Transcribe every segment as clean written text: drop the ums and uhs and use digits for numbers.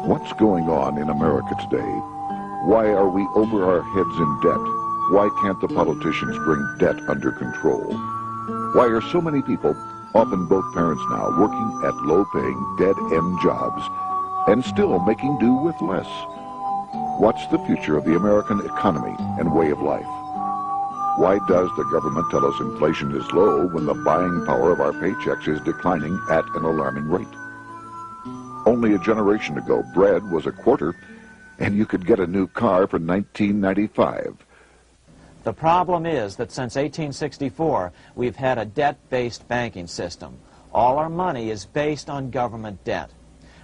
What's going on in America today? Why are we over our heads in debt? Why can't the politicians bring debt under control? Why are so many people, often both parents now, working at low-paying, dead-end jobs and still making do with less? What's the future of the American economy and way of life? Why does the government tell us inflation is low when the buying power of our paychecks is declining at an alarming rate? Only a generation ago, bread was a quarter, and you could get a new car for $19.95. The problem is that since 1864, we've had a debt-based banking system. All our money is based on government debt.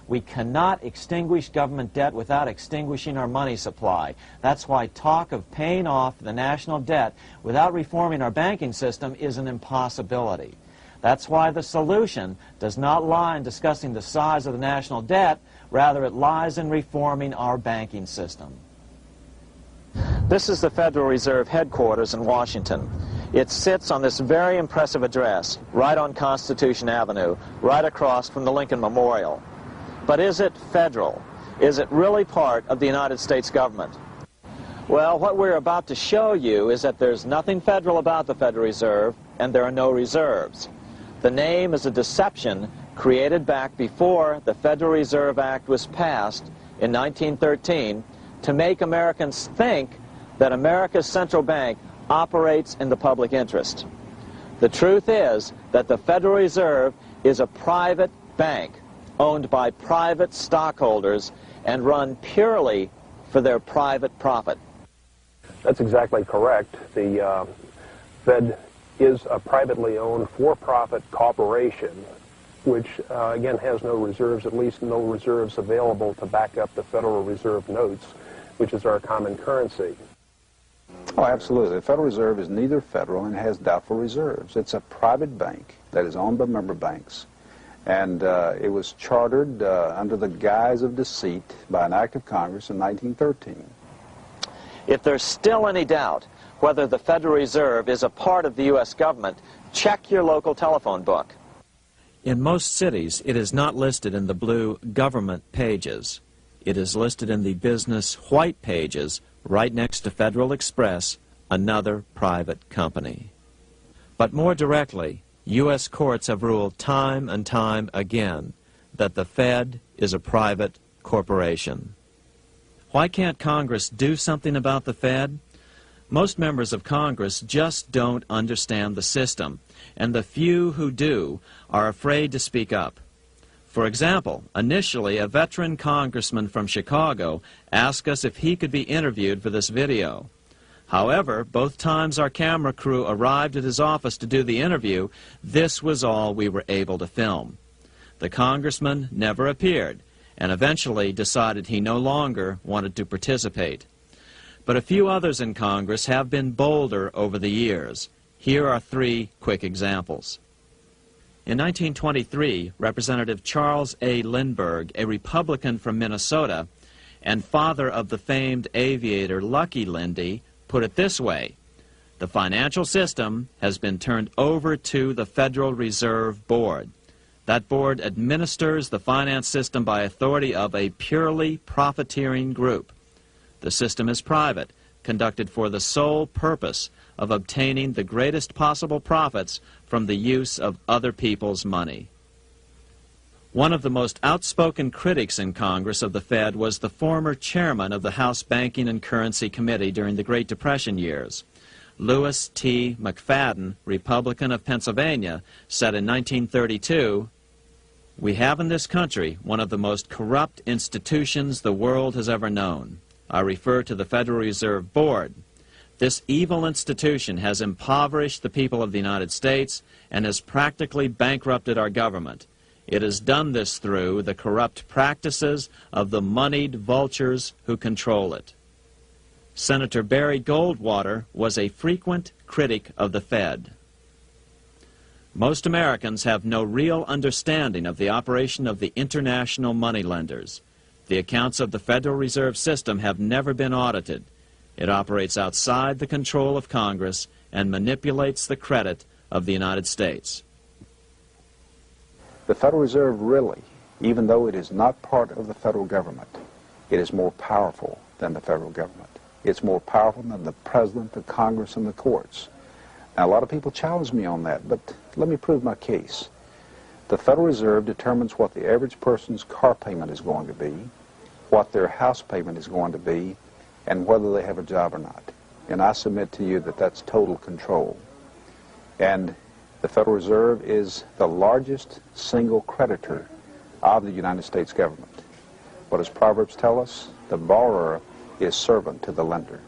We cannot extinguish government debt without extinguishing our money supply. That's why talk of paying off the national debt without reforming our banking system is an impossibility. That's why the solution does not lie in discussing the size of the national debt, rather it lies in reforming our banking system. This is the Federal Reserve headquarters in Washington. It sits on this very impressive address, right on Constitution Avenue, right across from the Lincoln Memorial. But is it federal? Is it really part of the United States government? Well, what we're about to show you is that there's nothing federal about the Federal Reserve, and there are no reserves. The name is a deception created back before the Federal Reserve Act was passed in 1913 to make Americans think that America's central bank operates in the public interest. The truth is that the Federal Reserve is a private bank owned by private stockholders and run purely for their private profit. That's exactly correct. The Fed is a privately owned for-profit corporation which, again, has no reserves, at least no reserves available to back up the Federal Reserve notes, which is our common currency. Oh, absolutely. The Federal Reserve is neither federal and has doubtful reserves. It's a private bank that is owned by member banks. And it was chartered under the guise of deceit by an act of Congress in 1913. If there's still any doubt whether the Federal Reserve is a part of the U.S. government, check your local telephone book. In most cities, it is not listed in the blue government pages. It is listed in the business white pages right next to Federal Express, another private company. But more directly, U.S. courts have ruled time and time again that the Fed is a private corporation. Why can't Congress do something about the Fed? Most members of Congress just don't understand the system, and the few who do are afraid to speak up. For example, initially a veteran congressman from Chicago asked us if he could be interviewed for this video. However, both times our camera crew arrived at his office to do the interview, this was all we were able to film. The congressman never appeared, and eventually decided he no longer wanted to participate. But a few others in Congress have been bolder over the years. Here are 3 quick examples. In 1923, Representative Charles A. Lindbergh, a Republican from Minnesota, and father of the famed aviator Lucky Lindy, put it this way: the financial system has been turned over to the Federal Reserve Board. That board administers the finance system by authority of a purely profiteering group. The system is private, conducted for the sole purpose of obtaining the greatest possible profits from the use of other people's money. One of the most outspoken critics in Congress of the Fed was the former chairman of the House Banking and Currency Committee during the Great Depression years. Lewis T. McFadden, Republican of Pennsylvania, said in 1932, "We have in this country one of the most corrupt institutions the world has ever known. I refer to the Federal Reserve Board. This evil institution has impoverished the people of the United States and has practically bankrupted our government. It has done this through the corrupt practices of the moneyed vultures who control it." Senator Barry Goldwater was a frequent critic of the Fed. Most Americans have no real understanding of the operation of the international moneylenders. The accounts of the Federal Reserve System have never been audited. It operates outside the control of Congress and manipulates the credit of the United States. The Federal Reserve really even though it is not part of the federal government, it is more powerful than the federal government. It's more powerful than the president, the Congress, and the courts. Now, a lot of people challenge me on that, but let me prove my case. The Federal Reserve determines what the average person's car payment is going to be, what their house payment is going to be, and whether they have a job or not. And I submit to you that that's total control. And the Federal Reserve is the largest single creditor of the United States government. What does Proverbs tell us? The borrower is servant to the lender.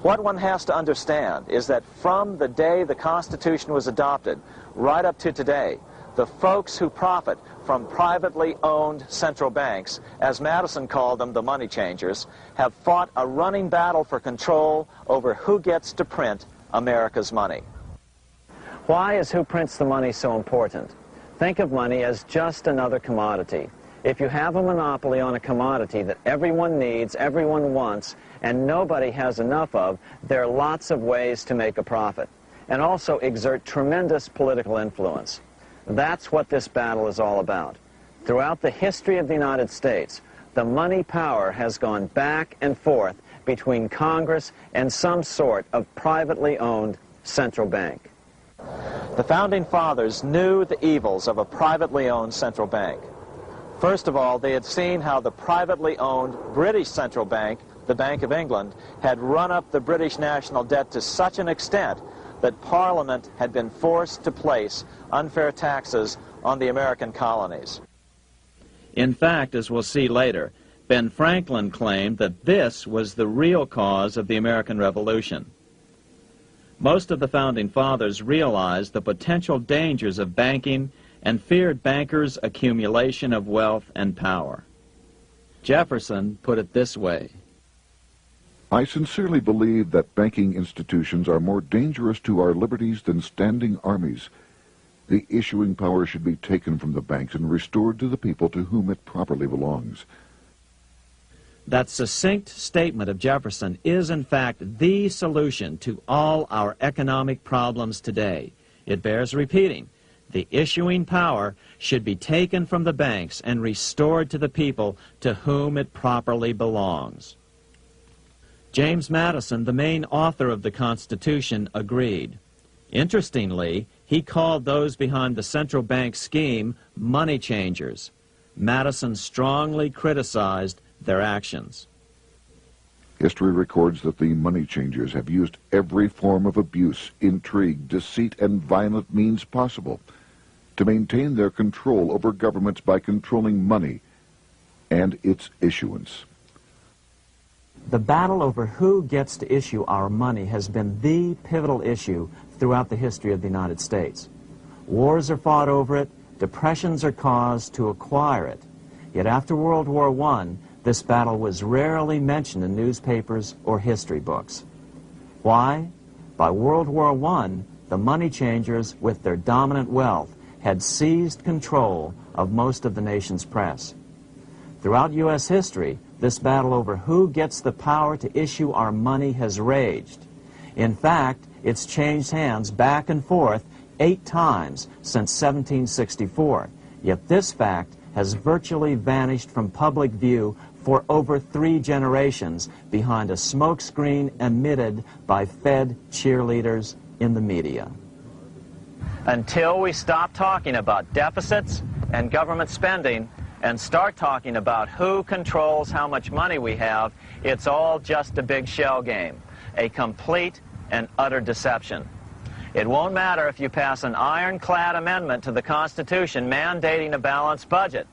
What one has to understand is that from the day the Constitution was adopted right up to today, the folks who profit from privately owned central banks, as Madison called them, the money changers, have fought a running battle for control over who gets to print America's money. Why is who prints the money so important? Think of money as just another commodity. If you have a monopoly on a commodity that everyone needs, everyone wants, and nobody has enough of, there are lots of ways to make a profit, and also exert tremendous political influence. That's what this battle is all about. Throughout the history of the United States, the money power has gone back and forth between Congress and some sort of privately owned central bank. The Founding Fathers knew the evils of a privately owned central bank. First of all, they had seen how the privately owned British central bank, the Bank of England, had run up the British national debt to such an extent that Parliament had been forced to place unfair taxes on the American colonies. In fact, as we'll see later, Ben Franklin claimed that this was the real cause of the American Revolution. Most of the Founding Fathers realized the potential dangers of banking and feared bankers' accumulation of wealth and power. Jefferson put it this way: I sincerely believe that banking institutions are more dangerous to our liberties than standing armies. The issuing power should be taken from the banks and restored to the people to whom it properly belongs. That succinct statement of Jefferson is, in fact, the solution to all our economic problems today. It bears repeating. The issuing power should be taken from the banks and restored to the people to whom it properly belongs. James Madison, the main author of the Constitution, agreed. Interestingly, he called those behind the central bank scheme money changers. Madison strongly criticized their actions. History records that the money changers have used every form of abuse, intrigue, deceit, and violent means possible to maintain their control over governments by controlling money and its issuance. The battle over who gets to issue our money has been the pivotal issue throughout the history of the United States. Wars are fought over it, depressions are caused to acquire it. Yet after World War I, this battle was rarely mentioned in newspapers or history books. Why? By World War I, the money changers, with their dominant wealth, had seized control of most of the nation's press. Throughout U.S. history, this battle over who gets the power to issue our money has raged. In fact, it's changed hands back and forth 8 times since 1764. Yet this fact has virtually vanished from public view for over 3 generations behind a smokescreen emitted by Fed cheerleaders in the media. Until we stop talking about deficits and government spending and start talking about who controls how much money we have, it's all just a big shell game, a complete and utter deception. It won't matter if you pass an ironclad amendment to the Constitution mandating a balanced budget.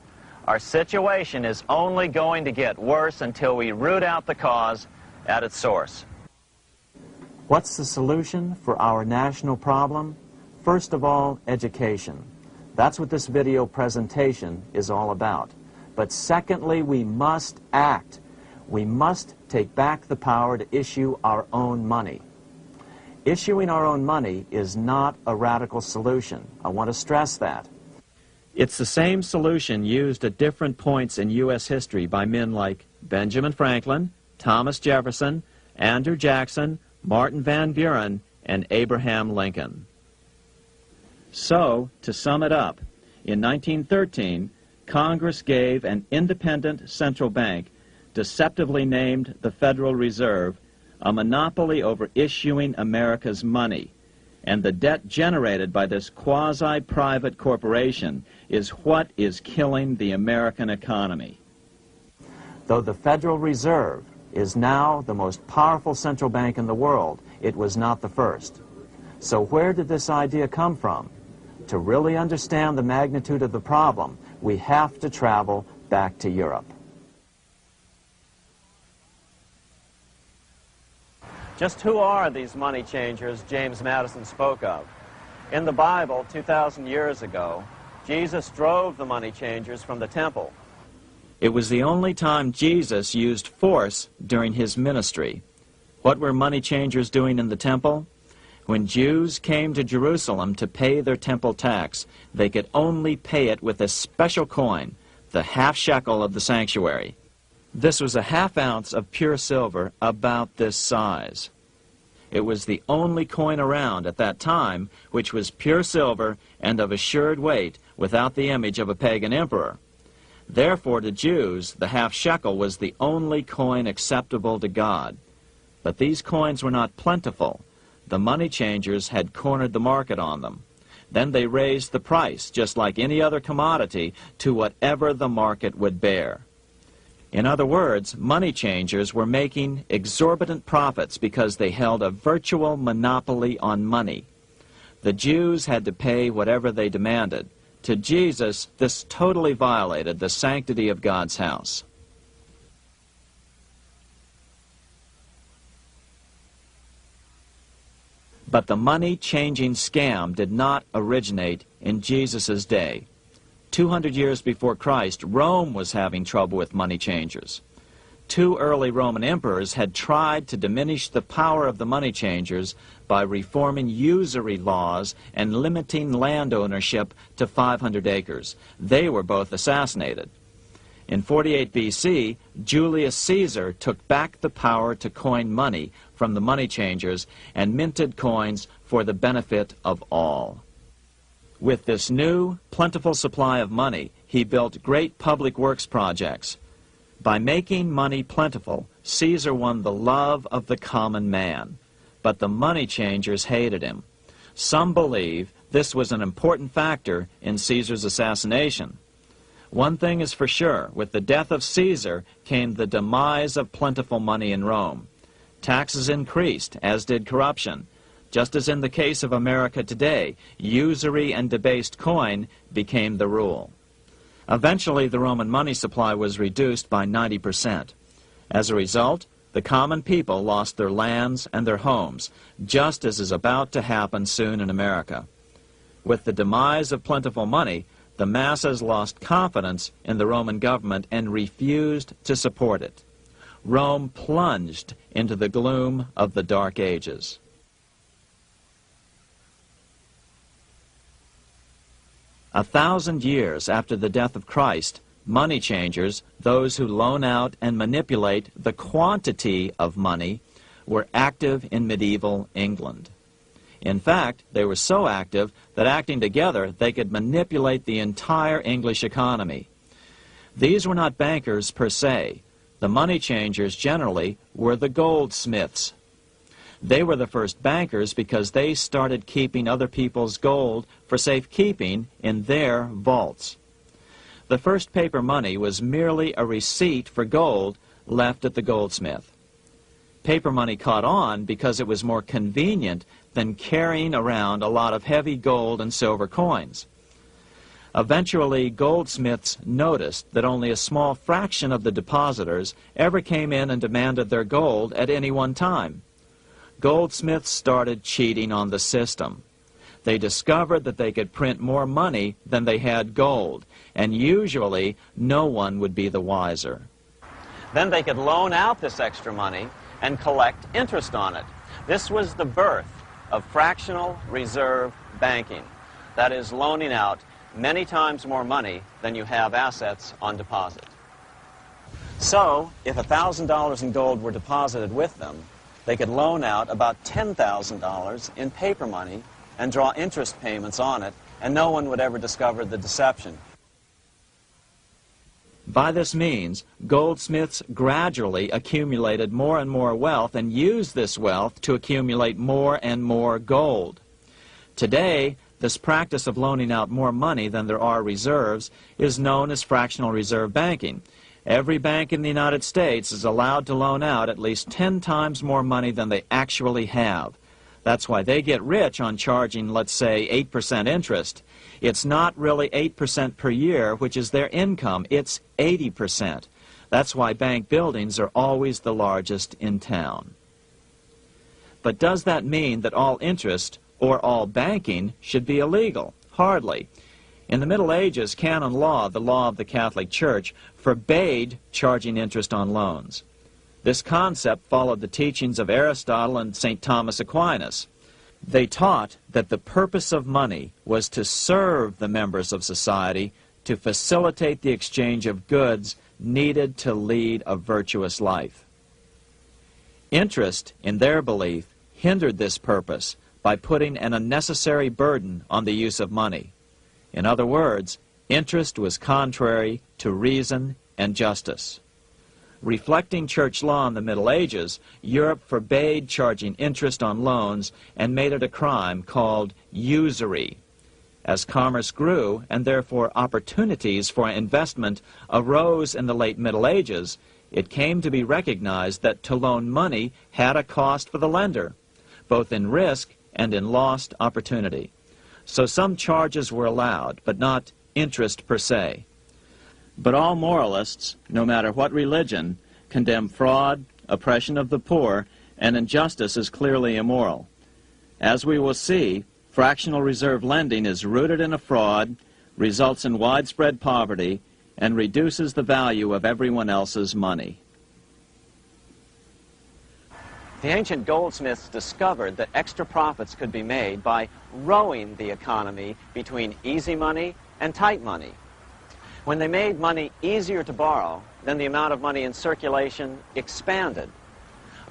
Our situation is only going to get worse until we root out the cause at its source. What's the solution for our national problem? First of all, education. That's what this video presentation is all about. But secondly, we must act. We must take back the power to issue our own money. Issuing our own money is not a radical solution. I want to stress that. It's the same solution used at different points in U.S. history by men like Benjamin Franklin, Thomas Jefferson, Andrew Jackson, Martin Van Buren, and Abraham Lincoln. So, to sum it up, in 1913, Congress gave an independent central bank, deceptively named the Federal Reserve, a monopoly over issuing America's money. And the debt generated by this quasi-private corporation is what is killing the American economy. Though the Federal Reserve is now the most powerful central bank in the world, it was not the first. So where did this idea come from? To really understand the magnitude of the problem, we have to travel back to Europe. Just who are these money changers James Madison spoke of? In the Bible, 2,000 years ago, Jesus drove the money changers from the temple. It was the only time Jesus used force during his ministry. What were money changers doing in the temple? When Jews came to Jerusalem to pay their temple tax, they could only pay it with a special coin, the half shekel of the sanctuary. This was a half ounce of pure silver about this size. It was the only coin around at that time which was pure silver and of assured weight without the image of a pagan emperor. Therefore, to Jews, the half shekel was the only coin acceptable to God. But these coins were not plentiful. The money changers had cornered the market on them. Then they raised the price, just like any other commodity, to whatever the market would bear. In other words, money changers were making exorbitant profits because they held a virtual monopoly on money. The Jews had to pay whatever they demanded. To Jesus, this totally violated the sanctity of God's house. But the money-changing scam did not originate in Jesus' day. 200 years before Christ, Rome was having trouble with money changers. 2 early Roman emperors had tried to diminish the power of the money changers by reforming usury laws and limiting land ownership to 500 acres. They were both assassinated. In 48 BC, Julius Caesar took back the power to coin money from the money changers and minted coins for the benefit of all. With this new, plentiful supply of money, he built great public works projects. By making money plentiful, Caesar won the love of the common man. But the money changers hated him. Some believe this was an important factor in Caesar's assassination. One thing is for sure, with the death of Caesar came the demise of plentiful money in Rome. Taxes increased, as did corruption. Just as in the case of America today, usury and debased coin became the rule. Eventually, the Roman money supply was reduced by 90%. As a result, the common people lost their lands and their homes, just as is about to happen soon in America. With the demise of plentiful money, the masses lost confidence in the Roman government and refused to support it. Rome plunged into the gloom of the Dark Ages. A 1,000 years after the death of Christ, money changers, those who loan out and manipulate the quantity of money, were active in medieval England. In fact, they were so active that acting together, they could manipulate the entire English economy. These were not bankers per se. The money changers generally were the goldsmiths. They were the first bankers because they started keeping other people's gold for safekeeping in their vaults. The first paper money was merely a receipt for gold left at the goldsmith. Paper money caught on because it was more convenient than carrying around a lot of heavy gold and silver coins. Eventually, goldsmiths noticed that only a small fraction of the depositors ever came in and demanded their gold at any one time. Goldsmiths started cheating on the system. They discovered that they could print more money than they had gold, and usually no one would be the wiser. Then they could loan out this extra money and collect interest on it. This was the birth of fractional reserve banking. That is, loaning out many times more money than you have assets on deposit. So, if $1,000 in gold were deposited with them, they could loan out about $10,000 in paper money and draw interest payments on it, and no one would ever discover the deception. By this means, goldsmiths gradually accumulated more and more wealth and used this wealth to accumulate more and more gold. Today, this practice of loaning out more money than there are reserves is known as fractional reserve banking. Every bank in the United States is allowed to loan out at least 10 times more money than they actually have. That's why they get rich on charging, let's say, 8% interest. It's not really 8% per year, which is their income. It's 80%. That's why bank buildings are always the largest in town. But does that mean that all interest or all banking should be illegal? Hardly. In the Middle Ages, canon law, the law of the Catholic Church, forbade charging interest on loans. This concept followed the teachings of Aristotle and St. Thomas Aquinas. They taught that the purpose of money was to serve the members of society, to facilitate the exchange of goods needed to lead a virtuous life. Interest, in their belief, hindered this purpose by putting an unnecessary burden on the use of money. In other words, interest was contrary to reason and justice. Reflecting church law in the Middle Ages, Europe forbade charging interest on loans and made it a crime called usury. As commerce grew, and therefore opportunities for investment arose in the late Middle Ages, it came to be recognized that to loan money had a cost for the lender, both in risk and in lost opportunity. So some charges were allowed, but not interest per se. But all moralists, no matter what religion, condemn fraud, oppression of the poor, and injustice as clearly immoral. As we will see, fractional reserve lending is rooted in a fraud, results in widespread poverty, and reduces the value of everyone else's money. The ancient goldsmiths discovered that extra profits could be made by rowing the economy between easy money and tight money. When they made money easier to borrow, then the amount of money in circulation expanded.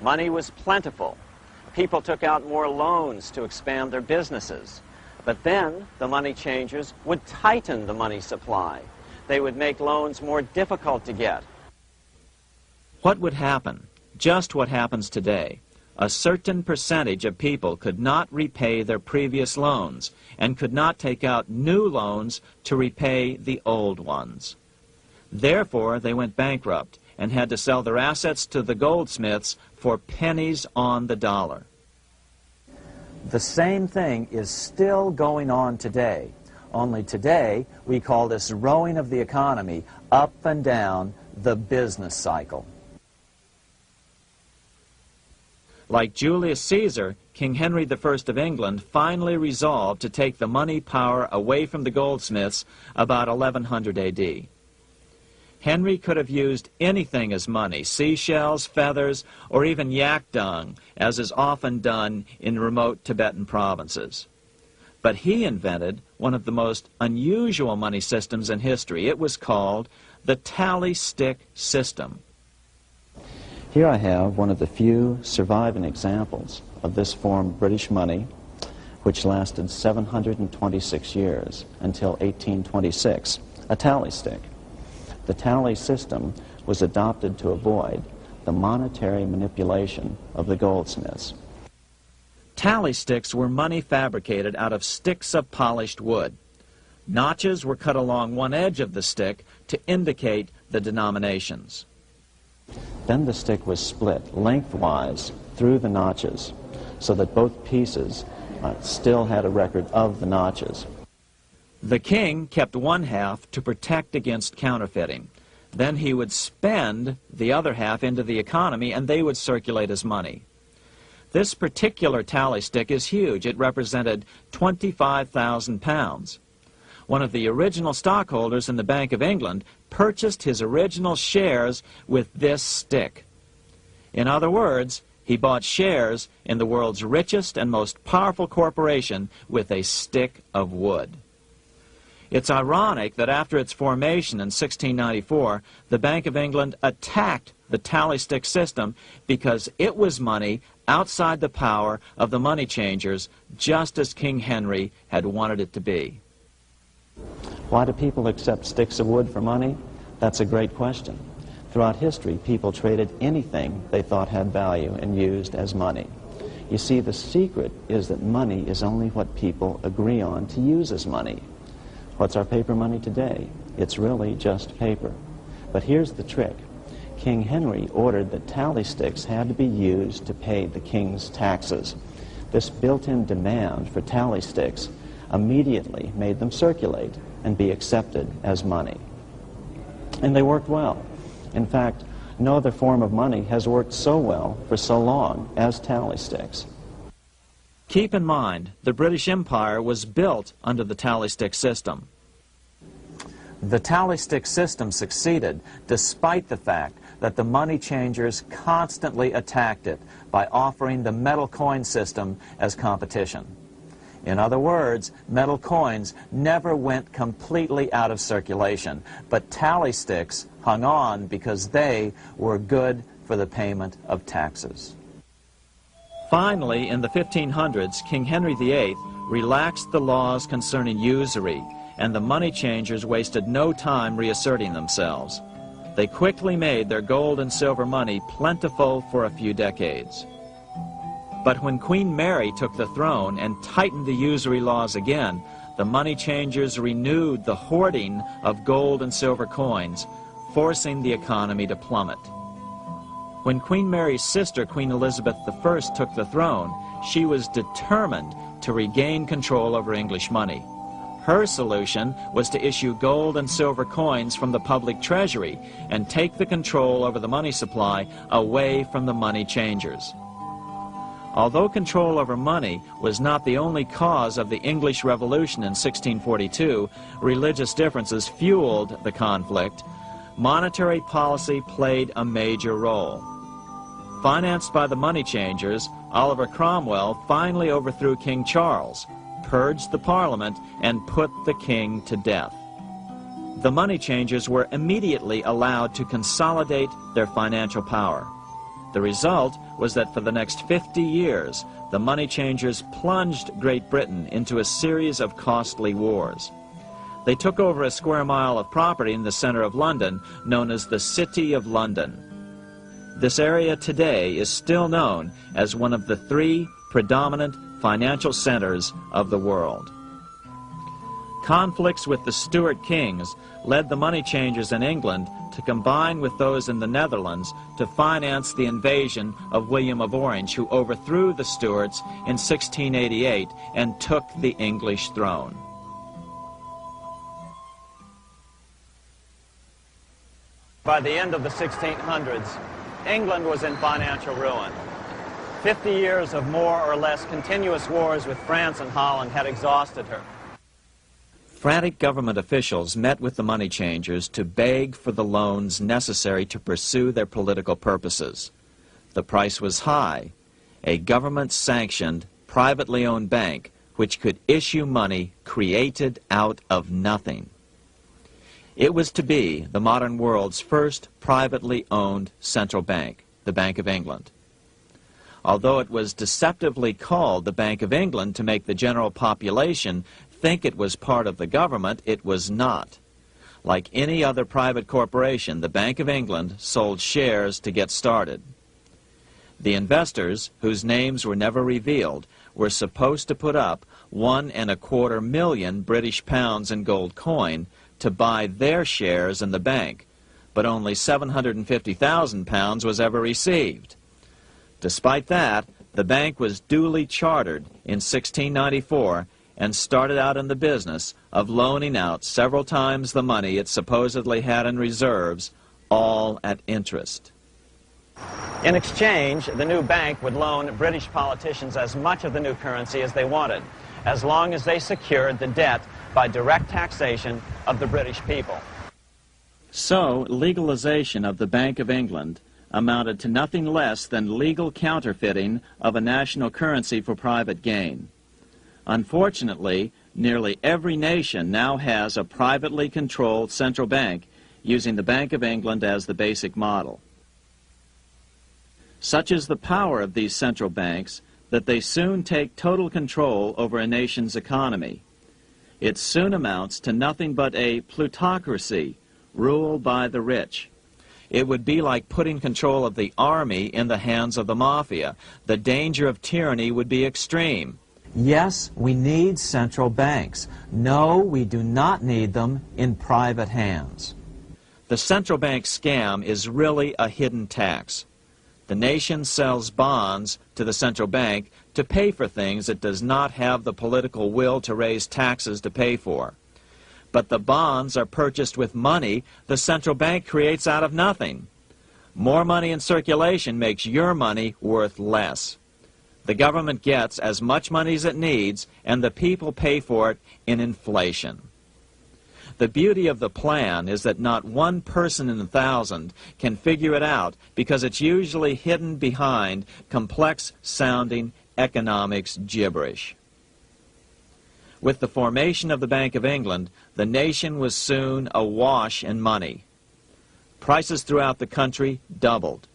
Money was plentiful. People took out more loans to expand their businesses. But then the money changers would tighten the money supply. They would make loans more difficult to get. What would happen? Just what happens today. A certain percentage of people could not repay their previous loans and could not take out new loans to repay the old ones. Therefore, they went bankrupt and had to sell their assets to the goldsmiths for pennies on the dollar. The same thing is still going on today. Only today, we call this rowing of the economy up and down the business cycle. Like Julius Caesar, King Henry I of England finally resolved to take the money power away from the goldsmiths about 1100 A.D. Henry could have used anything as money, seashells, feathers, or even yak dung, as is often done in remote Tibetan provinces. But he invented one of the most unusual money systems in history. It was called the tally stick system. Here I have one of the few surviving examples of this form of British money, which lasted 726 years until 1826, a tally stick. The tally system was adopted to avoid the monetary manipulation of the goldsmiths. Tally sticks were money fabricated out of sticks of polished wood. Notches were cut along one edge of the stick to indicate the denominations. Then the stick was split lengthwise through the notches so that both pieces still had a record of the notches. The king kept one half to protect against counterfeiting. Then he would spend the other half into the economy and they would circulate as money. This particular tally stick is huge. It represented 25,000 pounds. One of the original stockholders in the Bank of England purchased his original shares with this stick. In other words, he bought shares in the world's richest and most powerful corporation with a stick of wood. It's ironic that after its formation in 1694, the Bank of England attacked the tally stick system because it was money outside the power of the money changers, just as King Henry had wanted it to be. Why do people accept sticks of wood for money? That's a great question. Throughout history, people traded anything they thought had value and used as money. You see, the secret is that money is only what people agree on to use as money. What's our paper money today? It's really just paper. But here's the trick. King Henry ordered that tally sticks had to be used to pay the king's taxes. This built-in demand for tally sticks immediately made them circulate and be accepted as money. And they worked well. In fact, no other form of money has worked so well for so long as tally sticks. Keep in mind, the British Empire was built under the tally stick system. The tally stick system succeeded despite the fact that the money changers constantly attacked it by offering the metal coin system as competition. In other words, metal coins never went completely out of circulation, but tally sticks hung on because they were good for the payment of taxes. Finally, in the 1500s, King Henry VIII relaxed the laws concerning usury, and the money changers wasted no time reasserting themselves. They quickly made their gold and silver money plentiful for a few decades. But when Queen Mary took the throne and tightened the usury laws again, the money changers renewed the hoarding of gold and silver coins, forcing the economy to plummet. When Queen Mary's sister, Queen Elizabeth I, took the throne, she was determined to regain control over English money. Her solution was to issue gold and silver coins from the public treasury and take the control over the money supply away from the money changers. Although control over money was not the only cause of the English Revolution in 1642, religious differences fueled the conflict. Monetary policy played a major role. Financed by the money changers, Oliver Cromwell finally overthrew King Charles, purged the Parliament, and put the king to death. The money changers were immediately allowed to consolidate their financial power. The result was that for the next 50 years, the money changers plunged Great Britain into a series of costly wars. They took over a square mile of property in the center of London, known as the City of London. This area today is still known as one of the 3 predominant financial centers of the world. Conflicts with the Stuart kings led the money changers in England to combine with those in the Netherlands to finance the invasion of William of Orange, who overthrew the Stuarts in 1688 and took the English throne. By the end of the 1600s, England was in financial ruin. 50 years of more or less continuous wars with France and Holland had exhausted her. Frantic government officials met with the money changers to beg for the loans necessary to pursue their political purposes. The price was high. A government-sanctioned, privately owned bank which could issue money created out of nothing. It was to be the modern world's first privately owned central bank, the Bank of England. Although it was deceptively called the Bank of England to make the general population think it was part of the government, it was not. Like any other private corporation, the Bank of England sold shares to get started. The investors, whose names were never revealed, were supposed to put up £1.25 million British pounds in gold coin to buy their shares in the bank, but only £750,000 was ever received. Despite that, the bank was duly chartered in 1694 and started out in the business of loaning out several times the money it supposedly had in reserves, all at interest. In exchange, the new bank would loan British politicians as much of the new currency as they wanted, as long as they secured the debt by direct taxation of the British people. So, legalization of the Bank of England amounted to nothing less than legal counterfeiting of a national currency for private gain. Unfortunately, nearly every nation now has a privately controlled central bank using the Bank of England as the basic model. Such is the power of these central banks that they soon take total control over a nation's economy. It soon amounts to nothing but a plutocracy ruled by the rich. It would be like putting control of the army in the hands of the mafia. The danger of tyranny would be extreme. Yes, we need central banks. No, we do not need them in private hands. The central bank scam is really a hidden tax. The nation sells bonds to the central bank to pay for things it does not have the political will to raise taxes to pay for. But the bonds are purchased with money the central bank creates out of nothing. More money in circulation makes your money worth less. The government gets as much money as it needs, and the people pay for it in inflation. The beauty of the plan is that not one person in 1,000 can figure it out because it's usually hidden behind complex-sounding economics gibberish. With the formation of the Bank of England, the nation was soon awash in money. Prices throughout the country doubled.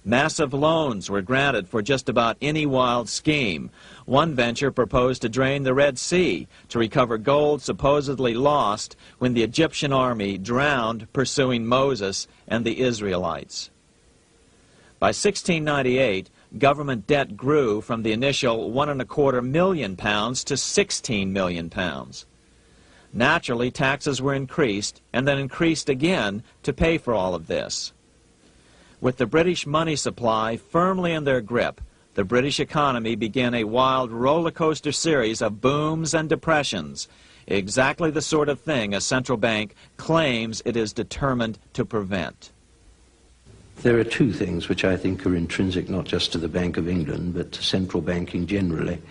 Massive loans were granted for just about any wild scheme. One venture proposed to drain the Red Sea to recover gold supposedly lost when the Egyptian army drowned pursuing Moses and the Israelites. By 1698, government debt grew from the initial £1.25 million to £16 million. Naturally, taxes were increased and then increased again to pay for all of this. With the British money supply firmly in their grip, the British economy began a wild roller coaster series of booms and depressions, exactly the sort of thing a central bank claims it is determined to prevent. There are two things which I think are intrinsic not just to the Bank of England but to central banking generally.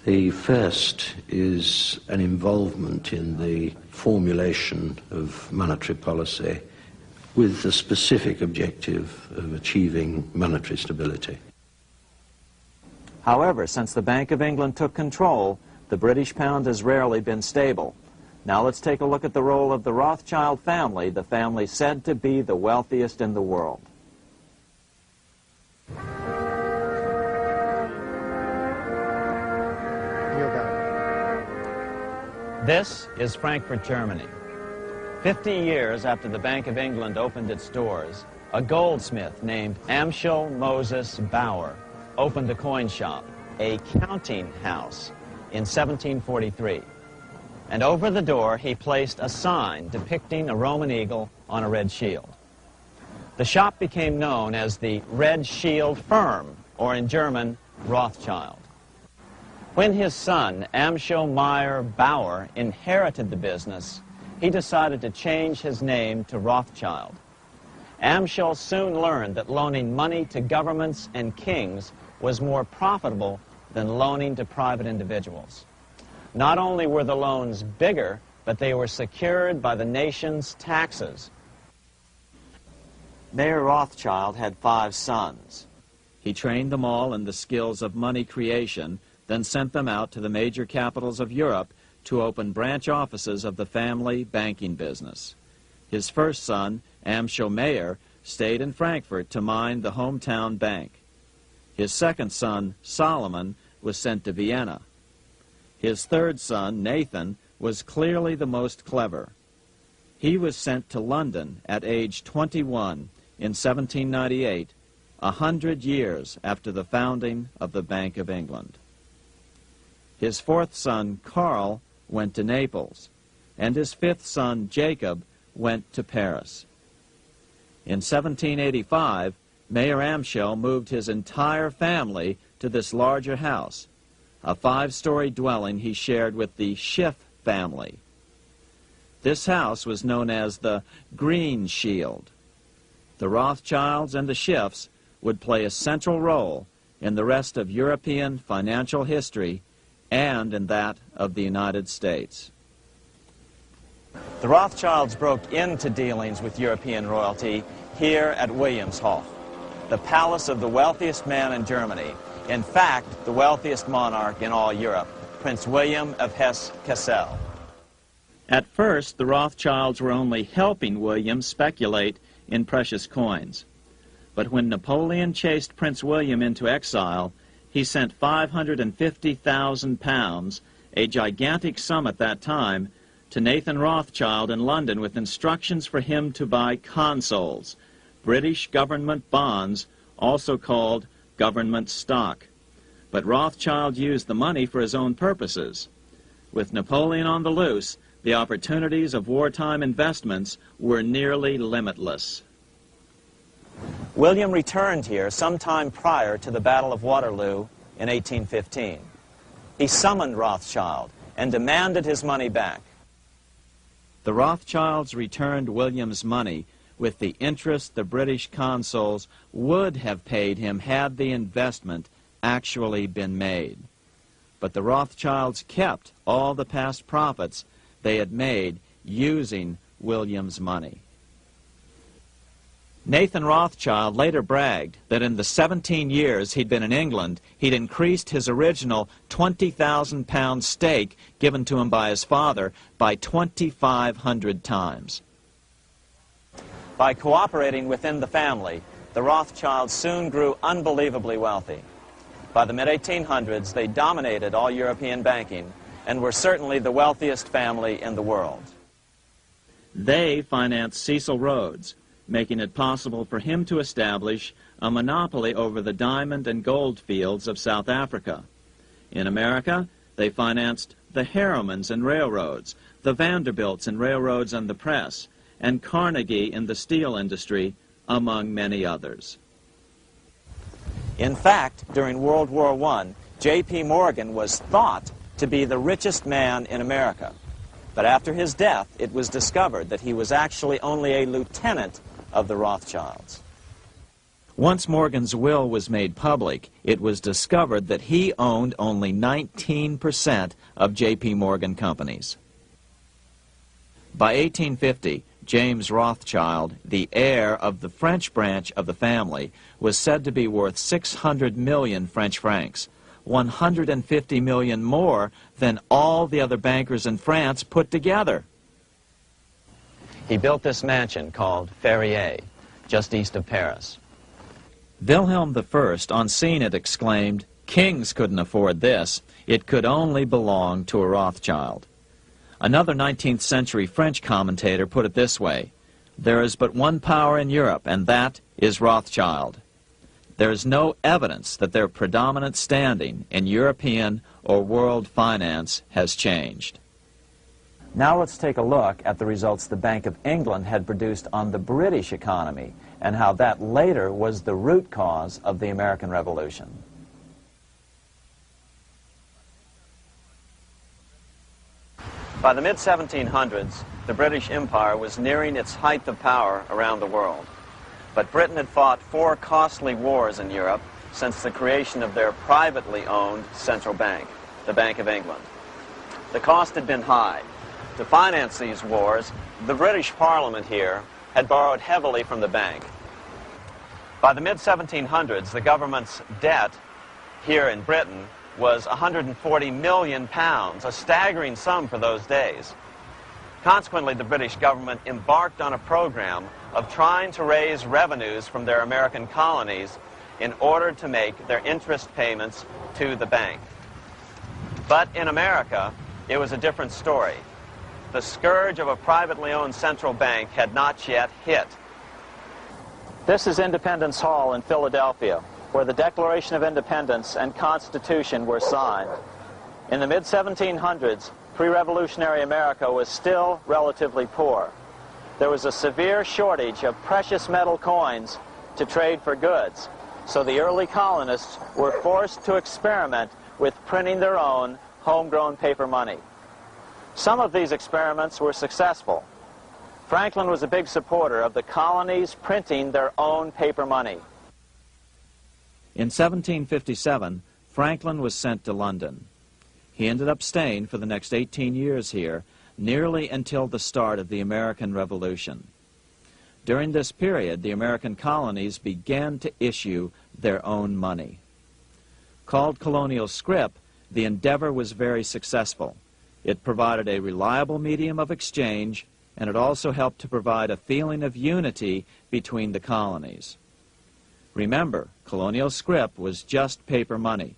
The first is an involvement in the formulation of monetary policy with the specific objective of achieving monetary stability. However, since the Bank of England took control, the British pound has rarely been stable. Now let's take a look at the role of the Rothschild family, the family said to be the wealthiest in the world. This is Frankfurt, Germany. 50 years after the Bank of England opened its doors, a goldsmith named Amschel Moses Bauer opened a coin shop, a counting house, in 1743. And over the door he placed a sign depicting a Roman eagle on a red shield. The shop became known as the Red Shield Firm, or in German, Rothschild. When his son, Amschel Meyer Bauer, inherited the business, he decided to change his name to Rothschild. Amschel soon learned that loaning money to governments and kings was more profitable than loaning to private individuals. Not only were the loans bigger, but they were secured by the nation's taxes. Mayer Rothschild had 5 sons. He trained them all in the skills of money creation, then sent them out to the major capitals of Europe to open branch offices of the family banking business. His first son, Amschel Meyer, stayed in Frankfurt to mind the hometown bank. His second son, Solomon, was sent to Vienna. His third son, Nathan, was clearly the most clever. He was sent to London at age 21 in 1798, 100 years after the founding of the Bank of England. His fourth son, Karl, went to Naples, and his fifth son, Jacob, went to Paris. In 1785, Mayer Amschel moved his entire family to this larger house, a 5-story dwelling he shared with the Schiff family. This house was known as the Green Shield. The Rothschilds and the Schiffs would play a central role in the rest of European financial history and in that of the United States. The Rothschilds broke into dealings with European royalty here at Wilhelmshof, the palace of the wealthiest man in Germany. In fact, the wealthiest monarch in all Europe, Prince William of Hesse-Kassel. At first, the Rothschilds were only helping William speculate in precious coins. But when Napoleon chased Prince William into exile, he sent £550,000, a gigantic sum at that time, to Nathan Rothschild in London with instructions for him to buy consols, British government bonds, also called government stock. But Rothschild used the money for his own purposes. With Napoleon on the loose, the opportunities of wartime investments were nearly limitless. William returned here sometime prior to the Battle of Waterloo in 1815. He summoned Rothschild and demanded his money back. The Rothschilds returned William's money with the interest the British consuls would have paid him had the investment actually been made. But the Rothschilds kept all the past profits they had made using William's money. Nathan Rothschild later bragged that in the 17 years he'd been in England, he'd increased his original £20,000 stake given to him by his father by 2,500 times. By cooperating within the family, the Rothschilds soon grew unbelievably wealthy. By the mid-1800s, they dominated all European banking and were certainly the wealthiest family in the world. They financed Cecil Rhodes, making it possible for him to establish a monopoly over the diamond and gold fields of South Africa. In America, they financed the Harrimans and railroads, the Vanderbilts and railroads and the press, and Carnegie in the steel industry, among many others. In fact, during World War I, J.P. Morgan was thought to be the richest man in America. But after his death, it was discovered that he was actually only a lieutenant of the Rothschilds. Once Morgan's will was made public, it was discovered that he owned only 19% of J.P. Morgan companies. By 1850, James Rothschild, the heir of the French branch of the family, was said to be worth 600 million French francs, 150 million more than all the other bankers in France put together. He built this mansion called Ferrier, just east of Paris. Wilhelm I, on seeing it, exclaimed, "Kings couldn't afford this. It could only belong to a Rothschild." Another 19th century French commentator put it this way: "There is but one power in Europe, and that is Rothschild." There is no evidence that their predominant standing in European or world finance has changed. Now let's take a look at the results the Bank of England had produced on the British economy and how that later was the root cause of the American Revolution. By the mid-1700s, the British Empire was nearing its height of power around the world. But Britain had fought 4 costly wars in Europe since the creation of their privately owned central bank, the Bank of England. The cost had been high. To finance these wars, the British Parliament here had borrowed heavily from the bank. By the mid-1700s, the government's debt here in Britain was £140 million, a staggering sum for those days. Consequently, the British government embarked on a program of trying to raise revenues from their American colonies in order to make their interest payments to the bank. But in America, it was a different story. The scourge of a privately owned central bank had not yet hit. This is Independence Hall in Philadelphia, where the Declaration of Independence and Constitution were signed. In the mid-1700s, pre-revolutionary America was still relatively poor. There was a severe shortage of precious metal coins to trade for goods, so the early colonists were forced to experiment with printing their own homegrown paper money. Some of these experiments were successful. Franklin was a big supporter of the colonies printing their own paper money. In 1757, Franklin was sent to London. He ended up staying for the next 18 years here, nearly until the start of the American Revolution. During this period, the American colonies began to issue their own money. Called colonial scrip, the endeavor was very successful. It provided a reliable medium of exchange, and it also helped to provide a feeling of unity between the colonies. Remember, colonial scrip was just paper money,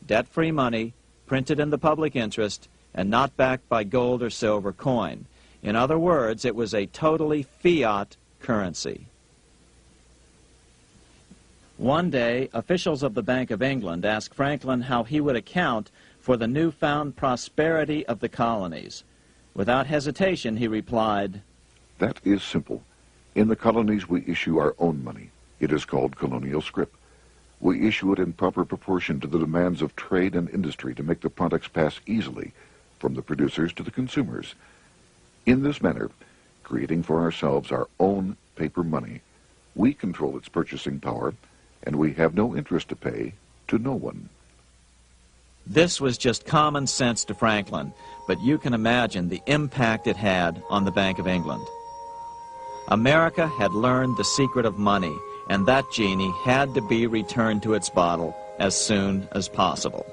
debt-free money, printed in the public interest, and not backed by gold or silver coin. In other words, it was a totally fiat currency. One day, officials of the Bank of England asked Franklin how he would account for the newfound prosperity of the colonies. Without hesitation, he replied, "That is simple. In the colonies, we issue our own money. It is called colonial scrip. We issue it in proper proportion to the demands of trade and industry to make the products pass easily from the producers to the consumers. In this manner, creating for ourselves our own paper money, we control its purchasing power, and we have no interest to pay to no one." This was just common sense to Franklin, but you can imagine the impact it had on the Bank of England. America had learned the secret of money, and that genie had to be returned to its bottle as soon as possible.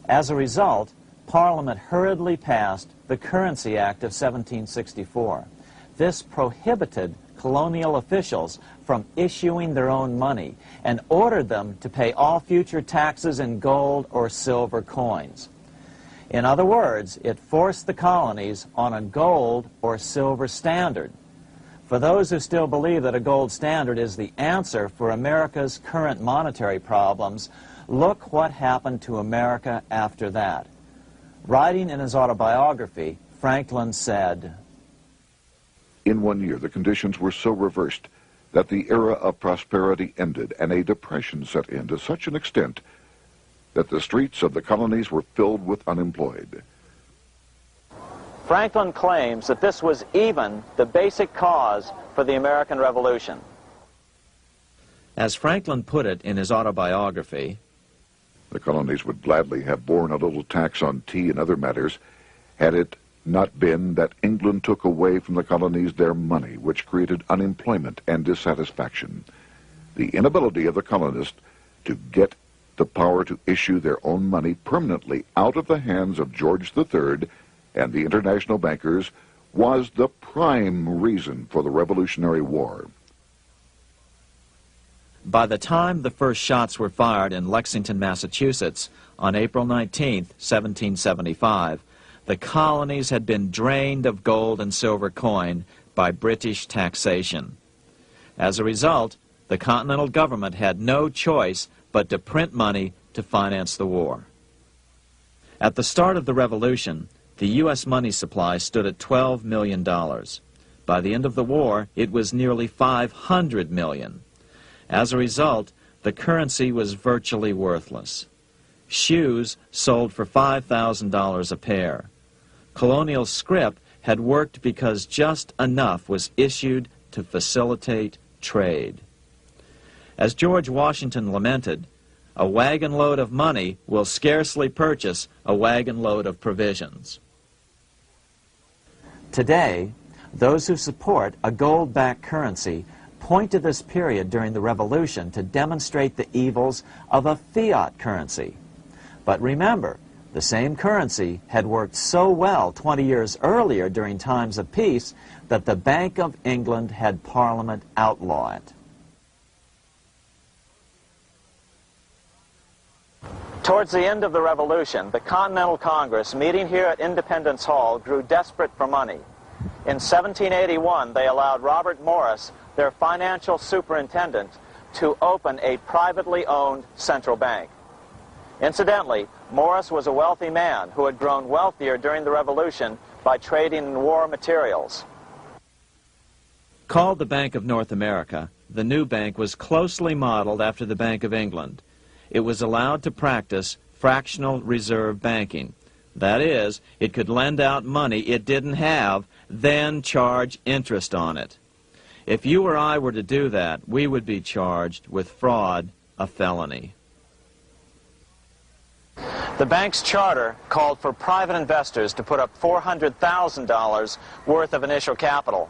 As a result, Parliament hurriedly passed the Currency Act of 1764. This prohibited colonial officials from issuing their own money and ordered them to pay all future taxes in gold or silver coins. In other words, it forced the colonies on a gold or silver standard. For those who still believe that a gold standard is the answer for America's current monetary problems, look what happened to America after that. Writing in his autobiography, Franklin said, "In 1 year, the conditions were so reversed that the era of prosperity ended and a depression set in to such an extent that the streets of the colonies were filled with unemployed." Franklin claims that this was even the basic cause for the American Revolution. As Franklin put it in his autobiography, "The colonies would gladly have borne a little tax on tea and other matters had it not been that England took away from the colonies their money, which created unemployment and dissatisfaction. The inability of the colonists to get the power to issue their own money permanently out of the hands of George III and the international bankers was the prime reason for the Revolutionary War." By the time the first shots were fired in Lexington, Massachusetts, on April 19, 1775, the colonies had been drained of gold and silver coin by British taxation. As a result, the Continental government had no choice but to print money to finance the war. At the start of the Revolution, the U.S. money supply stood at $12 million. By the end of the war, it was nearly $500 million. As a result, the currency was virtually worthless. Shoes sold for $5,000 a pair. Colonial scrip had worked because just enough was issued to facilitate trade. As George Washington lamented, "A wagon load of money will scarcely purchase a wagon load of provisions." Today, those who support a gold-backed currency point to this period during the Revolution to demonstrate the evils of a fiat currency. But remember, the same currency had worked so well 20 years earlier during times of peace that the Bank of England had Parliament outlaw it. Towards the end of the Revolution, the Continental Congress, meeting here at Independence Hall, grew desperate for money. In 1781, they allowed Robert Morris, their financial superintendent, to open a privately owned central bank. Incidentally, Morris was a wealthy man who had grown wealthier during the Revolution by trading in war materials. Called the Bank of North America, the new bank was closely modeled after the Bank of England. It was allowed to practice fractional reserve banking. That is, it could lend out money it didn't have, then charge interest on it. If you or I were to do that, we would be charged with fraud, a felony. The bank's charter called for private investors to put up $400,000 worth of initial capital.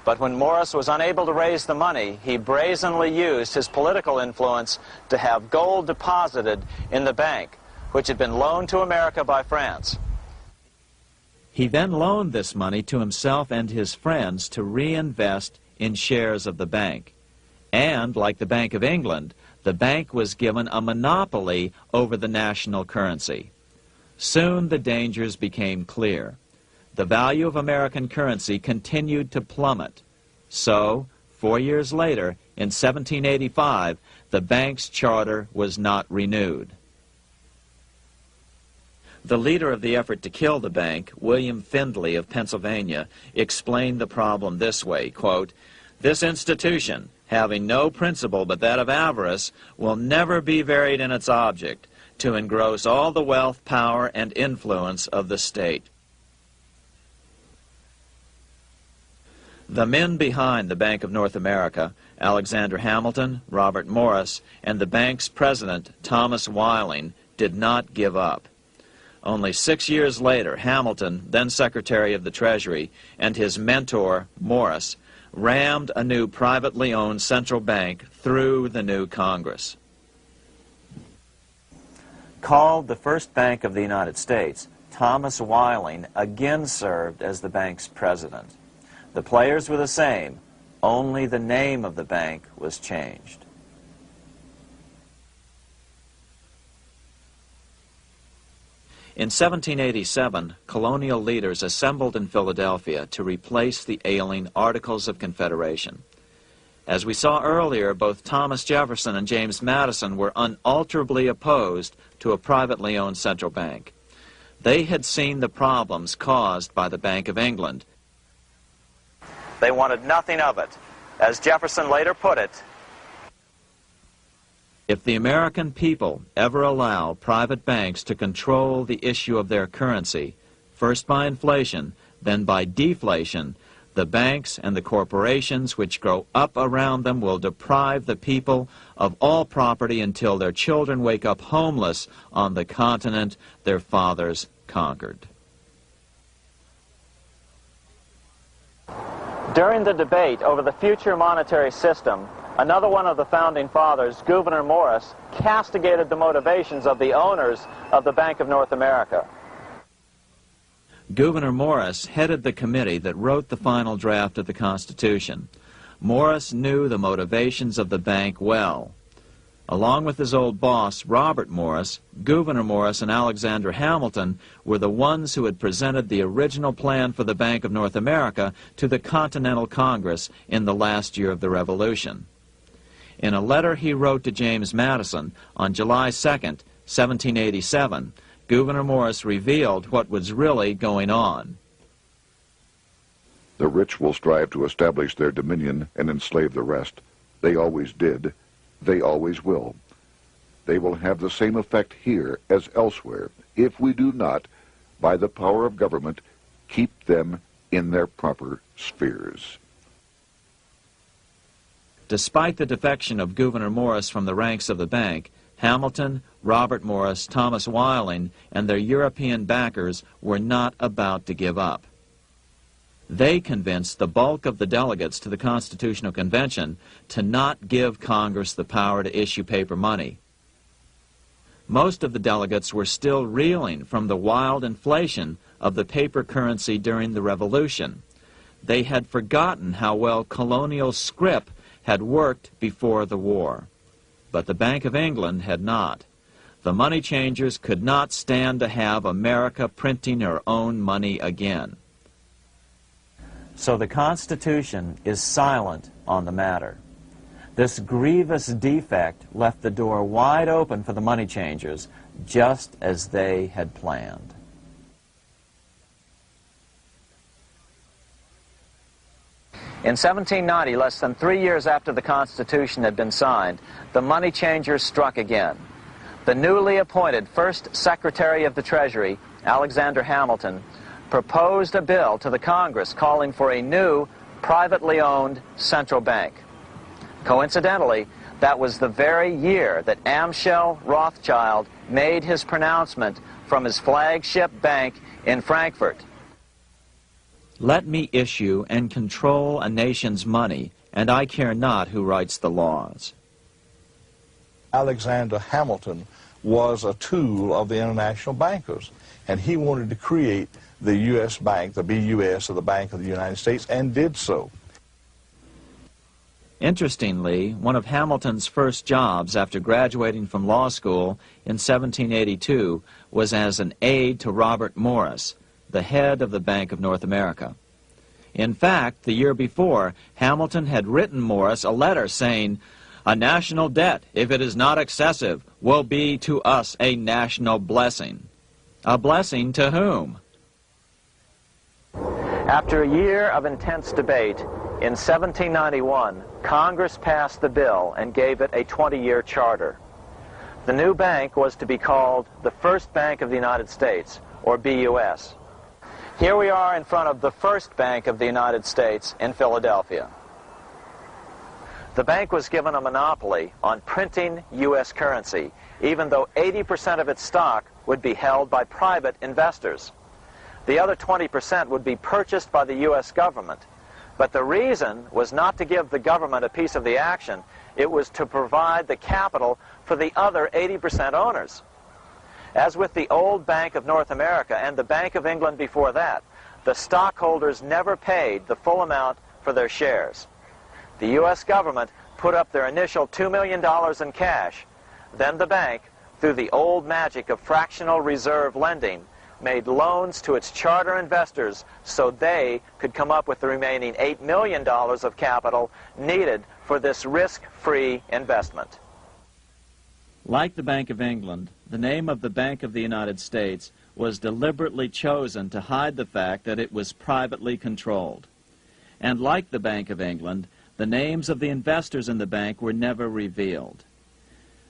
But when Morris was unable to raise the money, he brazenly used his political influence to have gold deposited in the bank, which had been loaned to America by France. He then loaned this money to himself and his friends to reinvest in shares of the bank. And, like the Bank of England, the bank was given a monopoly over the national currency. Soon the dangers became clear. The value of American currency continued to plummet. So, 4 years later, in 1785, the bank's charter was not renewed. The leader of the effort to kill the bank, William Findley of Pennsylvania, explained the problem this way, quote, "This institution, having no principle but that of avarice, will never be varied in its object, to engross all the wealth, power, and influence of the state." The men behind the Bank of North America, Alexander Hamilton, Robert Morris, and the bank's president, Thomas Whiling, did not give up. Only 6 years later, Hamilton, then Secretary of the Treasury, and his mentor, Morris, rammed a new privately owned central bank through the new Congress. Called the first bank of the United States, Thomas Whiling again served as the bank's president. The players were the same, only the name of the bank was changed. In 1787, colonial leaders assembled in Philadelphia to replace the ailing Articles of Confederation. As we saw earlier, both Thomas Jefferson and James Madison were unalterably opposed to a privately owned central bank. They had seen the problems caused by the Bank of England. They wanted nothing of it. As Jefferson later put it, "If the American people ever allow private banks to control the issue of their currency, first by inflation, then by deflation, the banks and the corporations which grow up around them will deprive the people of all property until their children wake up homeless on the continent their fathers conquered." during the debate over the future monetary system, another one of the founding fathers, Gouverneur Morris, castigated the motivations of the owners of the Bank of North America. Gouverneur Morris headed the committee that wrote the final draft of the Constitution. Morris knew the motivations of the bank well. Along with his old boss, Robert Morris, Gouverneur Morris and Alexander Hamilton were the ones who had presented the original plan for the Bank of North America to the Continental Congress in the last year of the Revolution. In a letter he wrote to James Madison on July 2nd, 1787, Gouverneur Morris revealed what was really going on. "The rich will strive to establish their dominion and enslave the rest. They always did. They always will. They will have the same effect here as elsewhere if we do not, by the power of government, keep them in their proper spheres." Despite the defection of Gouverneur Morris from the ranks of the bank, Hamilton, Robert Morris, Thomas Whiling, and their European backers were not about to give up. They convinced the bulk of the delegates to the Constitutional Convention to not give Congress the power to issue paper money. Most of the delegates were still reeling from the wild inflation of the paper currency during the Revolution. They had forgotten how well colonial scrip had worked before the war. But the Bank of England had not. The money changers could not stand to have America printing her own money again. So the Constitution is silent on the matter. This grievous defect left the door wide open for the money changers, just as they had planned. In 1790, less than 3 years after the Constitution had been signed, the money changers struck again. The newly appointed first Secretary of the Treasury, Alexander Hamilton, proposed a bill to the Congress calling for a new, privately owned central bank. Coincidentally, that was the very year that Amschel Rothschild made his pronouncement from his flagship bank in Frankfurt. Let me issue and control a nation's money, and I care not who writes the laws. Alexander Hamilton was a tool of the international bankers, and he wanted to create the U.S. Bank, the BUS, or the Bank of the United States, and did so. Interestingly, one of Hamilton's first jobs after graduating from law school in 1782 was as an aide to Robert Morris, the head of the Bank of North America. In fact, the year before, Hamilton had written Morris a letter saying, "A national debt, if it is not excessive, will be to us a national blessing." A blessing to whom? After a year of intense debate, in 1791, Congress passed the bill and gave it a 20-year charter. The new bank was to be called the First Bank of the United States, or BUS. Here we are in front of the First Bank of the United States in Philadelphia. The bank was given a monopoly on printing U.S. currency, even though 80% of its stock would be held by private investors. The other 20% would be purchased by the U.S. government. But the reason was not to give the government a piece of the action. It was to provide the capital for the other 80% owners. As with the old Bank of North America and the Bank of England before that, the stockholders never paid the full amount for their shares. The U.S. government put up their initial $2 million in cash. Then the bank, through the old magic of fractional reserve lending, made loans to its charter investors so they could come up with the remaining $8 million of capital needed for this risk-free investment. Like the Bank of England, the name of the Bank of the United States was deliberately chosen to hide the fact that it was privately controlled. And like the Bank of England, the names of the investors in the bank were never revealed.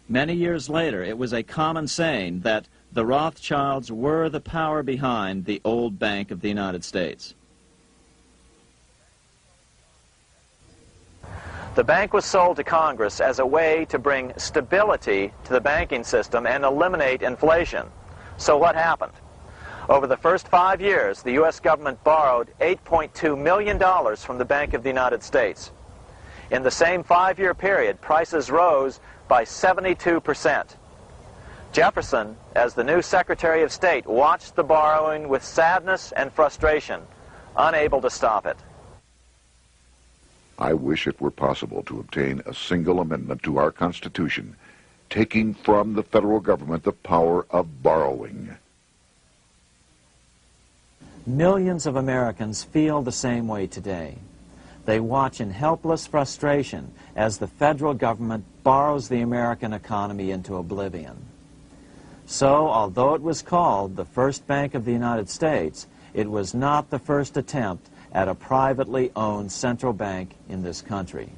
Many years later, it was a common saying that the Rothschilds were the power behind the old Bank of the United States. The bank was sold to Congress as a way to bring stability to the banking system and eliminate inflation. So what happened? Over the first 5 years, the U.S. government borrowed $8.2 million from the Bank of the United States. In the same 5-year period, prices rose by 72%. Jefferson, as the new Secretary of State, watched the borrowing with sadness and frustration, unable to stop it. I wish it were possible to obtain a single amendment to our Constitution, taking from the federal government the power of borrowing. Millions of Americans feel the same way today. They watch in helpless frustration as the federal government borrows the American economy into oblivion. So, although it was called the First Bank of the United States, it was not the first attempt at a privately owned central bank in this country.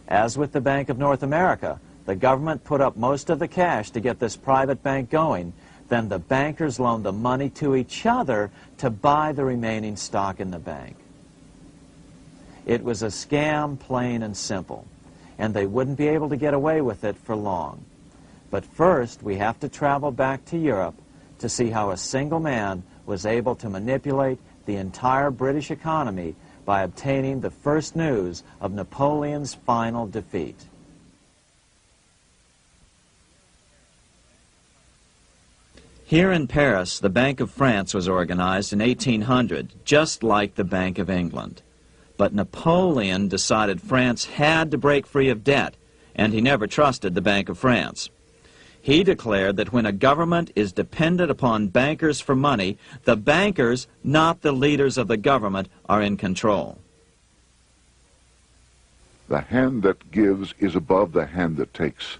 As with the Bank of North America, the government put up most of the cash to get this private bank going, then the bankers loaned the money to each other to buy the remaining stock in the bank. It was a scam, plain and simple, and they wouldn't be able to get away with it for long. But first, we have to travel back to Europe to see how a single man was able to manipulate the entire British economy by obtaining the first news of Napoleon's final defeat. Here in Paris, the Bank of France was organized in 1800, just like the Bank of England. But Napoleon decided France had to break free of debt, and he never trusted the Bank of France. He declared that when a government is dependent upon bankers for money, the bankers, not the leaders of the government, are in control. The hand that gives is above the hand that takes.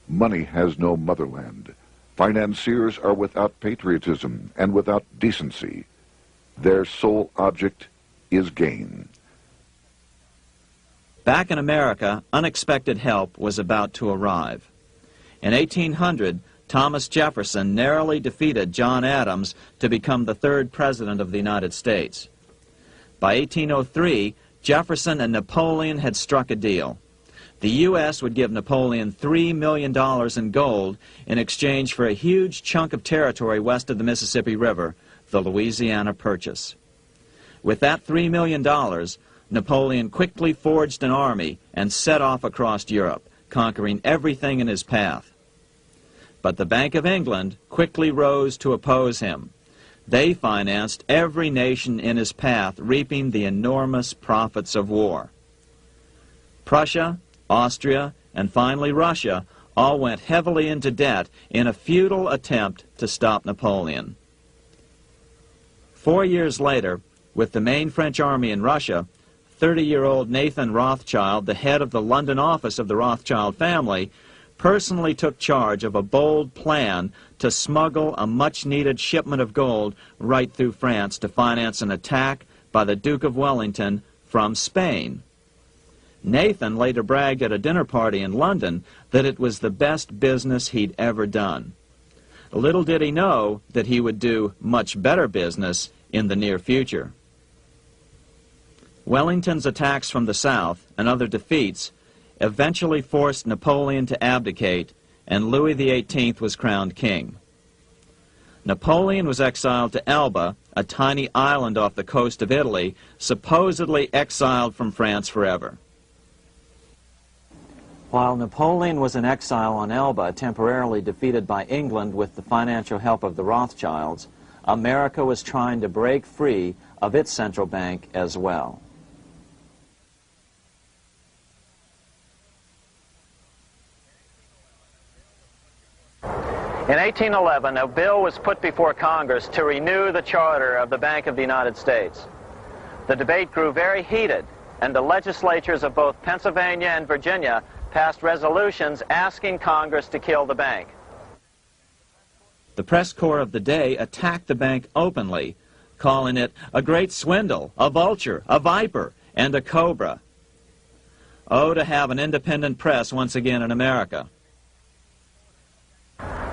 Money has no motherland. Financiers are without patriotism and without decency. Their sole object is gain. Back in America, unexpected help was about to arrive. In 1800, Thomas Jefferson narrowly defeated John Adams to become the third president of the United States. By 1803, Jefferson and Napoleon had struck a deal. The U.S. would give Napoleon $3 million in gold in exchange for a huge chunk of territory west of the Mississippi River, the Louisiana Purchase. With that $3 million, Napoleon quickly forged an army and set off across Europe, conquering everything in his path. But the Bank of England quickly rose to oppose him. They financed every nation in his path, reaping the enormous profits of war. Prussia, Austria, and finally Russia all went heavily into debt in a futile attempt to stop Napoleon. 4 years later, with the main French army in Russia, 30-year-old Nathan Rothschild, the head of the London office of the Rothschild family, personally took charge of a bold plan to smuggle a much-needed shipment of gold right through France to finance an attack by the Duke of Wellington from Spain. Nathan later bragged at a dinner party in London that it was the best business he'd ever done. Little did he know that he would do much better business in the near future. Wellington's attacks from the south and other defeats eventually forced Napoleon to abdicate, and Louis XVIII was crowned king. Napoleon was exiled to Elba, a tiny island off the coast of Italy, supposedly exiled from France forever. While Napoleon was in exile on Elba, temporarily defeated by England with the financial help of the Rothschilds, America was trying to break free of its central bank as well. In 1811, a bill was put before Congress to renew the charter of the Bank of the United States. The debate grew very heated, and the legislatures of both Pennsylvania and Virginia passed resolutions asking Congress to kill the bank. The press corps of the day attacked the bank openly, calling it a great swindle, a vulture, a viper, and a cobra. Oh, to have an independent press once again in America.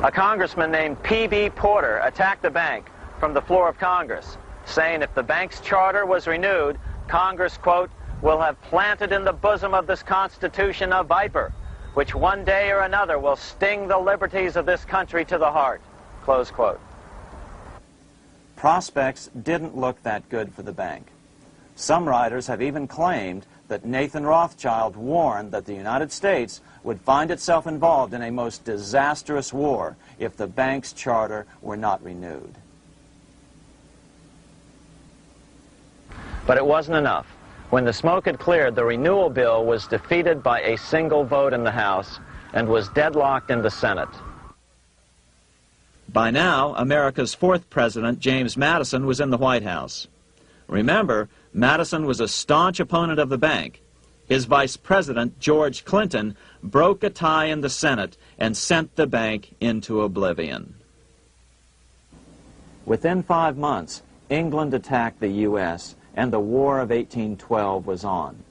A congressman named P.B. Porter attacked the bank from the floor of Congress, saying if the bank's charter was renewed, Congress, quote, will have planted in the bosom of this Constitution a viper, which one day or another will sting the liberties of this country to the heart, close quote. Prospects didn't look that good for the bank. Some writers have even claimed that Nathan Rothschild warned that the United States would find itself involved in a most disastrous war if the bank's charter were not renewed. But it wasn't enough. When the smoke had cleared, the renewal bill was defeated by a single vote in the House and was deadlocked in the Senate. By now, America's fourth president, James Madison, was in the White House. Remember, Madison was a staunch opponent of the bank. His vice president, George Clinton, broke a tie in the Senate and sent the bank into oblivion. Within 5 months, England attacked the U.S., and the War of 1812 was on.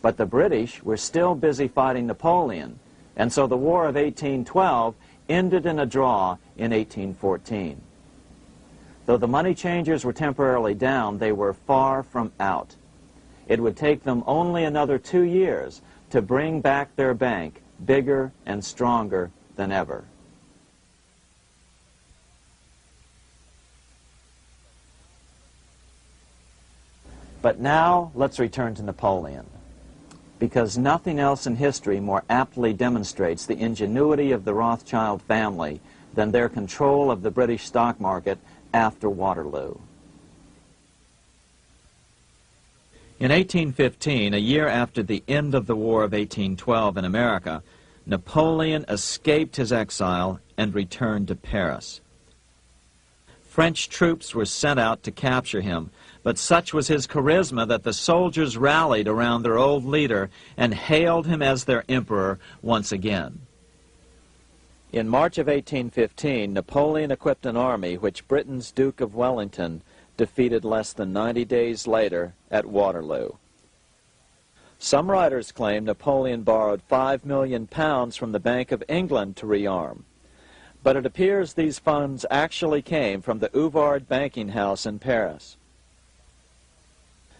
But the British were still busy fighting Napoleon, and so the War of 1812 ended in a draw in 1814. Though the money changers were temporarily down, they were far from out. It would take them only another 2 years to bring back their bank bigger and stronger than ever. But now let's return to Napoleon, because nothing else in history more aptly demonstrates the ingenuity of the Rothschild family than their control of the British stock market after Waterloo. In 1815, a year after the end of the War of 1812 in America, Napoleon escaped his exile and returned to Paris. French troops were sent out to capture him, but such was his charisma that the soldiers rallied around their old leader and hailed him as their emperor once again. In March of 1815, Napoleon equipped an army which Britain's Duke of Wellington defeated less than 90 days later at Waterloo. Some writers claim Napoleon borrowed £5 million from the Bank of England to rearm. But it appears these funds actually came from the Ouvard banking house in Paris.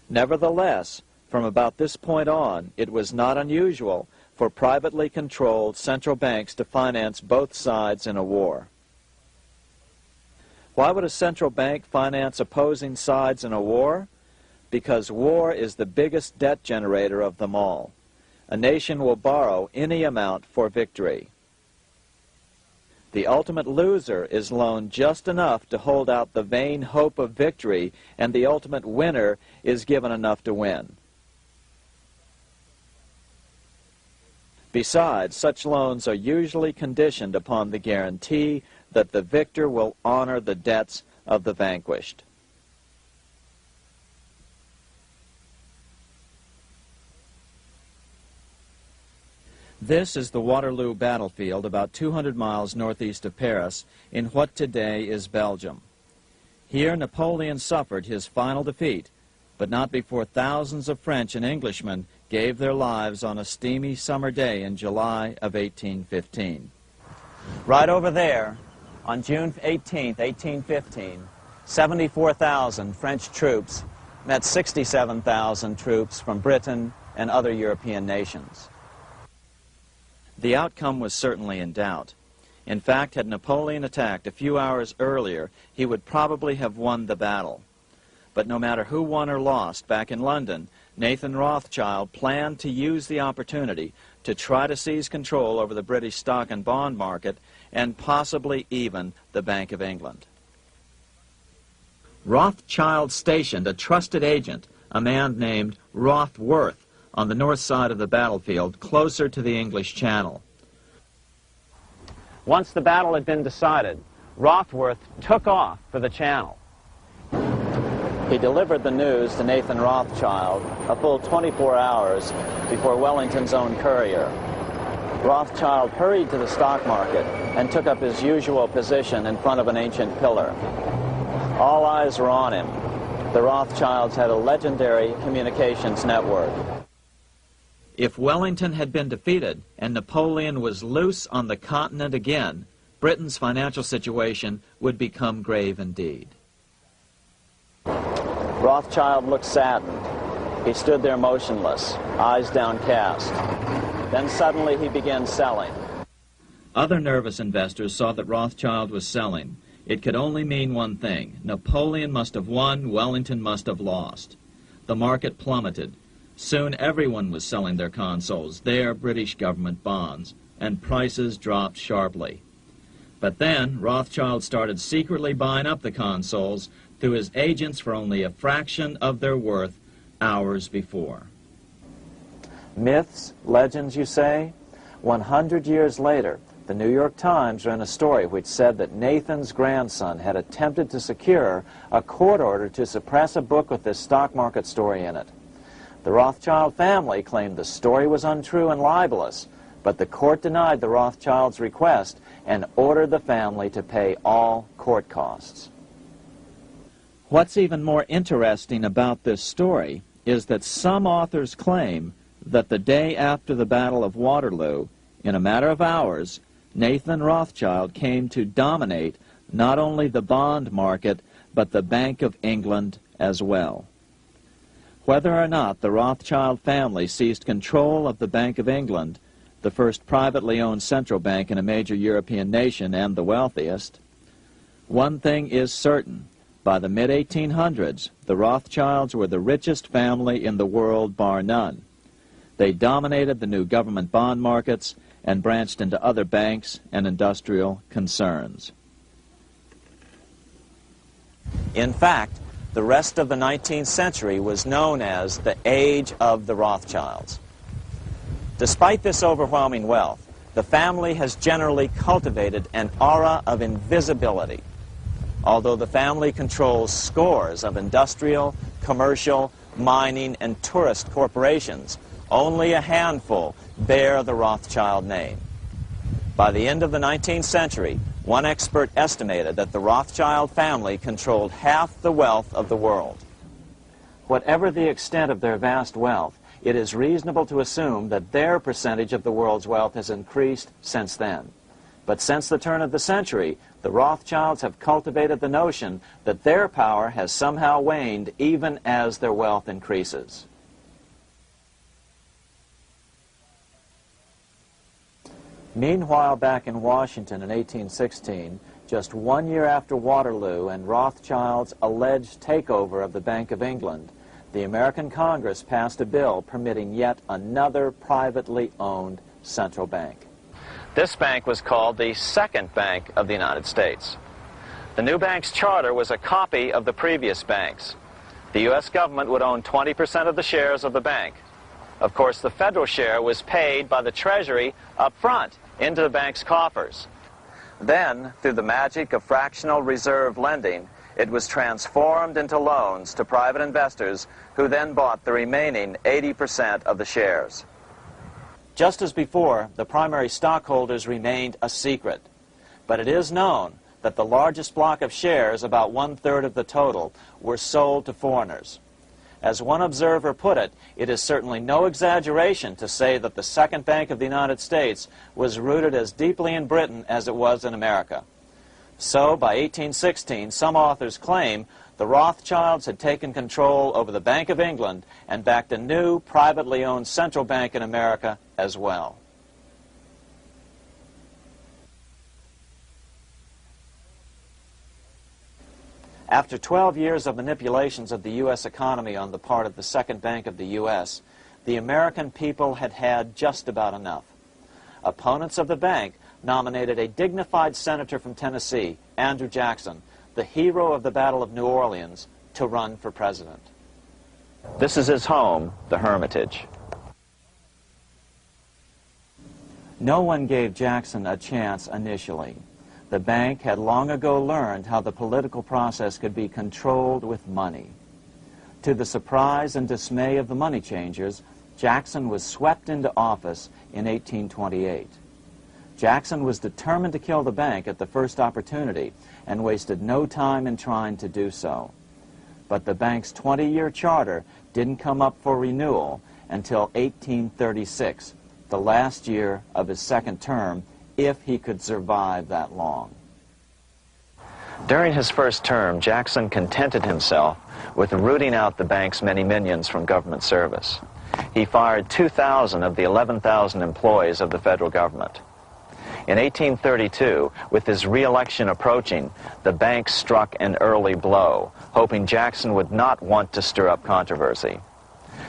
Nevertheless, from about this point on, it was not unusual for privately controlled central banks to finance both sides in a war. Why would a central bank finance opposing sides in a war? Because war is the biggest debt generator of them all. A nation will borrow any amount for victory. The ultimate loser is loaned just enough to hold out the vain hope of victory, and the ultimate winner is given enough to win. Besides, such loans are usually conditioned upon the guarantee that the victor will honor the debts of the vanquished. This is the Waterloo battlefield about 200 miles northeast of Paris in what today is Belgium. Here Napoleon suffered his final defeat, but not before thousands of French and Englishmen gave their lives on a steamy summer day in July of 1815. Right over there, on June 18, 1815, 74,000 French troops met 67,000 troops from Britain and other European nations. The outcome was certainly in doubt. In fact, had Napoleon attacked a few hours earlier, he would probably have won the battle. But no matter who won or lost, back in London, Nathan Rothschild planned to use the opportunity to try to seize control over the British stock and bond market and possibly even the Bank of England. Rothschild stationed a trusted agent, a man named Rothworth, on the north side of the battlefield, closer to the English Channel. Once the battle had been decided, Rothworth took off for the Channel. He delivered the news to Nathan Rothschild a full 24 hours before Wellington's own courier. Rothschild hurried to the stock market and took up his usual position in front of an ancient pillar. All eyes were on him. The Rothschilds had a legendary communications network. If Wellington had been defeated and Napoleon was loose on the continent again, Britain's financial situation would become grave indeed. Rothschild looked saddened. He stood there motionless, eyes downcast. Then suddenly he began selling. Other nervous investors saw that Rothschild was selling. It could only mean one thing. Napoleon must have won, Wellington must have lost. The market plummeted. Soon everyone was selling their consols, their British government bonds, and prices dropped sharply. But then Rothschild started secretly buying up the consols through his agents for only a fraction of their worth hours before. Myths, legends, you say? 100 years later, the New York Times ran a story which said that Nathan's grandson had attempted to secure a court order to suppress a book with this stock market story in it. The Rothschild family claimed the story was untrue and libelous, but the court denied the Rothschilds' request and ordered the family to pay all court costs. What's even more interesting about this story is that some authors claim that the day after the Battle of Waterloo, in a matter of hours, Nathan Rothschild came to dominate not only the bond market, but the Bank of England as well. Whether or not the Rothschild family seized control of the Bank of England, the first privately owned central bank in a major European nation and the wealthiest, one thing is certain. By the mid-1800s, the Rothschilds were the richest family in the world, bar none. They dominated the new government bond markets and branched into other banks and industrial concerns. In fact, the rest of the 19th century was known as the Age of the Rothschilds. Despite this overwhelming wealth, the family has generally cultivated an aura of invisibility. Although the family controls scores of industrial, commercial, mining, and tourist corporations, only a handful bear the Rothschild name. By the end of the 19th century, one expert estimated that the Rothschild family controlled half the wealth of the world. Whatever the extent of their vast wealth, it is reasonable to assume that their percentage of the world's wealth has increased since then. But since the turn of the century, the Rothschilds have cultivated the notion that their power has somehow waned even as their wealth increases. Meanwhile, back in Washington in 1816, just 1 year after Waterloo and Rothschild's alleged takeover of the Bank of England, the American Congress passed a bill permitting yet another privately owned central bank. This bank was called the Second Bank of the United States. The new bank's charter was a copy of the previous banks. The U.S. government would own 20% of the shares of the bank. Of course, the federal share was paid by the Treasury up front into the bank's coffers. Then, through the magic of fractional reserve lending, it was transformed into loans to private investors who then bought the remaining 80% of the shares. Just as before, the primary stockholders remained a secret. But it is known that the largest block of shares, about 1/3 of the total, were sold to foreigners. As one observer put it, it is certainly no exaggeration to say that the Second Bank of the United States was rooted as deeply in Britain as it was in America. So, by 1816, some authors claim the Rothschilds had taken control over the Bank of England and backed a new, privately owned central bank in America as well. After 12 years of manipulations of the U.S. economy on the part of the Second Bank of the U.S., the American people had had just about enough. Opponents of the bank nominated a dignified senator from Tennessee, Andrew Jackson, the hero of the Battle of New Orleans, to run for president. This is his home, the Hermitage. No one gave Jackson a chance initially. The bank had long ago learned how the political process could be controlled with money. To the surprise and dismay of the money changers, Jackson was swept into office in 1828. Jackson was determined to kill the bank at the first opportunity and wasted no time in trying to do so. But the bank's 20-year charter didn't come up for renewal until 1836, the last year of his second term, if he could survive that long. During his first term, Jackson contented himself with rooting out the bank's many minions from government service. He fired 2,000 of the 11,000 employees of the federal government. In 1832, with his re-election approaching, the bank struck an early blow, hoping Jackson would not want to stir up controversy.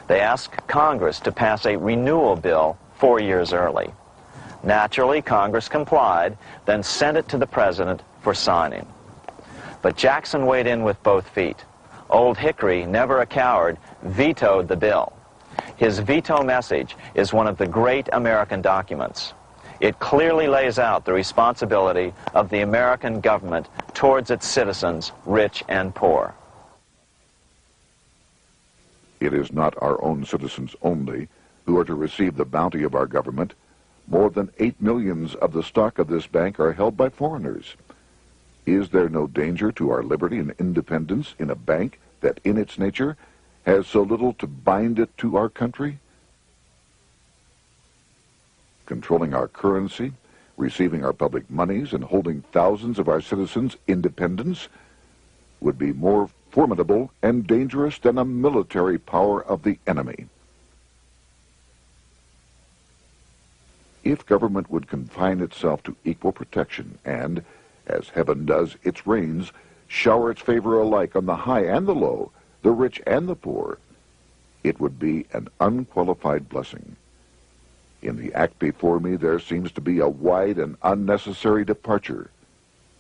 They asked Congress to pass a renewal bill 4 years early. Naturally, Congress complied, then sent it to the president for signing. But Jackson weighed in with both feet. Old Hickory, never a coward, vetoed the bill. His veto message is one of the great American documents. It clearly lays out the responsibility of the American government towards its citizens, rich and poor. It is not our own citizens only who are to receive the bounty of our government. More than 8 million of the stock of this bank are held by foreigners. Is there no danger to our liberty and independence in a bank that in its nature has so little to bind it to our country? Controlling our currency, receiving our public monies, and holding thousands of our citizens' independence would be more formidable and dangerous than a military power of the enemy. If government would confine itself to equal protection and, as heaven does its rains, shower its favor alike on the high and the low, the rich and the poor, it would be an unqualified blessing. In the act before me, there seems to be a wide and unnecessary departure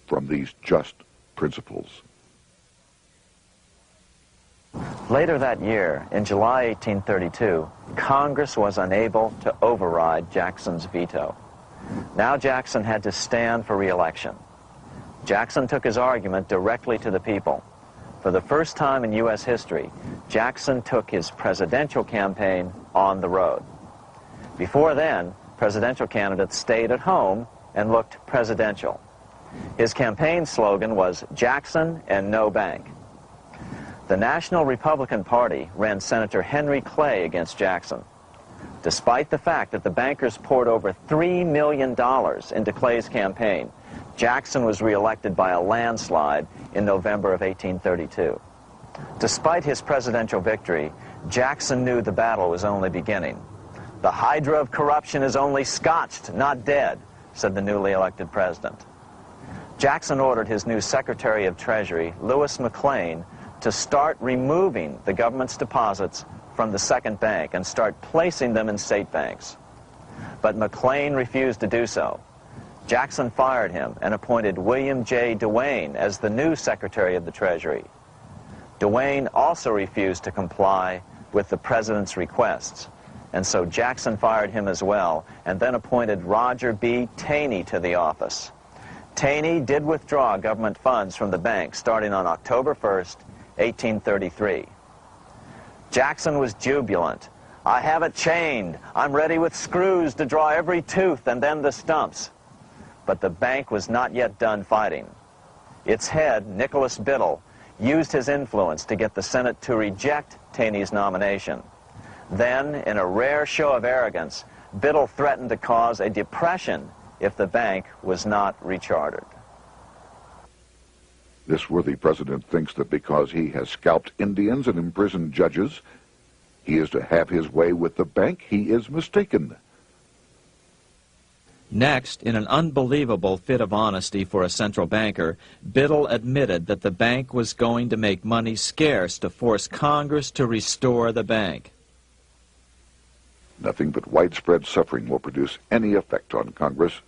from these just principles. Later that year, in July 1832, Congress was unable to override Jackson's veto. Now Jackson had to stand for re-election. Jackson took his argument directly to the people. For the first time in U.S. history, Jackson took his presidential campaign on the road. Before then, presidential candidates stayed at home and looked presidential. His campaign slogan was "Jackson and no bank." The National Republican Party ran Senator Henry Clay against Jackson. Despite the fact that the bankers poured over $3 million into Clay's campaign, Jackson was reelected by a landslide in November of 1832. Despite his presidential victory, Jackson knew the battle was only beginning. "The hydra of corruption is only scotched, not dead," said the newly elected president. Jackson ordered his new Secretary of Treasury, Lewis McLean, to start removing the government's deposits from the second bank and start placing them in state banks. But McLean refused to do so. Jackson fired him and appointed William J. Duane as the new Secretary of the Treasury. Duane also refused to comply with the president's requests, and so Jackson fired him as well and then appointed Roger B. Taney to the office. Taney did withdraw government funds from the bank starting on October 1st, 1833. Jackson was jubilant. "I have it chained. I'm ready with screws to draw every tooth and then the stumps." But the bank was not yet done fighting. Its head, Nicholas Biddle, used his influence to get the Senate to reject Taney's nomination. Then, in a rare show of arrogance, Biddle threatened to cause a depression if the bank was not rechartered. This worthy president thinks that because he has scalped Indians and imprisoned judges, he is to have his way with the bank. He is mistaken. Next, in an unbelievable fit of honesty for a central banker, Biddle admitted that the bank was going to make money scarce to force Congress to restore the bank. Nothing but widespread suffering will produce any effect on Congress.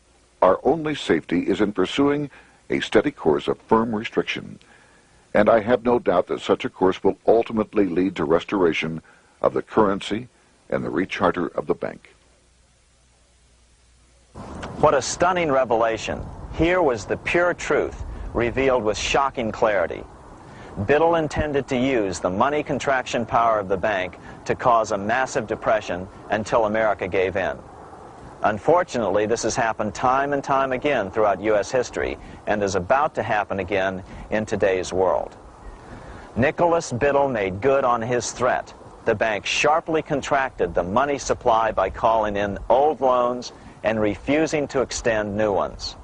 Our only safety is in pursuing a steady course of firm restriction, and I have no doubt that such a course will ultimately lead to restoration of the currency and the recharter of the bank. What a stunning revelation. Here was the pure truth, revealed with shocking clarity. Biddle intended to use the money contraction power of the bank to cause a massive depression until America gave in. Unfortunately, this has happened time and time again throughout U.S. history and is about to happen again in today's world. Nicholas Biddle made good on his threat. The bank sharply contracted the money supply by calling in old loans and refusing to extend new ones.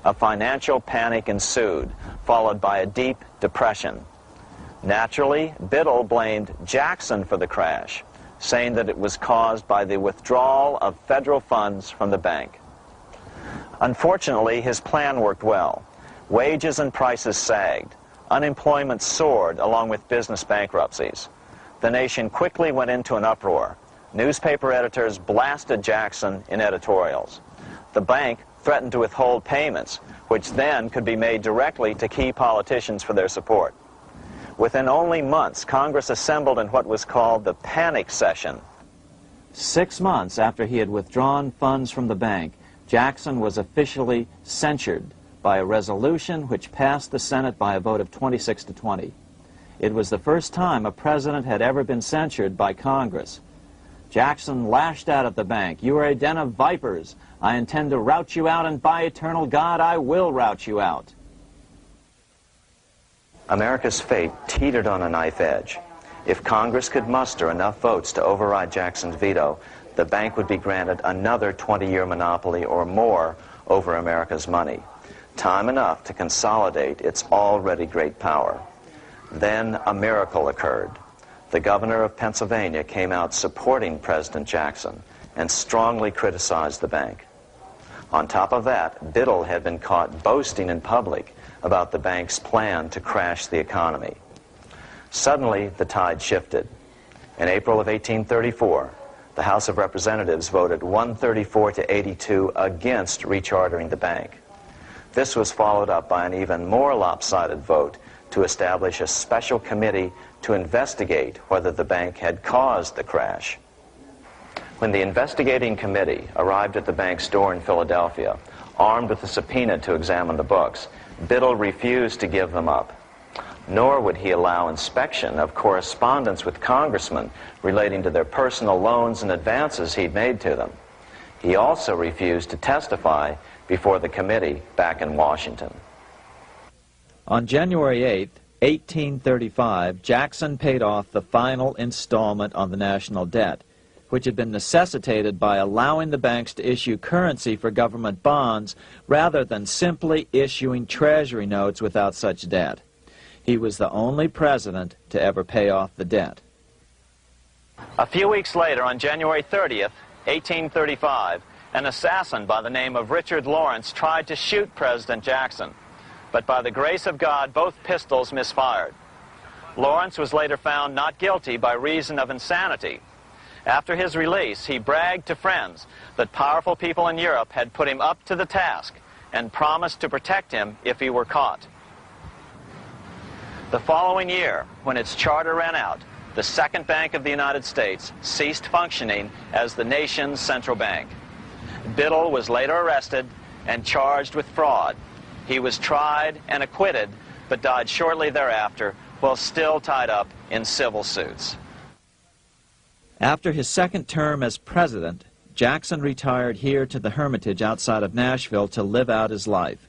A financial panic ensued, followed by a deep depression. Naturally, Biddle blamed Jackson for the crash, saying that it was caused by the withdrawal of federal funds from the bank. Unfortunately, his plan worked well. Wages and prices sagged. Unemployment soared along with business bankruptcies. The nation quickly went into an uproar. Newspaper editors blasted Jackson in editorials. The bank threatened to withhold payments, which then could be made directly to key politicians for their support. Within only months, Congress assembled in what was called the panic session. 6 months after he had withdrawn funds from the bank, Jackson was officially censured by a resolution which passed the Senate by a vote of 26 to 20. It was the first time a president had ever been censured by Congress. Jackson lashed out at the bank. "You are a den of vipers. I intend to rout you out, and by eternal God, I will rout you out." America's fate teetered on a knife edge. If Congress could muster enough votes to override Jackson's veto, the bank would be granted another 20-year monopoly or more over America's money, time enough to consolidate its already great power. Then a miracle occurred. The governor of Pennsylvania came out supporting President Jackson and strongly criticized the bank. On top of that, Biddle had been caught boasting in public about the bank's plan to crash the economy. Suddenly, the tide shifted. In April of 1834, the House of Representatives voted 134 to 82 against rechartering the bank. This was followed up by an even more lopsided vote to establish a special committee to investigate whether the bank had caused the crash. When the investigating committee arrived at the bank's door in Philadelphia, armed with a subpoena to examine the books, Biddle refused to give them up. Nor would he allow inspection of correspondence with congressmen relating to their personal loans and advances he'd made to them. He also refused to testify before the committee back in Washington. On January 8th, 1835, Jackson paid off the final installment on the national debt, which had been necessitated by allowing the banks to issue currency for government bonds rather than simply issuing treasury notes without such debt. He was the only president to ever pay off the debt. A few weeks later, on January 30th, 1835, an assassin by the name of Richard Lawrence tried to shoot President Jackson, but by the grace of God, both pistols misfired. Lawrence was later found not guilty by reason of insanity. After his release, he bragged to friends that powerful people in Europe had put him up to the task and promised to protect him if he were caught. The following year, when its charter ran out, the Second Bank of the United States ceased functioning as the nation's central bank. Biddle was later arrested and charged with fraud. He was tried and acquitted, but died shortly thereafter while still tied up in civil suits. After his second term as president, Jackson retired here to the Hermitage outside of Nashville to live out his life.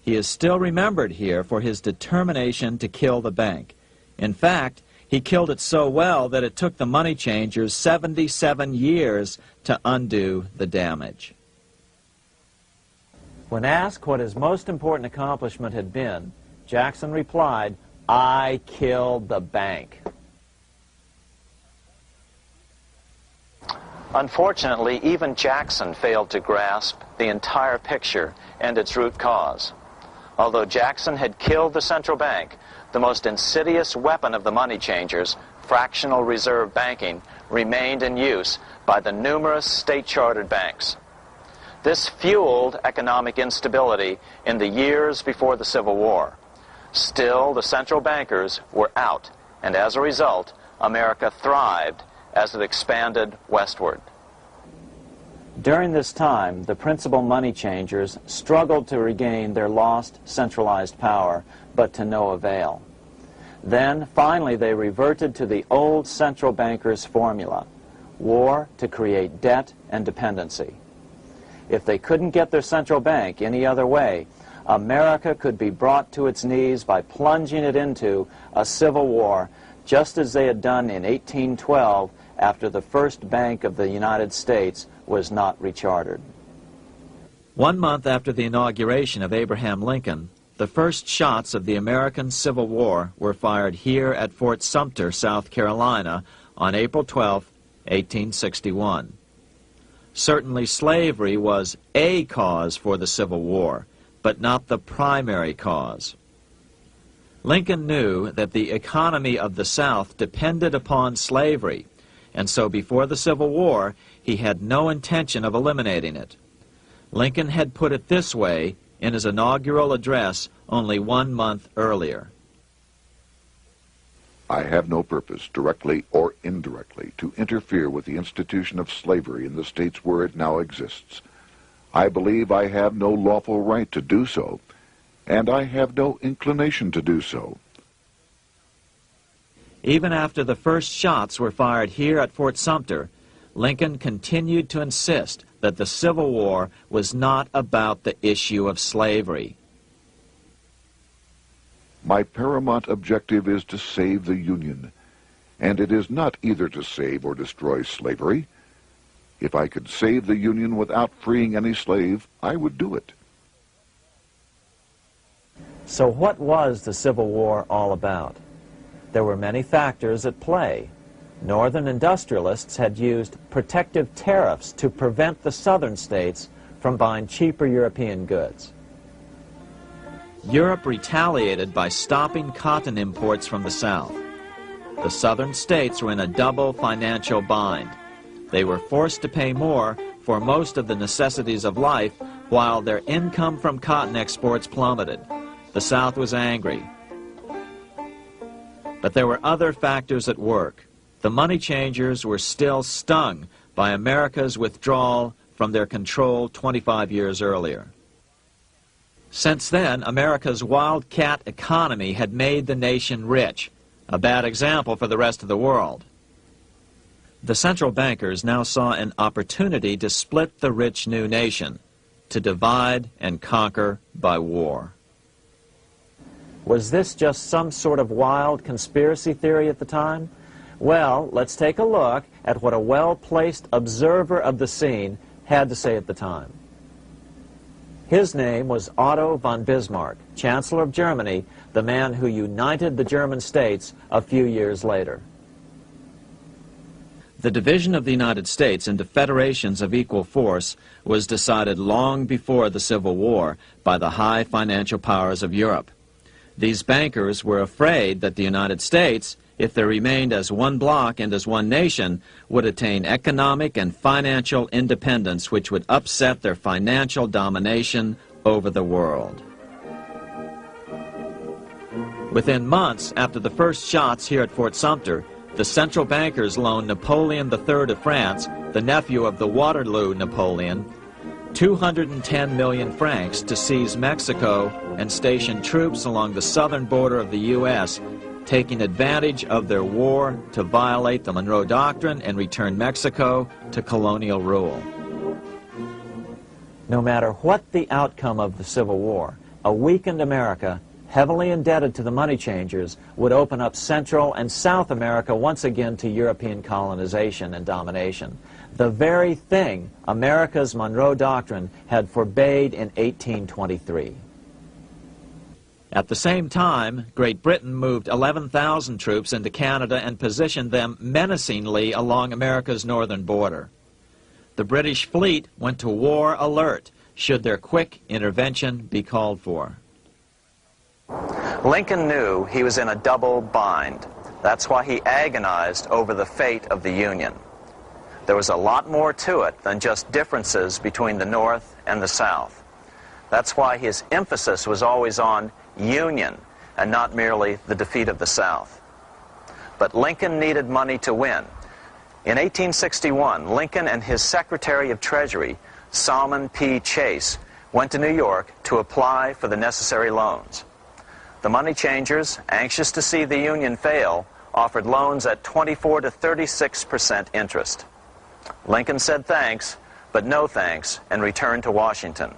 He is still remembered here for his determination to kill the bank. In fact, he killed it so well that it took the money changers 77 years to undo the damage. When asked what his most important accomplishment had been, Jackson replied, "I killed the bank." Unfortunately, even Jackson failed to grasp the entire picture and its root cause. Although Jackson had killed the central bank, the most insidious weapon of the money changers, fractional reserve banking, remained in use by the numerous state-chartered banks. This fueled economic instability in the years before the Civil War. Still, the central bankers were out, and as a result, America thrived as it expanded westward. During this time, the principal money changers struggled to regain their lost centralized power, but to no avail. Then, finally, they reverted to the old central bankers' formula: war to create debt and dependency. If they couldn't get their central bank any other way, America could be brought to its knees by plunging it into a civil war, just as they had done in 1812 after the first Bank of the United States was not rechartered. 1 month after the inauguration of Abraham Lincoln, the first shots of the American Civil War were fired here at Fort Sumter, South Carolina, on April 12, 1861. Certainly slavery was a cause for the Civil War, but not the primary cause. Lincoln knew that the economy of the South depended upon slavery, and so before the Civil War, he had no intention of eliminating it. Lincoln had put it this way in his inaugural address only 1 month earlier. I have no purpose, directly or indirectly, to interfere with the institution of slavery in the states where it now exists. I believe I have no lawful right to do so, and I have no inclination to do so. Even after the first shots were fired here at Fort Sumter, Lincoln continued to insist that the Civil War was not about the issue of slavery. My paramount objective is to save the Union, and it is not either to save or destroy slavery. If I could save the Union without freeing any slave, I would do it. So what was the Civil War all about? There were many factors at play. Northern industrialists had used protective tariffs to prevent the southern states from buying cheaper European goods. Europe retaliated by stopping cotton imports from the South. The southern states were in a double financial bind. They were forced to pay more for most of the necessities of life, while their income from cotton exports plummeted. The South was angry. But there were other factors at work. The money changers were still stung by America's withdrawal from their control 25 years earlier. Since then, America's wildcat economy had made the nation rich, a bad example for the rest of the world. The central bankers now saw an opportunity to split the rich new nation, to divide and conquer by war. Was this just some sort of wild conspiracy theory at the time? Well, let's take a look at what a well-placed observer of the scene had to say at the time. His name was Otto von Bismarck, Chancellor of Germany, the man who united the German states a few years later. The division of the United States into federations of equal force was decided long before the Civil War by the high financial powers of Europe. These bankers were afraid that the United States, if they remained as one bloc and as one nation, would attain economic and financial independence which would upset their financial domination over the world. Within months after the first shots here at Fort Sumter, the central bankers loaned Napoleon III of France, the nephew of the Waterloo Napoleon, 210 million francs to seize Mexico and station troops along the southern border of the U.S., taking advantage of their war to violate the Monroe Doctrine and return Mexico to colonial rule. No matter what the outcome of the Civil War, a weakened America, heavily indebted to the money changers, would open up Central and South America once again to European colonization and domination. The very thing America's Monroe Doctrine had forbade in 1823. At the same time, Great Britain moved 11,000 troops into Canada and positioned them menacingly along America's northern border. The British fleet went to war alert should their quick intervention be called for. Lincoln knew he was in a double bind. That's why he agonized over the fate of the Union. There was a lot more to it than just differences between the North and the South. That's why his emphasis was always on union and not merely the defeat of the South. But Lincoln needed money to win. In 1861, Lincoln and his Secretary of Treasury, Salmon P. Chase, went to New York to apply for the necessary loans. The money changers, anxious to see the Union fail, offered loans at 24 to 36% interest. Lincoln said thanks, but no thanks, and returned to Washington.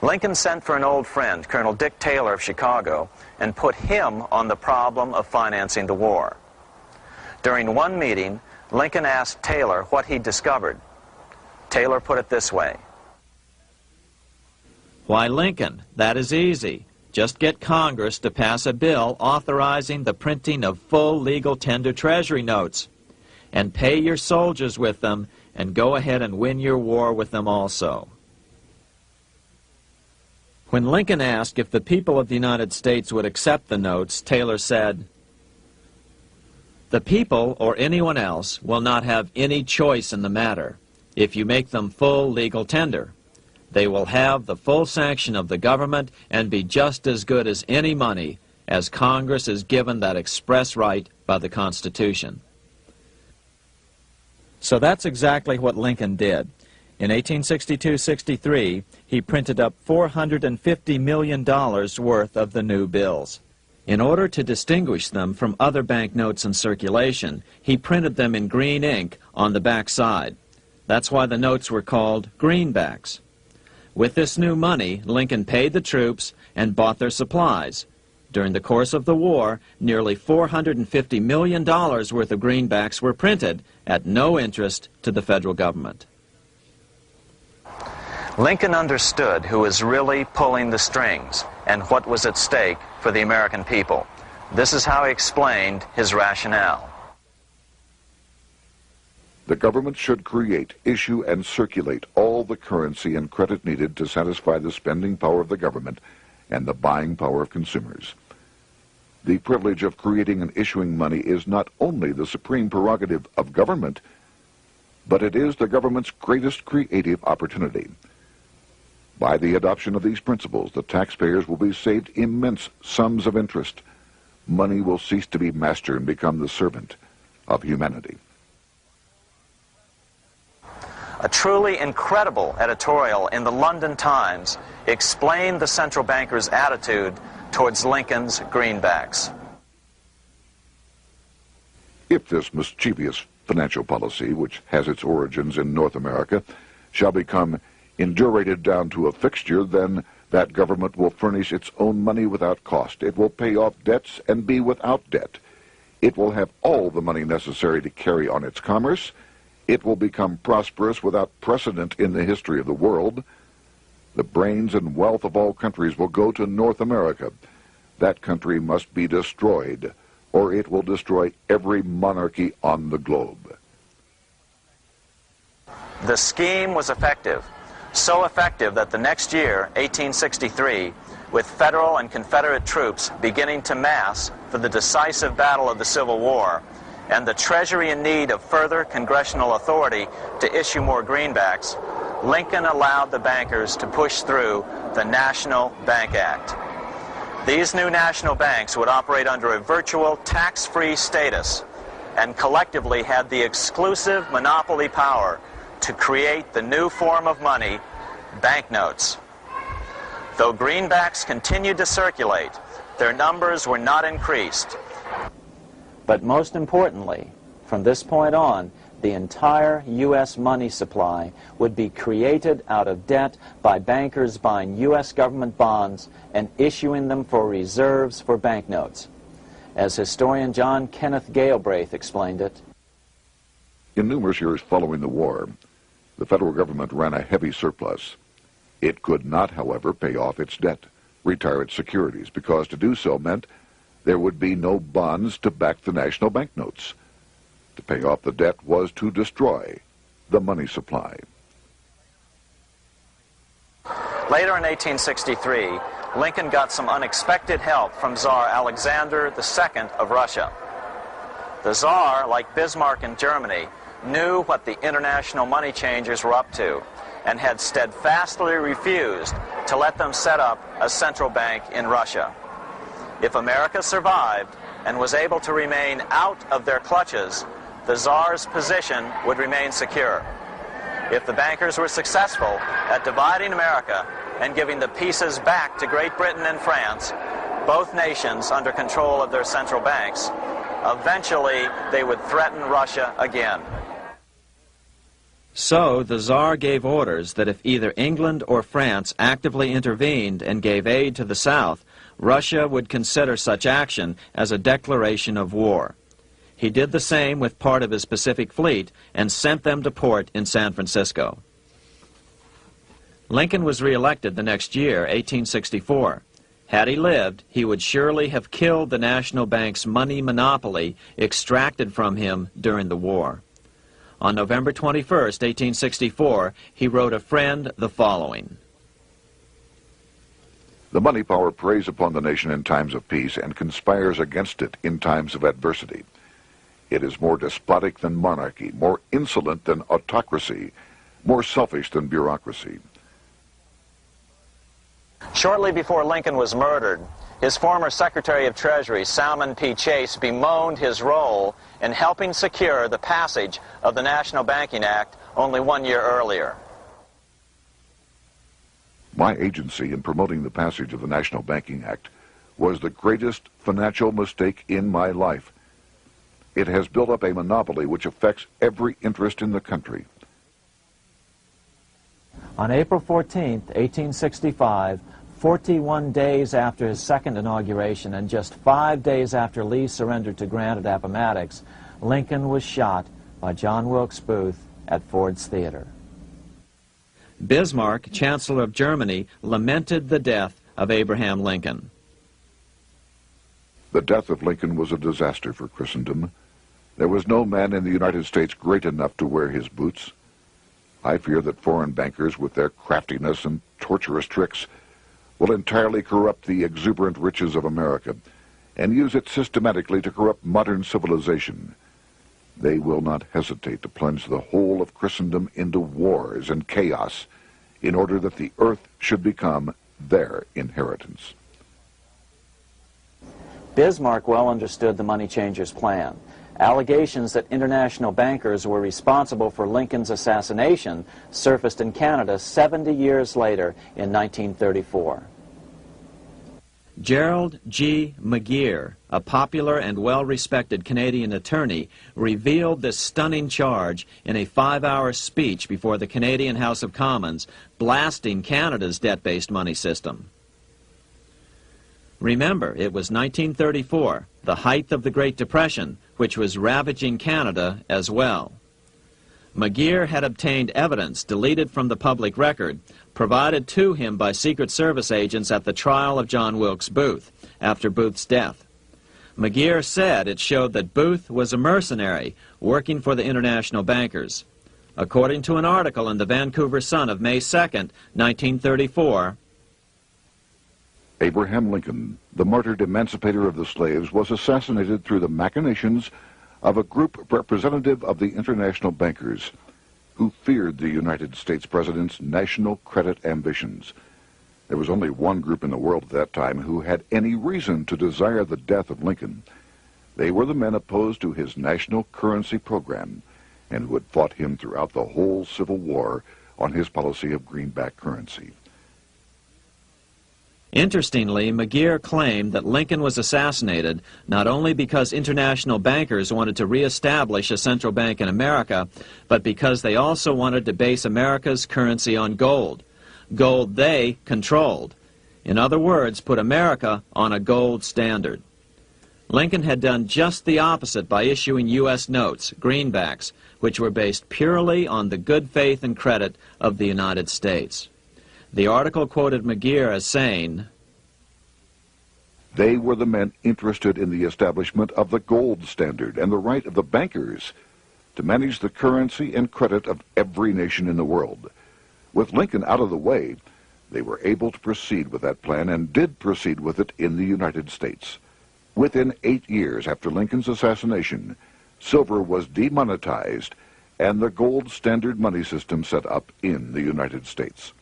Lincoln sent for an old friend, Colonel Dick Taylor of Chicago, and put him on the problem of financing the war. During one meeting, Lincoln asked Taylor what he'd discovered. Taylor put it this way. Why, Lincoln, that is easy. Just get Congress to pass a bill authorizing the printing of full legal tender Treasury notes, and pay your soldiers with them, and go ahead and win your war with them also. When Lincoln asked if the people of the United States would accept the notes, Taylor said, "The people, or anyone else, will not have any choice in the matter if you make them full legal tender. They will have the full sanction of the government and be just as good as any money, as Congress is given that express right by the Constitution." So that's exactly what Lincoln did. In 1862-63, he printed up $450 million worth of the new bills. In order to distinguish them from other banknotes in circulation, he printed them in green ink on the back side. That's why the notes were called greenbacks. With this new money, Lincoln paid the troops and bought their supplies. During the course of the war, nearly $450 million worth of greenbacks were printed at no interest to the federal government. Lincoln understood who was really pulling the strings and what was at stake for the American people. This is how he explained his rationale. The government should create, issue, and circulate all the currency and credit needed to satisfy the spending power of the government and the buying power of consumers. The privilege of creating and issuing money is not only the supreme prerogative of government, but it is the government's greatest creative opportunity. By the adoption of these principles, the taxpayers will be saved immense sums of interest. Money will cease to be master and become the servant of humanity. A truly incredible editorial in the London Times explained the central bankers' attitude towards Lincoln's greenbacks. If this mischievous financial policy, which has its origins in North America, shall become indurated down to a fixture, then That government will furnish its own money without cost. It will pay off debts and be without debt. It will have all the money necessary to carry on its commerce. It will become prosperous without precedent in the history of the world. The brains and wealth of all countries will go to North America. That country must be destroyed, or it will destroy every monarchy on the globe. The scheme was effective, so effective that the next year, 1863, with Federal and Confederate troops beginning to mass for the decisive battle of the Civil War, and the Treasury in need of further congressional authority to issue more greenbacks, Lincoln allowed the bankers to push through the National Bank Act. These new national banks would operate under a virtual tax-free status and collectively had the exclusive monopoly power to create the new form of money, banknotes. Though greenbacks continued to circulate, their numbers were not increased. But most importantly, from this point on, the entire U.S. money supply would be created out of debt by bankers buying U.S. government bonds and issuing them for reserves for banknotes. As historian John Kenneth Galbraith explained it, in numerous years following the war, the federal government ran a heavy surplus. It could not, however, pay off its debt, retire its securities, because to do so meant there would be no bonds to back the national banknotes. To pay off the debt was to destroy the money supply. Later in 1863, Lincoln got some unexpected help from Tsar Alexander II of Russia. The Tsar, like Bismarck in Germany, knew what the international money changers were up to and had steadfastly refused to let them set up a central bank in Russia. If America survived and was able to remain out of their clutches, the Tsar's position would remain secure. If the bankers were successful at dividing America and giving the pieces back to Great Britain and France, both nations under control of their central banks, eventually they would threaten Russia again. So the Tsar gave orders that if either England or France actively intervened and gave aid to the South, Russia would consider such action as a declaration of war. He did the same with part of his Pacific Fleet and sent them to port in San Francisco. Lincoln was reelected the next year, 1864. Had he lived, he would surely have killed the national bank's money monopoly extracted from him during the war. On November 21st, 1864, he wrote a friend the following: The money power preys upon the nation in times of peace and conspires against it in times of adversity. It is more despotic than monarchy, more insolent than autocracy, more selfish than bureaucracy. Shortly before Lincoln was murdered, his former Secretary of Treasury, Salmon P. Chase, bemoaned his role in helping secure the passage of the National Banking Act only 1 year earlier. My agency in promoting the passage of the National Banking Act was the greatest financial mistake in my life. It has built up a monopoly which affects every interest in the country. On April 14, 1865, 41 days after his second inauguration and just 5 days after Lee surrendered to Grant at Appomattox, Lincoln was shot by John Wilkes Booth at Ford's Theater. Bismarck, Chancellor of Germany, lamented the death of Abraham Lincoln. The death of Lincoln was a disaster for Christendom. There was no man in the United States great enough to wear his boots. I fear that foreign bankers, with their craftiness and torturous tricks, will entirely corrupt the exuberant riches of America and use it systematically to corrupt modern civilization. They will not hesitate to plunge the whole of Christendom into wars and chaos in order that the earth should become their inheritance. Bismarck well understood the money changers' plan. Allegations that international bankers were responsible for Lincoln's assassination surfaced in Canada 70 years later in 1934. Gerald G. McGeer, a popular and well-respected Canadian attorney, revealed this stunning charge in a 5-hour speech before the Canadian House of Commons, blasting Canada's debt-based money system. Remember, it was 1934, the height of the Great Depression, which was ravaging Canada as well. McGeer had obtained evidence deleted from the public record, provided to him by Secret Service agents at the trial of John Wilkes Booth, after Booth's death. McGeer said it showed that Booth was a mercenary, working for the international bankers. According to an article in the Vancouver Sun of May 2nd, 1934, Abraham Lincoln, the martyred emancipator of the slaves, was assassinated through the machinations of a group representative of the international bankers who feared the United States president's national credit ambitions. There was only one group in the world at that time who had any reason to desire the death of Lincoln. They were the men opposed to his national currency program and who had fought him throughout the whole Civil War on his policy of greenback currency. Interestingly, McGeer claimed that Lincoln was assassinated not only because international bankers wanted to reestablish a central bank in America, but because they also wanted to base America's currency on gold. Gold they controlled. In other words, put America on a gold standard. Lincoln had done just the opposite by issuing U.S. notes, greenbacks, which were based purely on the good faith and credit of the United States. The article quoted McGeer as saying, "They were the men interested in the establishment of the gold standard and the right of the bankers to manage the currency and credit of every nation in the world. With Lincoln out of the way, they were able to proceed with that plan and did proceed with it in the United States. Within 8 years after Lincoln's assassination, silver was demonetized and the gold standard money system set up in the United States."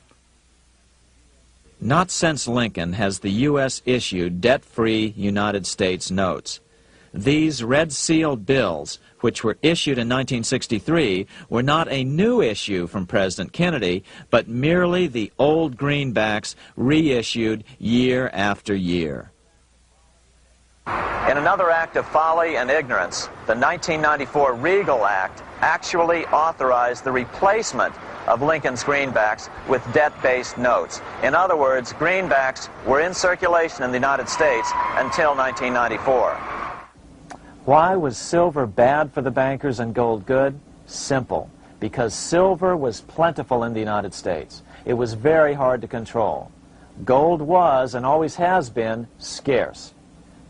Not since Lincoln has the U.S. issued debt-free United States notes. These red-sealed bills, which were issued in 1963, were not a new issue from President Kennedy, but merely the old greenbacks reissued year after year. In another act of folly and ignorance, the 1994 Regal Act actually authorized the replacement of Lincoln's greenbacks with debt-based notes. In other words, greenbacks were in circulation in the United States until 1994. Why was silver bad for the bankers and gold good? Simple. Because silver was plentiful in the United States. It was very hard to control. Gold was, and always has been, scarce.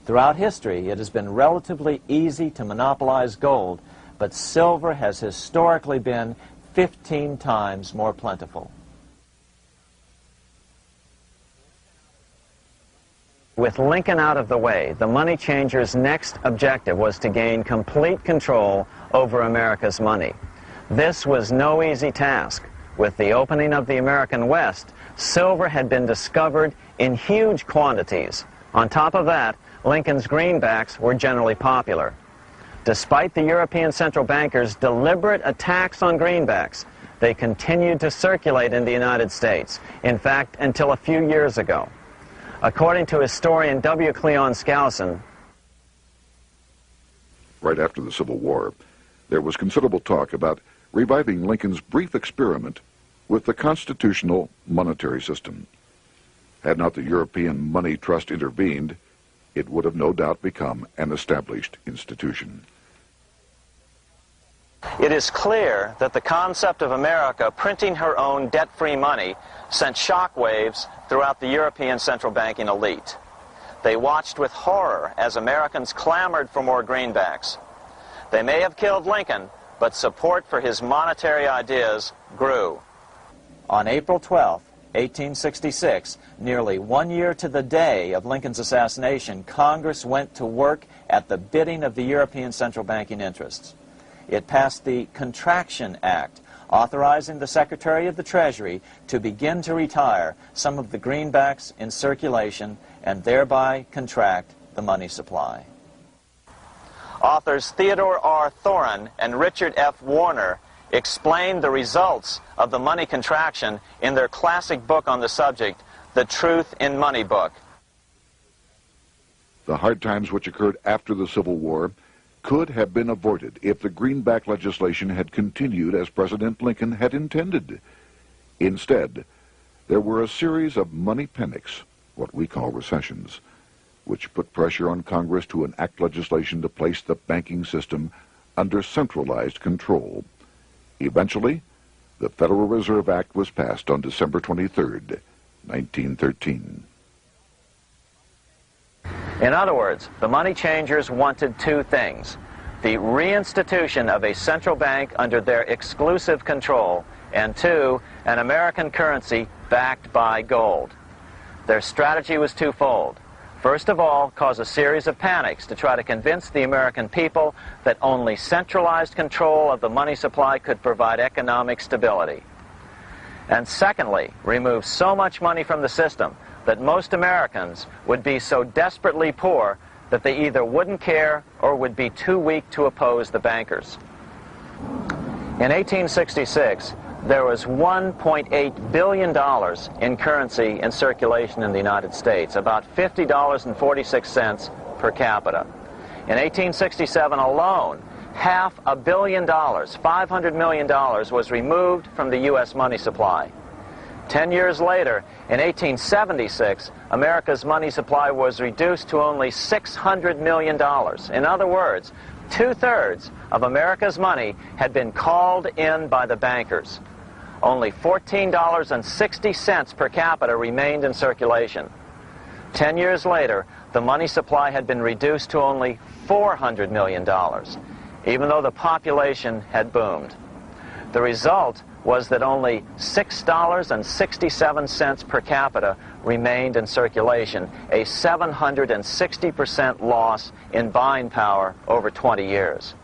Throughout history, it has been relatively easy to monopolize gold, but silver has historically been 15 times more plentiful. With Lincoln out of the way, the money changers' next objective was to gain complete control over America's money. This was no easy task. With the opening of the American West, silver had been discovered in huge quantities. On top of that, Lincoln's greenbacks were generally popular. Despite the European central bankers' deliberate attacks on greenbacks, they continued to circulate in the United States, in fact, until a few years ago. According to historian W. Cleon Skousen, right after the Civil War, there was considerable talk about reviving Lincoln's brief experiment with the constitutional monetary system. Had not the European Money Trust intervened, it would have no doubt become an established institution. it is clear that the concept of America printing her own debt-free money sent shockwaves throughout the European central banking elite. They watched with horror as Americans clamored for more greenbacks. They may have killed Lincoln, but support for his monetary ideas grew. On April 12, 1866, nearly 1 year to the day of Lincoln's assassination, Congress went to work at the bidding of the European central banking interests. It passed the Contraction Act, authorizing the Secretary of the Treasury to begin to retire some of the greenbacks in circulation and thereby contract the money supply. Authors Theodore R. Thorin and Richard F. Warner explained the results of the money contraction in their classic book on the subject, The Truth in Money Book. The hard times which occurred after the Civil War could have been avoided if the greenback legislation had continued as President Lincoln had intended. Instead, there were a series of money panics, what we call recessions, which put pressure on Congress to enact legislation to place the banking system under centralized control. Eventually, the Federal Reserve Act was passed on December 23, 1913. In other words, the money changers wanted two things: the reinstitution of a central bank under their exclusive control, and two, an American currency backed by gold. Their strategy was twofold. First of all, cause a series of panics to try to convince the American people that only centralized control of the money supply could provide economic stability. And secondly, remove so much money from the system that most Americans would be so desperately poor that they either wouldn't care or would be too weak to oppose the bankers. In 1866, there was $1.8 billion in currency in circulation in the United States, about $50.46 per capita. In 1867 alone, $500 million, $500 million, was removed from the U.S. money supply. 10 years later, in 1876, America's money supply was reduced to only $600 million. In other words, 2/3 of America's money had been called in by the bankers. Only $14.60 per capita remained in circulation. 10 years later, the money supply had been reduced to only $400 million, even though the population had boomed. The result was that only $6.67 per capita remained in circulation, a 760% loss in buying power over 20 years.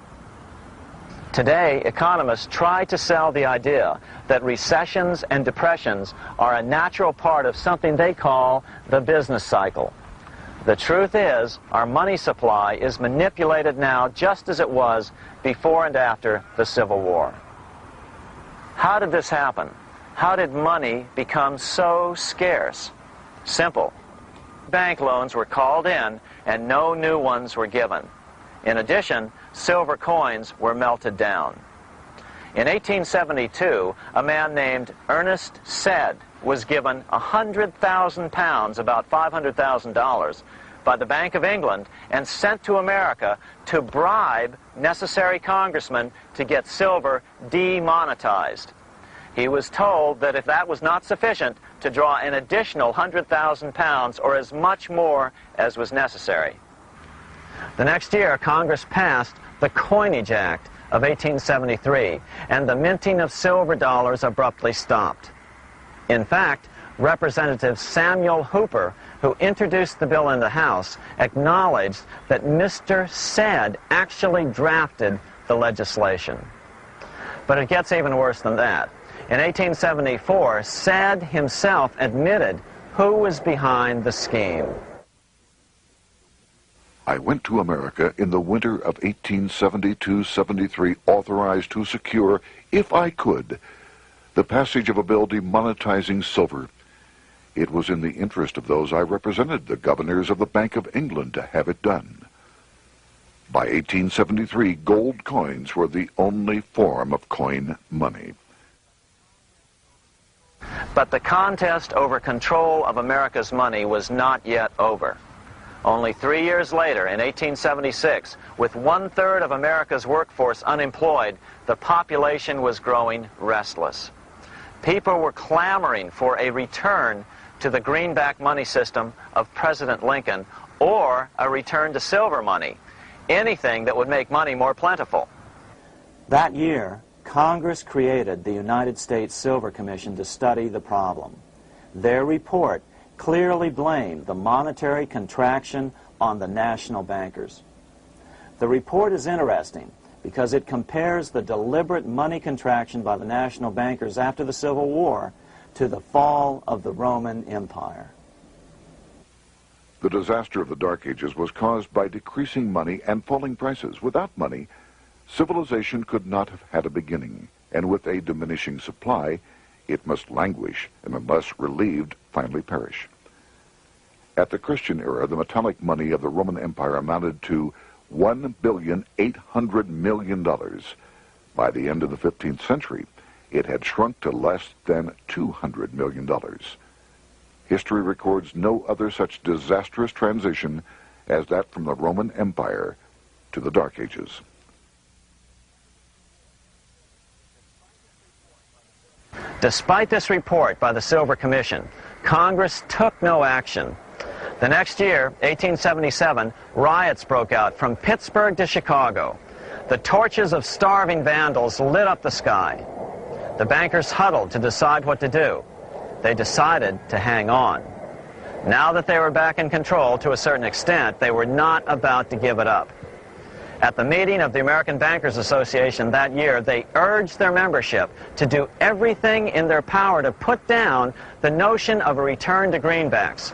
Today, economists try to sell the idea that recessions and depressions are a natural part of something they call the business cycle. The truth is, our money supply is manipulated now just as it was before and after the Civil War. How did this happen? How did money become so scarce? Simple. Bank loans were called in and no new ones were given. In addition, silver coins were melted down. In 1872, a man named Ernest Sed was given 100,000 pounds, about $500,000, by the Bank of England and sent to America to bribe necessary congressmen to get silver demonetized. He was told that if that was not sufficient, to draw an additional 100,000 pounds or as much more as was necessary. The next year, Congress passed the Coinage Act of 1873, and the minting of silver dollars abruptly stopped. In fact, Representative Samuel Hooper, who introduced the bill in the House, acknowledged that Mr. Sed actually drafted the legislation. But it gets even worse than that. In 1874, Sed himself admitted who was behind the scheme. I went to America in the winter of 1872-73, authorized to secure, if I could, the passage of a bill demonetizing silver. It was in the interest of those I represented, the governors of the Bank of England, to have it done. By 1873, gold coins were the only form of coin money. But the contest over control of America's money was not yet over. Only 3 years later, in 1876, with 1/3 of America's workforce unemployed, the population was growing restless. People were clamoring for a return to the greenback money system of President Lincoln, or a return to silver money, anything that would make money more plentiful. That year, Congress created the United States Silver Commission to study the problem. Their report clearly blamed the monetary contraction on the national bankers. The report is interesting because it compares the deliberate money contraction by the national bankers after the Civil War to the fall of the Roman Empire. The disaster of the Dark Ages was caused by decreasing money and falling prices. Without money, civilization could not have had a beginning, and with a diminishing supply, it must languish, and unless relieved, finally perish. At the Christian era, the metallic money of the Roman Empire amounted to $1,800,000,000. By the end of the 15th century, it had shrunk to less than $200 million. History records no other such disastrous transition as that from the Roman Empire to the Dark Ages. Despite this report by the Silver Commission, Congress took no action. The next year, 1877, riots broke out from Pittsburgh to Chicago. The torches of starving vandals lit up the sky. The bankers huddled to decide what to do. They decided to hang on. Now that they were back in control to a certain extent, they were not about to give it up. At the meeting of the American Bankers Association that year, they urged their membership to do everything in their power to put down the notion of a return to greenbacks.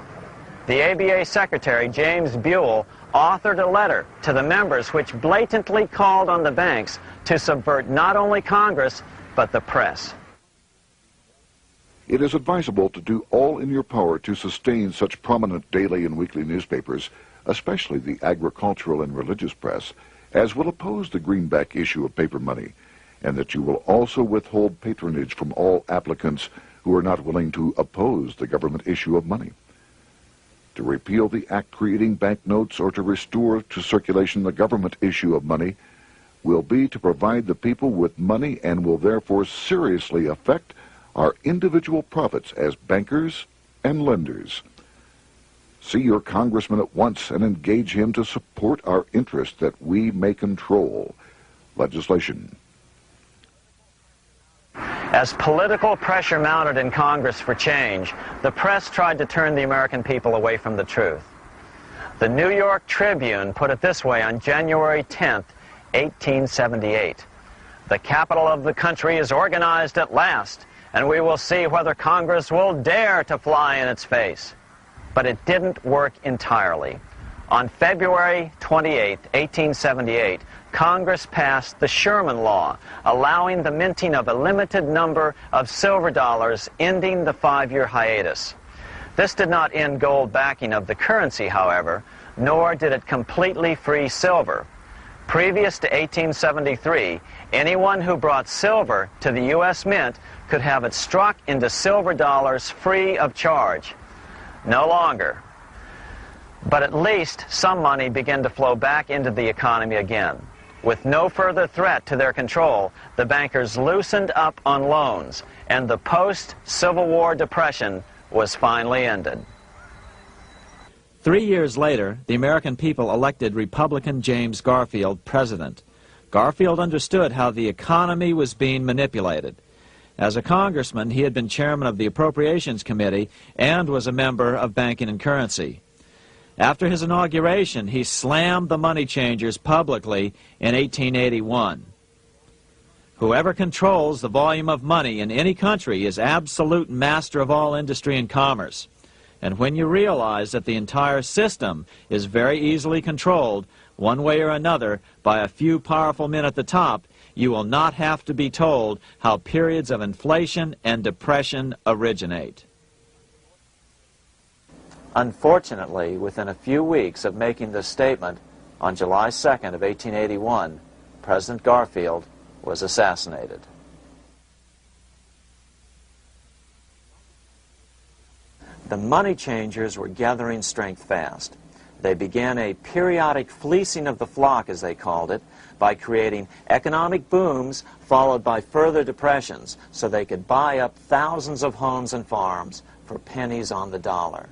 The ABA Secretary, James Buell, authored a letter to the members which blatantly called on the banks to subvert not only Congress, but the press. It is advisable to do all in your power to sustain such prominent daily and weekly newspapers, especially the agricultural and religious press, as will oppose the greenback issue of paper money, and that you will also withhold patronage from all applicants who are not willing to oppose the government issue of money. To repeal the act creating banknotes or to restore to circulation the government issue of money will be to provide the people with money and will therefore seriously affect our individual profits as bankers and lenders. See your congressman at once and engage him to support our interest that we may control legislation. As political pressure mounted in Congress for change, the press tried to turn the American people away from the truth. The New York Tribune put it this way on January 10th, 1878. "The capital of the country is organized at last, and we will see whether Congress will dare to fly in its face." But it didn't work entirely. On February 28, 1878, Congress passed the Sherman Law, allowing the minting of a limited number of silver dollars, ending the 5-year hiatus. This did not end gold backing of the currency, however, nor did it completely free silver. Previous to 1873, anyone who brought silver to the U.S. Mint could have it struck into silver dollars free of charge. No longer. But at least some money began to flow back into the economy again. With no further threat to their control, the bankers loosened up on loans, and the post-Civil War depression was finally ended. 3 years later, the American people elected Republican James Garfield president. Garfield understood how the economy was being manipulated. As a congressman, he had been chairman of the Appropriations Committee and was a member of Banking and Currency. After his inauguration, he slammed the money changers publicly in 1881. Whoever controls the volume of money in any country is absolute master of all industry and commerce. And when you realize that the entire system is very easily controlled, one way or another, by a few powerful men at the top, you will not have to be told how periods of inflation and depression originate. Unfortunately, within a few weeks of making this statement, on July 2nd of 1881, President Garfield was assassinated. The money changers were gathering strength fast. They began a periodic fleecing of the flock, as they called it, by creating economic booms followed by further depressions so they could buy up thousands of homes and farms for pennies on the dollar.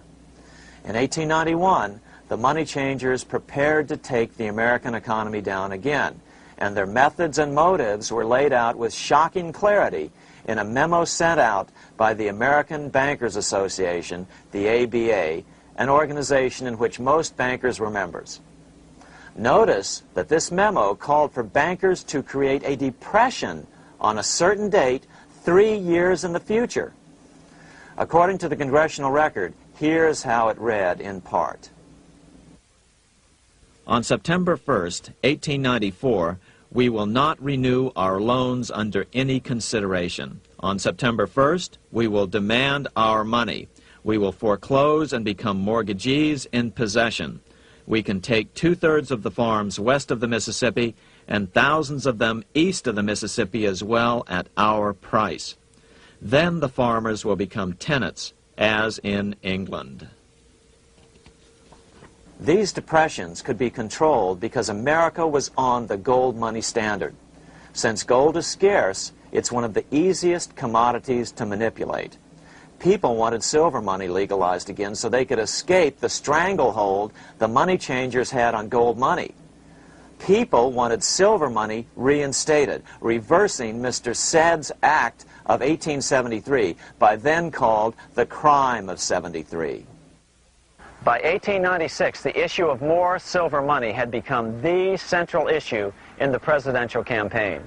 In 1891, the money changers prepared to take the American economy down again, and their methods and motives were laid out with shocking clarity in a memo sent out by the American Bankers Association, the ABA, an organization in which most bankers were members. Notice that this memo called for bankers to create a depression on a certain date 3 years in the future. According to the congressional record, here's how it read in part. On September 1st, 1894, we will not renew our loans under any consideration. On September 1st, we will demand our money. We will foreclose and become mortgagees in possession. We can take 2/3 of the farms west of the Mississippi and thousands of them east of the Mississippi as well at our price. Then the farmers will become tenants, as in England. These depressions could be controlled because America was on the gold money standard. Since gold is scarce, it's one of the easiest commodities to manipulate. People wanted silver money legalized again so they could escape the stranglehold the money changers had on gold money. People wanted silver money reinstated, reversing Mr. Said's Act of 1873, by then called the Crime of '73. By 1896, the issue of more silver money had become the central issue in the presidential campaign.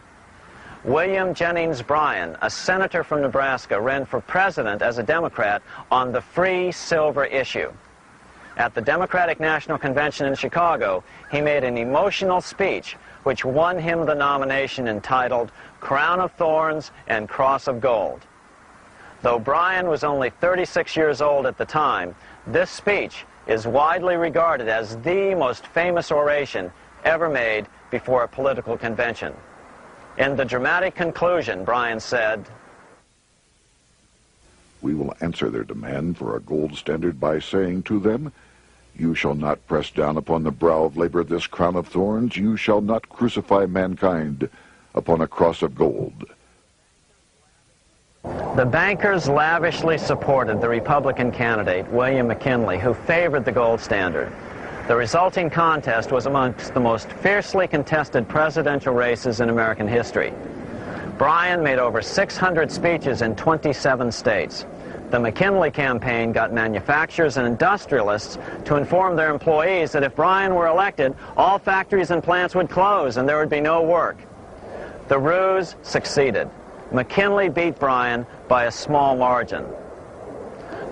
William Jennings Bryan, a senator from Nebraska, ran for president as a Democrat on the free silver issue. At the Democratic National Convention in Chicago, he made an emotional speech which won him the nomination entitled Crown of Thorns and Cross of Gold. Though Bryan was only 36 years old at the time, this speech is widely regarded as the most famous oration ever made before a political convention. In the dramatic conclusion, Bryan said, "We will answer their demand for a gold standard by saying to them, you shall not press down upon the brow of labor this crown of thorns. You shall not crucify mankind upon a cross of gold." The bankers lavishly supported the Republican candidate, William McKinley, who favored the gold standard. The resulting contest was amongst the most fiercely contested presidential races in American history. Bryan made over 600 speeches in 27 states. The McKinley campaign got manufacturers and industrialists to inform their employees that if Bryan were elected, all factories and plants would close and there would be no work. The ruse succeeded. McKinley beat Bryan by a small margin.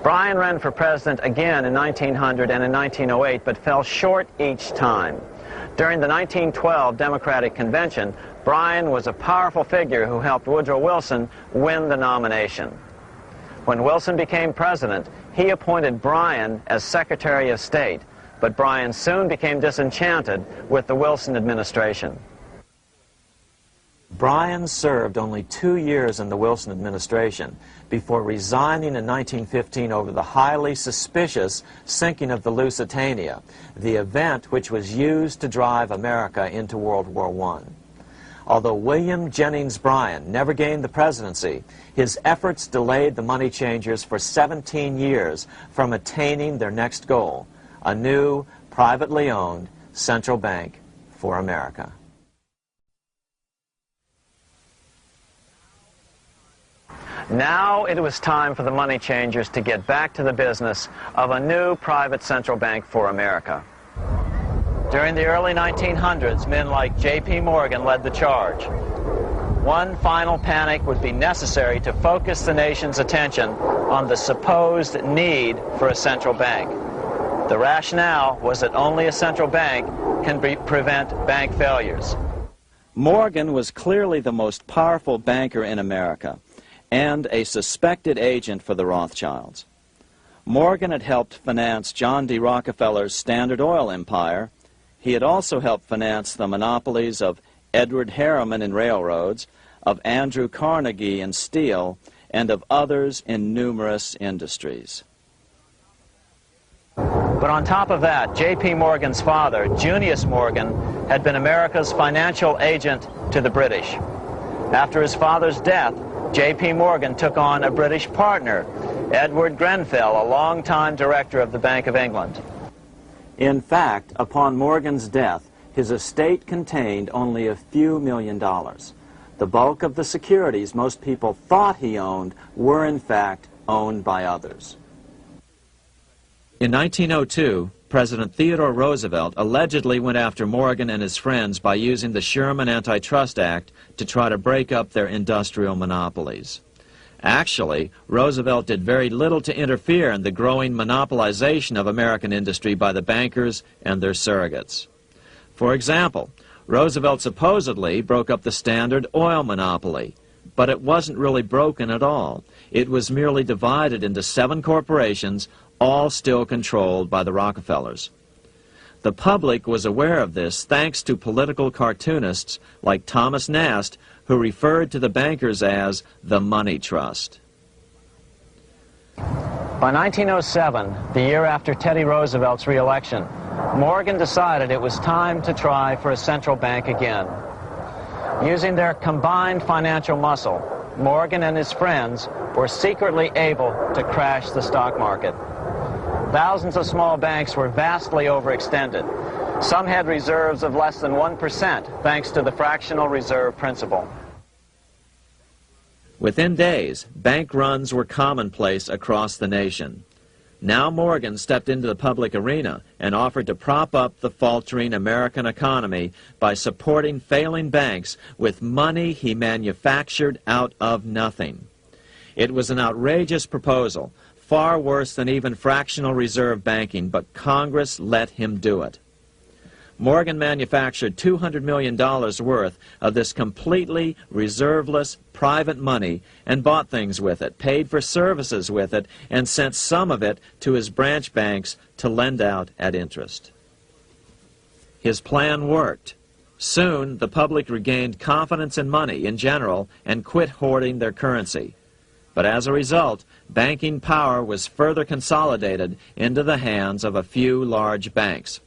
Bryan ran for president again in 1900 and in 1908, but fell short each time. During the 1912 Democratic Convention, Bryan was a powerful figure who helped Woodrow Wilson win the nomination. When Wilson became president, he appointed Bryan as Secretary of State, but Bryan soon became disenchanted with the Wilson administration. Bryan served only 2 years in the Wilson administration before resigning in 1915 over the highly suspicious sinking of the Lusitania, the event which was used to drive America into World War I. Although William Jennings Bryan never gained the presidency, his efforts delayed the money changers for 17 years from attaining their next goal, a new, privately owned central bank for America. Now it was time for the money changers to get back to the business of a new private central bank for America. During the early 1900s, men like J.P. Morgan led the charge. One final panic would be necessary to focus the nation's attention on the supposed need for a central bank. The rationale was that only a central bank can prevent bank failures. Morgan was clearly the most powerful banker in America and a suspected agent for the Rothschilds. Morgan had helped finance John D. Rockefeller's Standard Oil empire. He had also helped finance the monopolies of Edward Harriman in railroads, of Andrew Carnegie in steel, and of others in numerous industries. But on top of that, J.P. Morgan's father, Junius Morgan, had been America's financial agent to the British. After his father's death, J.P. Morgan took on a British partner, Edward Grenfell, a longtime director of the Bank of England. In fact, upon Morgan's death, his estate contained only a few $1 million. The bulk of the securities most people thought he owned were, in fact, owned by others. In 1902, President Theodore Roosevelt allegedly went after Morgan and his friends by using the Sherman Antitrust Act to try to break up their industrial monopolies. Actually, Roosevelt did very little to interfere in the growing monopolization of American industry by the bankers and their surrogates. For example, Roosevelt supposedly broke up the Standard Oil monopoly, But it wasn't really broken at all. It was merely divided into 7 corporations, all still controlled by the Rockefellers. The public was aware of this thanks to political cartoonists like Thomas Nast, who referred to the bankers as the money trust. By 1907, the year after Teddy Roosevelt's re-election, Morgan decided it was time to try for a central bank again. Using their combined financial muscle, Morgan and his friends were secretly able to crash the stock market. Thousands of small banks were vastly overextended. Some had reserves of less than 1% thanks to the fractional reserve principle. Within days, bank runs were commonplace across the nation. Now Morgan stepped into the public arena and offered to prop up the faltering American economy by supporting failing banks with money he manufactured out of nothing. It was an outrageous proposal, far worse than even fractional reserve banking, but Congress let him do it. Morgan manufactured $200 million worth of this completely reserveless private money and bought things with it, paid for services with it, and sent some of it to his branch banks to lend out at interest. His plan worked. Soon, the public regained confidence in money in general and quit hoarding their currency. But as a result, banking power was further consolidated into the hands of a few large banks.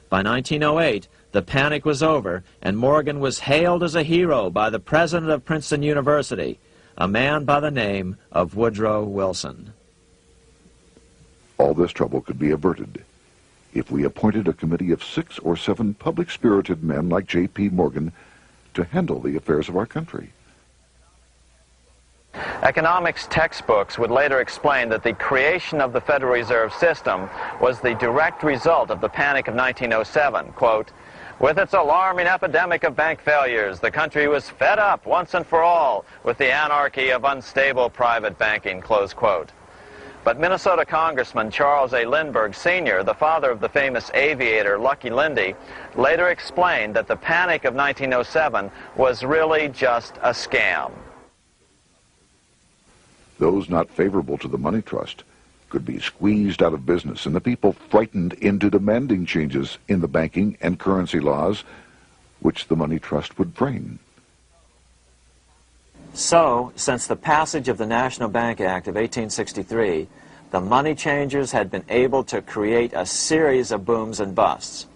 By 1908, the panic was over, and Morgan was hailed as a hero by the president of Princeton University, a man by the name of Woodrow Wilson. All this trouble could be averted if we appointed a committee of 6 or 7 public-spirited men like J.P. Morgan to handle the affairs of our country. Economics textbooks would later explain that the creation of the Federal Reserve System was the direct result of the panic of 1907. Quote, "With its alarming epidemic of bank failures, the country was fed up once and for all with the anarchy of unstable private banking," close quote. But Minnesota Congressman Charles A. Lindbergh Sr., the father of the famous aviator Lucky Lindy, later explained that the panic of 1907 was really just a scam. Those not favorable to the money trust could be squeezed out of business, and the people frightened into demanding changes in the banking and currency laws which the money trust would frame. So, since the passage of the National Bank Act of 1863, the money changers had been able to create a series of booms and busts.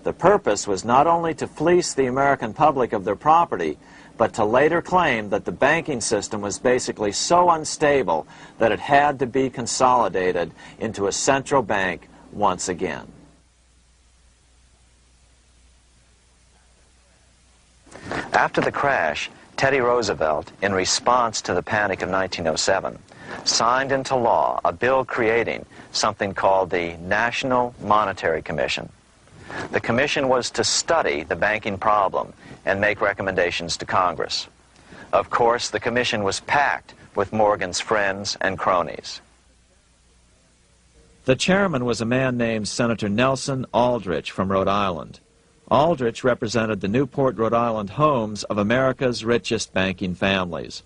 The purpose was not only to fleece the American public of their property, but to later claim that the banking system was basically so unstable that it had to be consolidated into a central bank once again. After the crash, Teddy Roosevelt, in response to the panic of 1907, signed into law a bill creating something called the National Monetary Commission. The commission was to study the banking problem and make recommendations to Congress. Of course, the commission was packed with Morgan's friends and cronies. The chairman was a man named Senator Nelson Aldrich from Rhode Island. Aldrich represented the Newport, Rhode Island homes of America's richest banking families.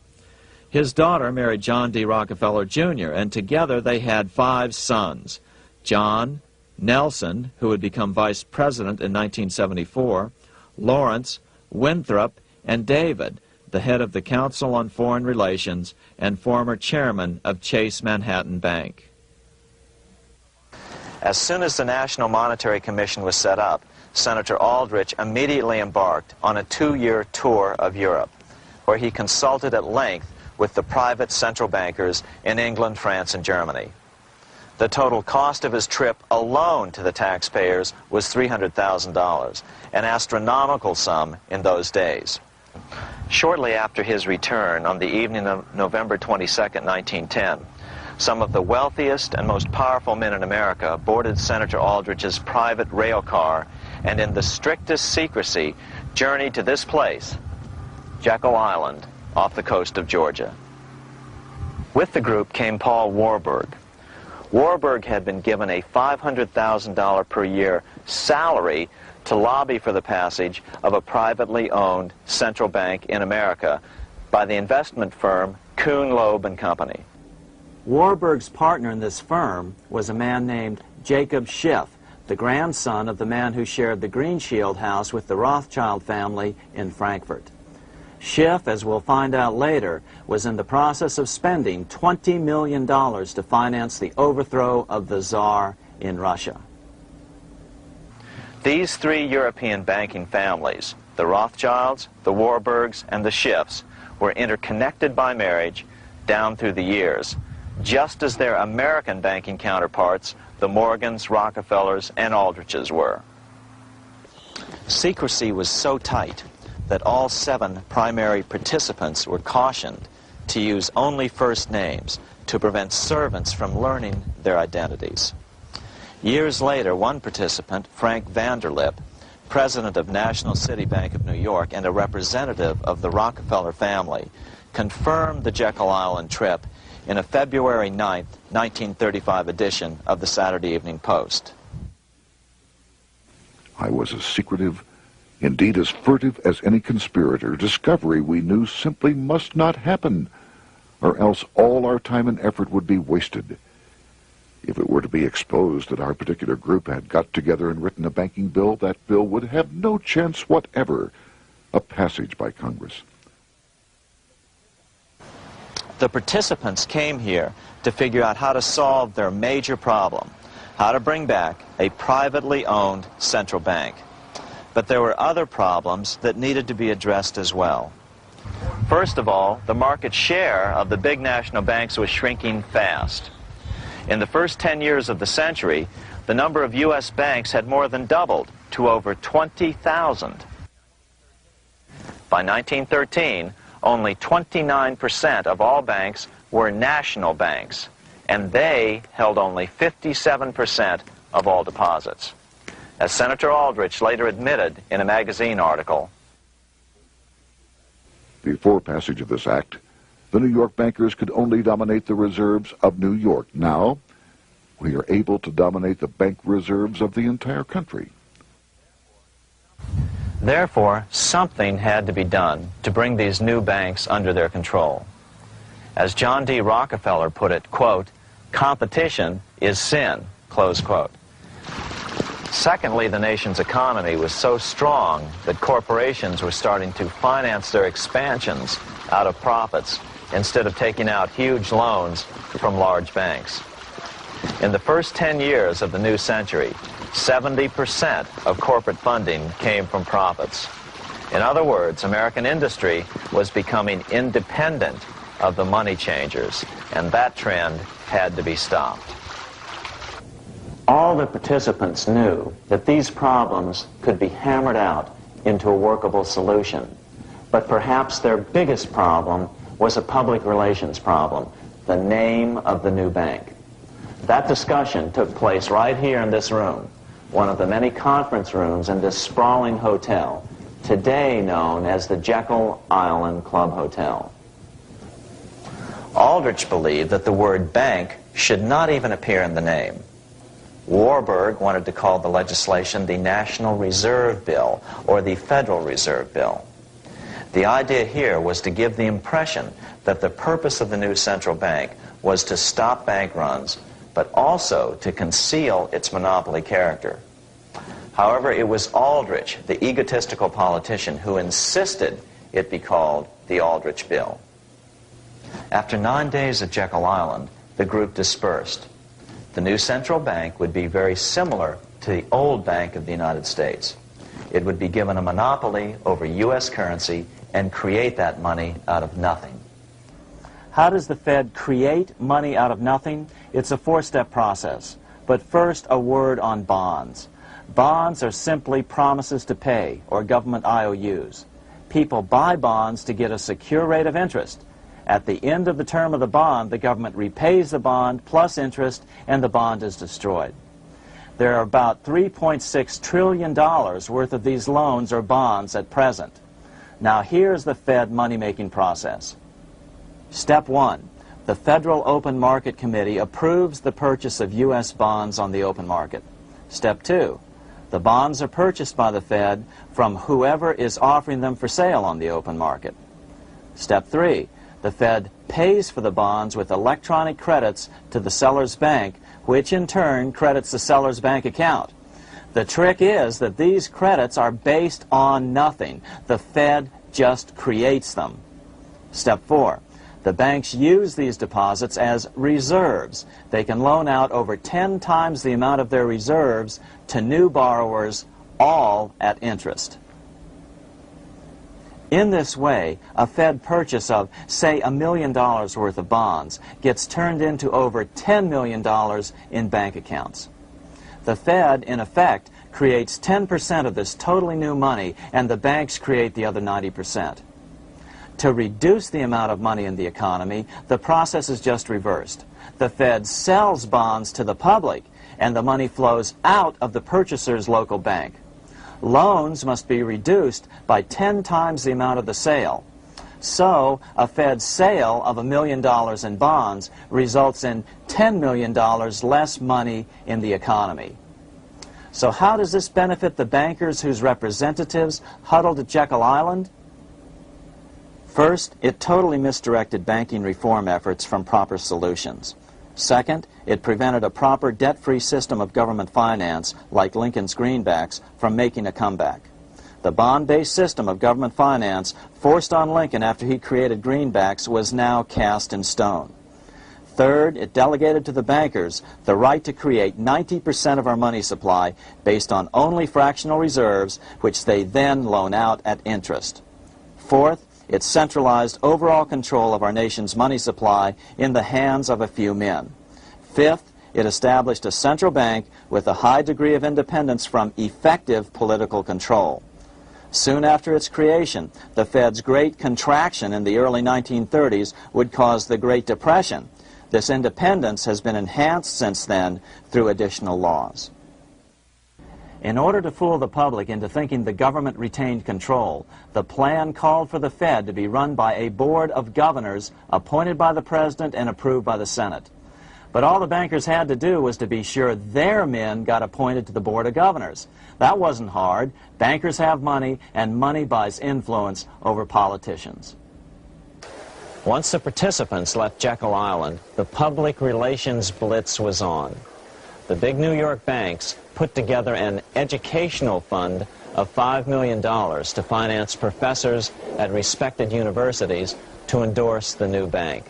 His daughter married John D. Rockefeller, Jr., and together they had 5 sons: John, Nelson, who would become vice president in 1974, Lawrence, Winthrop, and David, the head of the Council on Foreign Relations and former chairman of Chase Manhattan Bank. As soon as the National Monetary Commission was set up, Senator Aldrich immediately embarked on a 2-year tour of Europe, where he consulted at length with the private central bankers in England, France, and Germany. The total cost of his trip alone to the taxpayers was $300,000, an astronomical sum in those days. Shortly after his return, on the evening of November 22nd, 1910, some of the wealthiest and most powerful men in America boarded Senator Aldrich's private rail car and in the strictest secrecy journeyed to this place, Jekyll Island, off the coast of Georgia. With the group came Paul Warburg. Warburg had been given a $500,000 per year salary to lobby for the passage of a privately owned central bank in America by the investment firm Kuhn, Loeb and Company. Warburg's partner in this firm was a man named Jacob Schiff, the grandson of the man who shared the Green Shield house with the Rothschild family in Frankfurt. Schiff, as we'll find out later, was in the process of spending $20 million to finance the overthrow of the Tsar in Russia. These three European banking families, the Rothschilds, the Warburgs, and the Schiffs, were interconnected by marriage down through the years, just as their American banking counterparts, the Morgans, Rockefellers, and Aldriches were. Secrecy was so tight that all 7 primary participants were cautioned to use only first names to prevent servants from learning their identities. Years later, one participant, Frank Vanderlip, president of National City Bank of New York and a representative of the Rockefeller family, confirmed the Jekyll Island trip in a February 9, 1935 edition of the Saturday Evening Post. I was as secretive, indeed as furtive as any conspirator. Discovery, we knew, simply must not happen, or else all our time and effort would be wasted. If it were to be exposed that our particular group had got together and written a banking bill, that bill would have no chance whatever of passage by Congress. The participants came here to figure out how to solve their major problem, how to bring back a privately owned central bank. But there were other problems that needed to be addressed as well. First of all, the market share of the big national banks was shrinking fast. In the first 10 years of the century, the number of U.S. banks had more than doubled to over 20,000. By 1913, only 29% of all banks were national banks, and they held only 57% of all deposits. As Senator Aldrich later admitted in a magazine article, before passage of this act, the New York bankers could only dominate the reserves of New York. Now, we are able to dominate the bank reserves of the entire country. Therefore, something had to be done to bring these new banks under their control. As John D. Rockefeller put it, quote, "Competition is sin," close quote. Secondly, the nation's economy was so strong that corporations were starting to finance their expansions out of profits instead of taking out huge loans from large banks. In the first 10 years of the new century, 70% of corporate funding came from profits. In other words, American industry was becoming independent of the money changers, and that trend had to be stopped. All the participants knew that these problems could be hammered out into a workable solution, but perhaps their biggest problem was a public relations problem, the name of the new bank. That discussion took place right here in this room, one of the many conference rooms in this sprawling hotel, today known as the Jekyll Island Club Hotel. Aldrich believed that the word bank should not even appear in the name. Warburg wanted to call the legislation the National Reserve Bill or the Federal Reserve Bill. The idea here was to give the impression that the purpose of the new central bank was to stop bank runs, but also to conceal its monopoly character. However, it was Aldrich, the egotistical politician, who insisted it be called the Aldrich Bill. After 9 days at Jekyll Island, the group dispersed. The new central bank would be very similar to the old Bank of the United States. It would be given a monopoly over U.S. currency and create that money out of nothing. How does the Fed create money out of nothing? It's a four-step process. But first, a word on bonds. Bonds are simply promises to pay, or government IOUs. People buy bonds to get a secure rate of interest. At the end of the term of the bond, the government repays the bond plus interest, and the bond is destroyed. There are about $3.6 trillion worth of these loans or bonds at present. Now here's the Fed money-making process. Step 1. The Federal Open Market Committee approves the purchase of U.S. bonds on the open market. Step 2. The bonds are purchased by the Fed from whoever is offering them for sale on the open market. Step 3, the Fed pays for the bonds with electronic credits to the seller's bank, which in turn credits the seller's bank account. The trick is that these credits are based on nothing. The Fed just creates them. Step 4, the banks use these deposits as reserves. They can loan out over 10 times the amount of their reserves to new borrowers, all at interest. In this way, a Fed purchase of, say, $1 million worth of bonds gets turned into over $10 million in bank accounts. The Fed, in effect, creates 10% of this totally new money, and the banks create the other 90%. To reduce the amount of money in the economy, the process is just reversed. The Fed sells bonds to the public, and the money flows out of the purchaser's local bank. Loans must be reduced by 10 times the amount of the sale. So, a Fed sale of $1 million in bonds results in $10 million less money in the economy. So how does this benefit the bankers whose representatives huddled at Jekyll Island? First, it totally misdirected banking reform efforts from proper solutions. Second, it prevented a proper debt-free system of government finance, like Lincoln's greenbacks, from making a comeback. The bond-based system of government finance forced on Lincoln after he created greenbacks was now cast in stone. Third, it delegated to the bankers the right to create 90% of our money supply based on only fractional reserves, which they then loan out at interest. Fourth, it centralized overall control of our nation's money supply in the hands of a few men. Fifth, it established a central bank with a high degree of independence from effective political control. Soon after its creation, the Fed's great contraction in the early 1930s would cause the Great Depression. This independence has been enhanced since then through additional laws. In order to fool the public into thinking the government retained control, the plan called for the Fed to be run by a board of governors appointed by the President and approved by the Senate. But all the bankers had to do was to be sure their men got appointed to the board of governors. That wasn't hard. Bankers have money, and money buys influence over politicians. Once the participants left Jekyll Island, the public relations blitz was on. The big New York banks put together an educational fund of $5 million to finance professors at respected universities to endorse the new bank.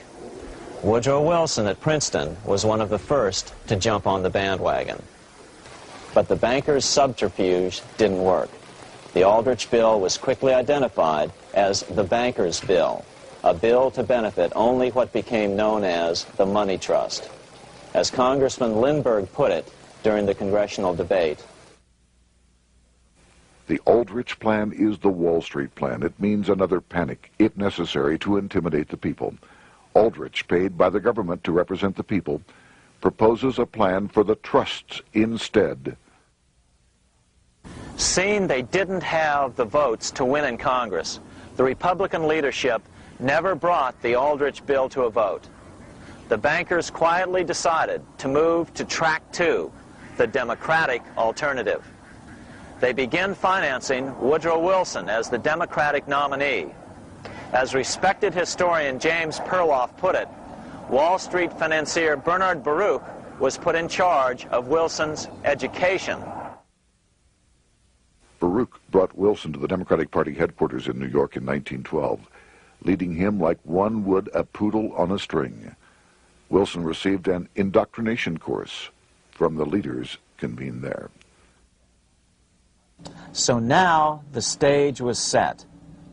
Woodrow Wilson at Princeton was one of the first to jump on the bandwagon. But the bankers' subterfuge didn't work. The Aldrich Bill was quickly identified as the bankers' bill, a bill to benefit only what became known as the money trust. As Congressman Lindbergh put it during the congressional debate, the Aldrich Plan is the Wall Street Plan. It means another panic, if necessary, to intimidate the people. Aldrich, paid by the government to represent the people, proposes a plan for the trusts instead. seeing they didn't have the votes to win in Congress, the Republican leadership never brought the Aldrich bill to a vote. The bankers quietly decided to move to track 2, the Democratic alternative. They began financing Woodrow Wilson as the Democratic nominee. As respected historian James Perloff put it, Wall Street financier Bernard Baruch was put in charge of Wilson's education. Baruch brought Wilson to the Democratic Party headquarters in New York in 1912, leading him like one would a poodle on a string. Wilson received an indoctrination course from the leaders convened there. So now the stage was set.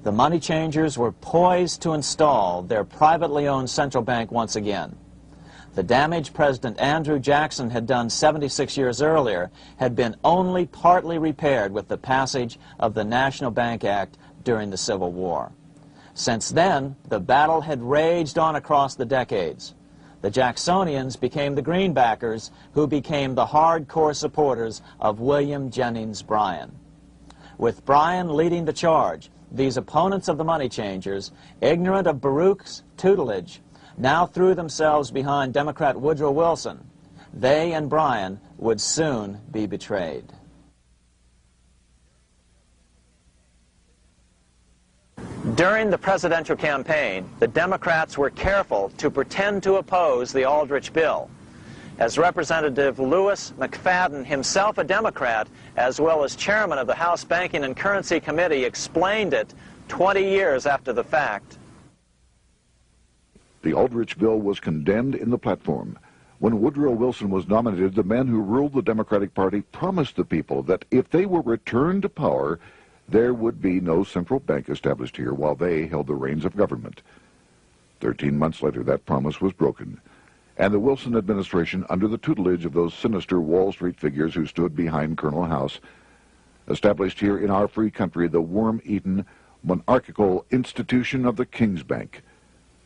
The money changers were poised to install their privately owned central bank once again. The damage President Andrew Jackson had done 76 years earlier had been only partly repaired with the passage of the National Bank Act during the Civil War. Since then, the battle had raged on across the decades. The Jacksonians became the greenbackers, who became the hardcore supporters of William Jennings Bryan. With Bryan leading the charge, these opponents of the money changers, ignorant of Baruch's tutelage, now threw themselves behind Democrat Woodrow Wilson. They and Bryan would soon be During the presidential campaign, the Democrats were careful to pretend to oppose the Aldrich bill. As Representative Lewis McFadden, himself a Democrat, as well as chairman of the House Banking and Currency Committee, explained it 20 years after the fact. The Aldrich bill was condemned in the platform. When Woodrow Wilson was nominated, the men who ruled the Democratic Party promised the people that if they were returned to power, there would be no central bank established here while they held the reins of government. 13 months later, that promise was broken, and the Wilson administration, under the tutelage of those sinister Wall Street figures who stood behind Colonel House, established here in our free country the worm-eaten, monarchical institution of the King's Bank,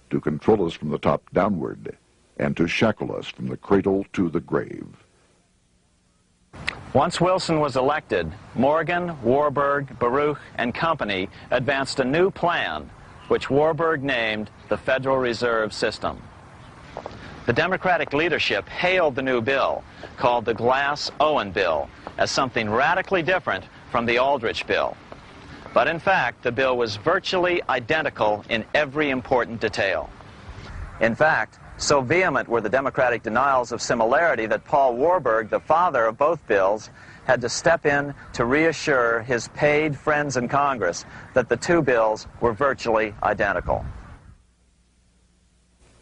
to control us from the top downward and to shackle us from the cradle to the grave. Once Wilson was elected, Morgan, Warburg, Baruch, and company advanced a new plan, which Warburg named the Federal Reserve System. The Democratic leadership hailed the new bill, called the Glass-Owen Bill, as something radically different from the Aldrich Bill. But in fact, the bill was virtually identical in every important detail. In fact, so vehement were the Democratic denials of similarity that Paul Warburg, the father of both bills, had to step in to reassure his paid friends in Congress that the two bills were virtually identical.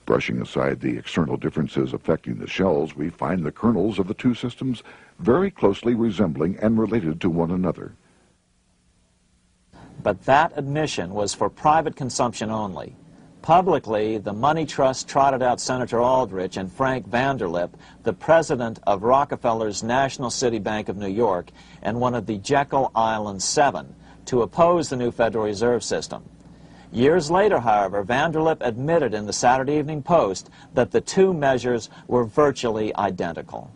Brushing aside the external differences affecting the shells, we find the kernels of the two systems very closely resembling and related to one another. But that admission was for private consumption only. Publicly, the money trust trotted out Senator Aldrich and Frank Vanderlip, the president of Rockefeller's National City Bank of New York and one of the Jekyll Island Seven, to oppose the new Federal Reserve System. Years later, however, Vanderlip admitted in the Saturday Evening Post that the two measures were virtually identical.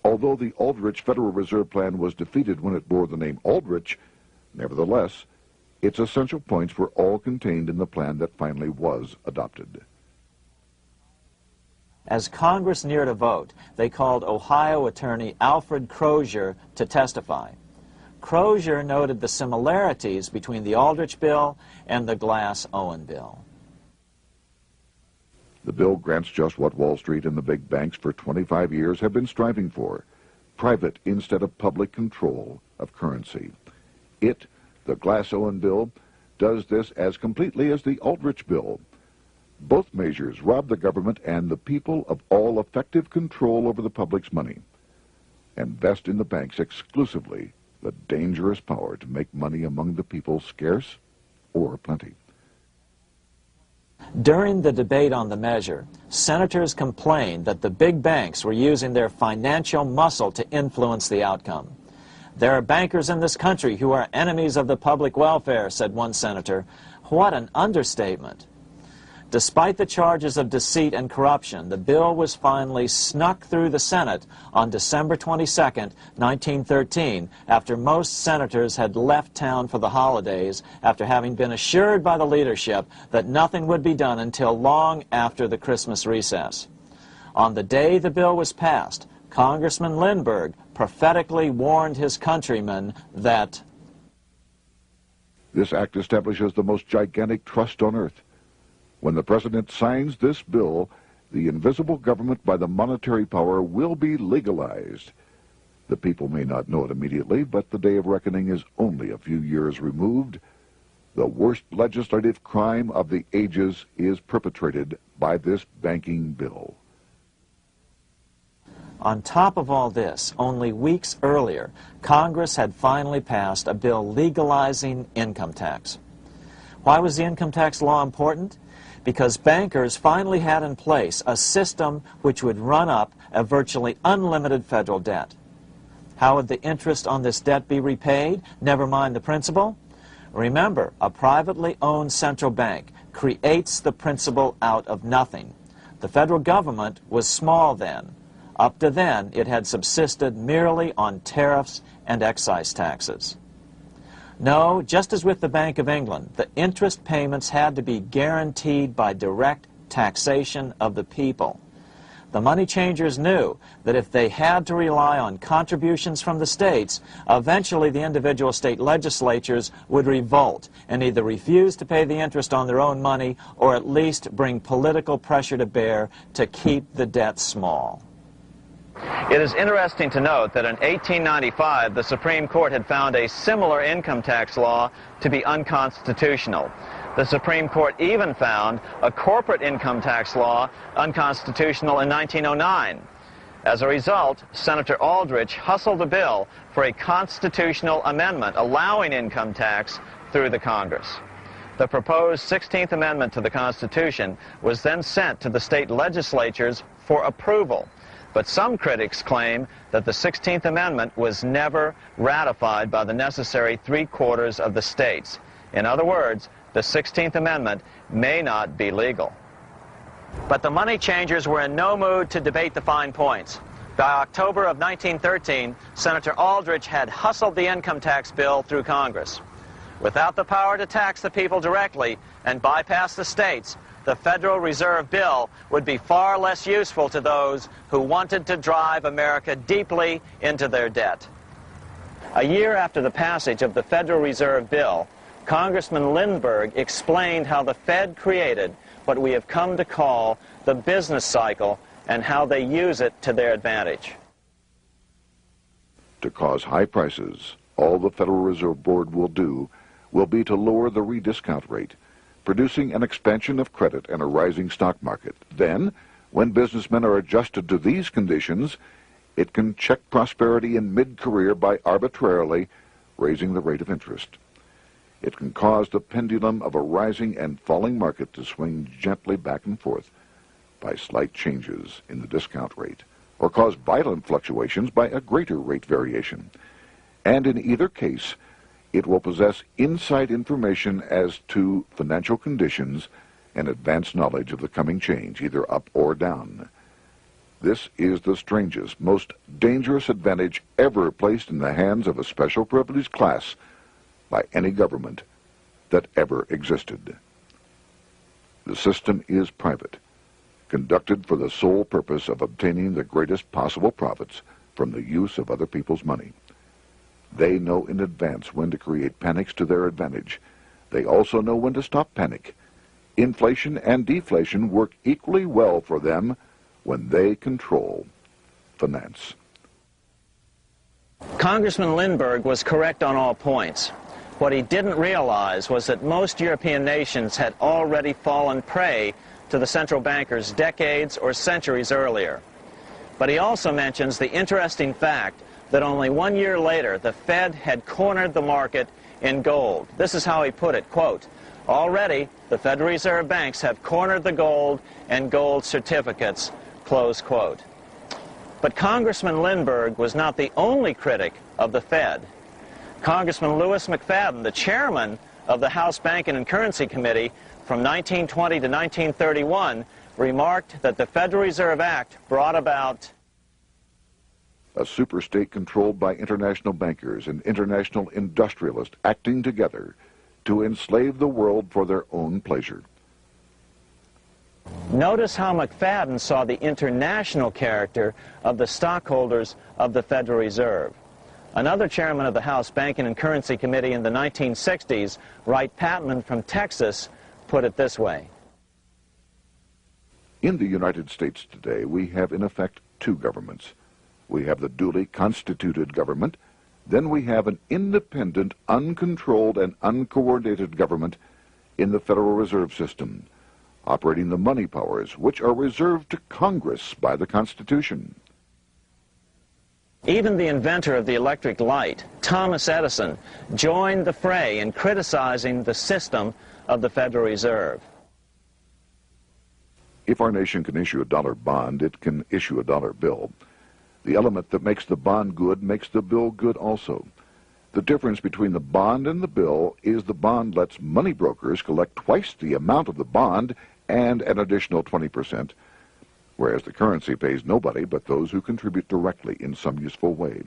Although the Aldrich Federal Reserve Plan was defeated when it bore the name Aldrich, nevertheless, its essential points were all contained in the plan that finally was adopted. As Congress neared a vote, they called Ohio attorney Alfred Crozier to testify. Crozier noted the similarities between the Aldrich bill and the Glass-Owen bill. The bill grants just what Wall Street and the big banks for 25 years have been striving for: private instead of public control of currency. It, the Glass-Owen bill, does this as completely as the Aldrich bill. Both measures rob the government and the people of all effective control over the public's money, and vest in the banks exclusively the dangerous power to make money among the people scarce or plenty. During the debate on the measure, senators complained that the big banks were using their financial muscle to influence the outcome. "There are bankers in this country who are enemies of the public welfare," said one senator. What an understatement. Despite the charges of deceit and corruption, the bill was finally snuck through the Senate on December 22, 1913, after most senators had left town for the holidays, after having been assured by the leadership that nothing would be done until long after the Christmas recess. On the day the bill was passed, Congressman Lindbergh prophetically warned his countrymen that this act establishes the most gigantic trust on earth. When the president signs this bill, the invisible government by the monetary power will be legalized. The people may not know it immediately, but the day of reckoning is only a few years removed. The worst legislative crime of the ages is perpetrated by this banking bill. On top of all this, only weeks earlier, Congress had finally passed a bill legalizing income tax. Why was the income tax law important? Because bankers finally had in place a system which would run up a virtually unlimited federal debt. How would the interest on this debt be repaid? Never mind the principal. Remember, a privately owned central bank creates the principal out of nothing. The federal government was small then. Up to then, it had subsisted merely on tariffs and excise taxes. No, just as with the Bank of England, the interest payments had to be guaranteed by direct taxation of the people. the money changers knew that if they had to rely on contributions from the states, eventually the individual state legislatures would revolt and either refuse to pay the interest on their own money or at least bring political pressure to bear to keep the debt small. It is interesting to note that in 1895, the Supreme Court had found a similar income tax law to be unconstitutional. The Supreme Court even found a corporate income tax law unconstitutional in 1909. As a result, Senator Aldrich hustled a bill for a constitutional amendment allowing income tax through the Congress. The proposed 16th Amendment to the Constitution was then sent to the state legislatures for approval. But some critics claim that the 16th Amendment was never ratified by the necessary 3/4 of the states. In other words, the 16th Amendment may not be legal. But the money changers were in no mood to debate the fine points. By October of 1913, Senator Aldrich had hustled the income tax bill through Congress. Without the power to tax the people directly and bypass the states, the Federal Reserve Bill would be far less useful to those who wanted to drive America deeply into their debt. A year after the passage of the Federal Reserve Bill, Congressman Lindbergh explained how the Fed created what we have come to call the business cycle and how they use it to their advantage. To cause high prices, all the Federal Reserve Board will do will be to lower the rediscount rate, producing an expansion of credit and a rising stock market. Then, when businessmen are adjusted to these conditions, it can check prosperity in mid-career by arbitrarily raising the rate of interest. It can cause the pendulum of a rising and falling market to swing gently back and forth by slight changes in the discount rate, or cause violent fluctuations by a greater rate variation. And in either case, it will possess inside information as to financial conditions and advanced knowledge of the coming change, either up or down. This is the strangest, most dangerous advantage ever placed in the hands of a special privileged class by any government that ever existed. The system is private, conducted for the sole purpose of obtaining the greatest possible profits from the use of other people's money. They know in advance when to create panics to their advantage. They also know when to stop panic. Inflation and deflation work equally well for them when they control finance. Congressman Lindbergh was correct on all points. What he didn't realize was that most European nations had already fallen prey to the central bankers decades or centuries earlier. But he also mentions the interesting fact that only 1 year later the Fed had cornered the market in gold. This is how he put it, quote, "Already the Federal Reserve banks have cornered the gold and gold certificates," close quote. But Congressman Lindbergh was not the only critic of the Fed. Congressman Lewis McFadden, the chairman of the House Banking and Currency Committee from 1920 to 1931, remarked that the Federal Reserve Act brought about a superstate controlled by international bankers and international industrialists acting together to enslave the world for their own pleasure. Notice how McFadden saw the international character of the stockholders of the Federal Reserve. Another chairman of the House Banking and Currency Committee in the 1960s, Wright Patman from Texas, put it this way. In the United States today, we have in effect two governments. We have the duly constituted government, then we have an independent, uncontrolled, and uncoordinated government in the Federal Reserve System, operating the money powers which are reserved to Congress by the Constitution. Even the inventor of the electric light, Thomas Edison, joined the fray in criticizing the system of the Federal Reserve. If our nation can issue a dollar bond, it can issue a dollar bill. The element that makes the bond good makes the bill good also. The difference between the bond and the bill is the bond lets money brokers collect twice the amount of the bond and an additional 20%, whereas the currency pays nobody but those who contribute directly in some useful way.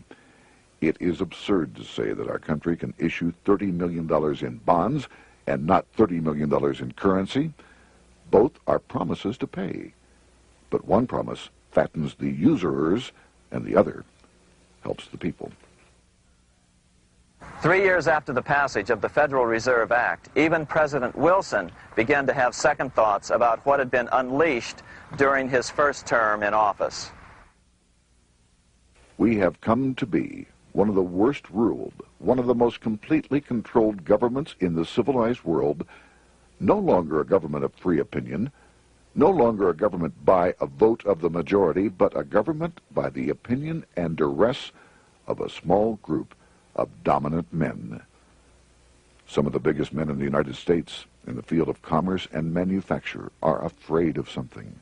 It is absurd to say that our country can issue $30 million in bonds and not $30 million in currency. Both are promises to pay, but one promise fattens the usurers, and the other helps the people. 3 years after the passage of the Federal Reserve Act, even President Wilson began to have second thoughts about what had been unleashed during his first term in office. We have come to be one of the worst ruled, one of the most completely controlled governments in the civilized world, no longer a government of free opinion, no longer a government by a vote of the majority, but a government by the opinion and duress of a small group of dominant men. Some of the biggest men in the United States in the field of commerce and manufacture are afraid of something.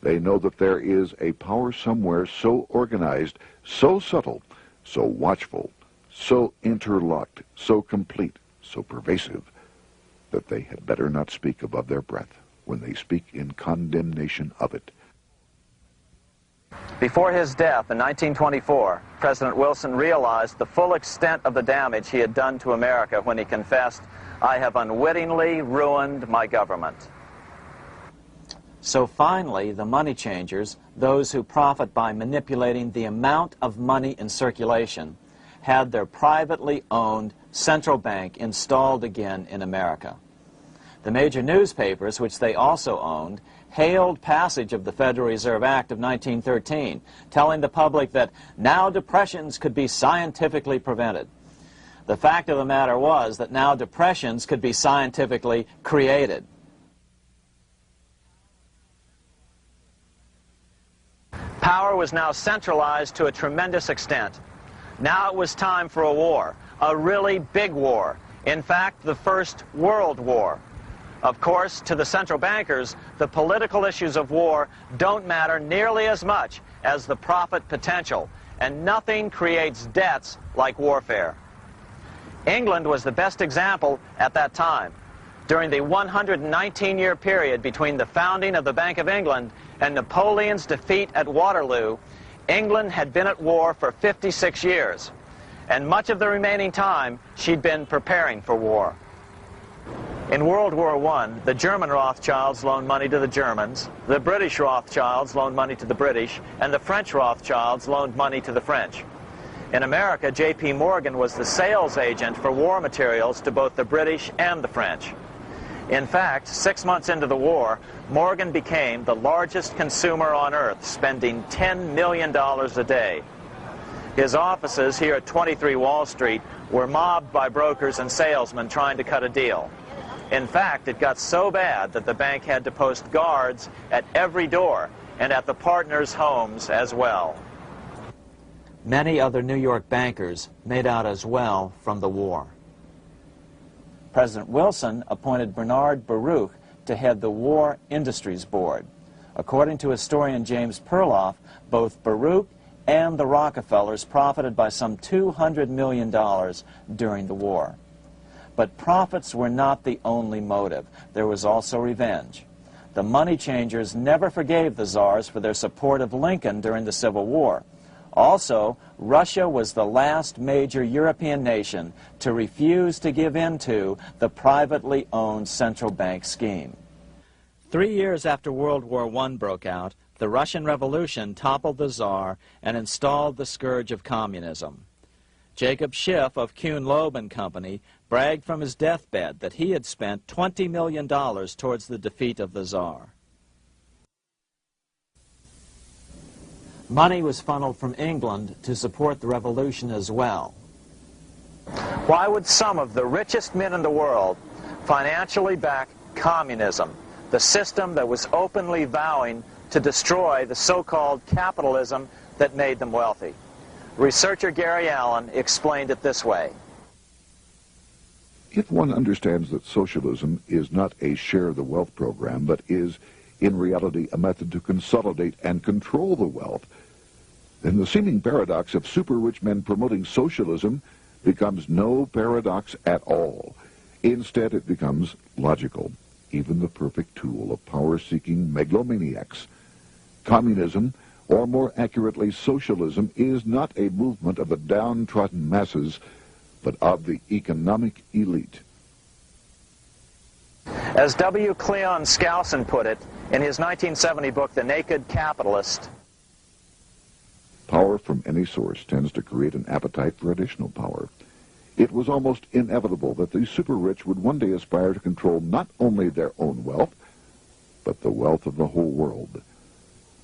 They know that there is a power somewhere so organized, so subtle, so watchful, so interlocked, so complete, so pervasive, that they had better not speak above their breath when they speak in condemnation of it. Before his death in 1924, President Wilson realized the full extent of the damage he had done to America when he confessed, "I have unwittingly ruined my government." So finally, the money changers, those who profit by manipulating the amount of money in circulation, had their privately owned central bank installed again in America. The major newspapers, which they also owned, hailed passage of the Federal Reserve Act of 1913, telling the public that now depressions could be scientifically prevented. The fact of the matter was that now depressions could be scientifically created. Power was now centralized to a tremendous extent. Now it was time for a war, a really big war. In fact, the First World War. Of course, to the central bankers, the political issues of war don't matter nearly as much as the profit potential, and nothing creates debts like warfare. England was the best example at that time. During the 119-year period between the founding of the Bank of England and Napoleon's defeat at Waterloo, England had been at war for 56 years, and much of the remaining time she'd been preparing for war. In World War I, the German Rothschilds loaned money to the Germans, the British Rothschilds loaned money to the British, and the French Rothschilds loaned money to the French. In America, J.P. Morgan was the sales agent for war materials to both the British and the French. In fact, 6 months into the war, Morgan became the largest consumer on earth, spending $10 million a day. His offices here at 23 Wall Street were mobbed by brokers and salesmen trying to cut a deal. In fact, it got so bad that the bank had to post guards at every door and at the partners' homes as well. Many other New York bankers made out as well from the war. President Wilson appointed Bernard Baruch to head the War Industries Board. According to historian James Perloff, both Baruch and the Rockefellers profited by some $200 million during the war. But profits were not the only motive. There was also revenge. The money changers never forgave the czars for their support of Lincoln during the Civil War. Also, Russia was the last major European nation to refuse to give in to the privately owned central bank scheme. 3 years after World War I broke out, the Russian Revolution toppled the Tsar and installed the scourge of communism. Jacob Schiff of Kuhn, Loeb and Company bragged from his deathbed that he had spent $20 million towards the defeat of the Tsar. Money was funneled from England to support the revolution as well. Why would some of the richest men in the world financially back communism, the system that was openly vowing to destroy the so-called capitalism that made them wealthy? Researcher Gary Allen explained it this way. If one understands that socialism is not a share the wealth program, but is in reality a method to consolidate and control the wealth, then the seeming paradox of super-rich men promoting socialism becomes no paradox at all. Instead, it becomes logical, even the perfect tool of power-seeking megalomaniacs. Communism, or more accurately socialism, is not a movement of the downtrodden masses, but of the economic elite. As W. Cleon Skousen put it in his 1970 book, The Naked Capitalist, power from any source tends to create an appetite for additional power. It was almost inevitable that the super-rich would one day aspire to control not only their own wealth, but the wealth of the whole world.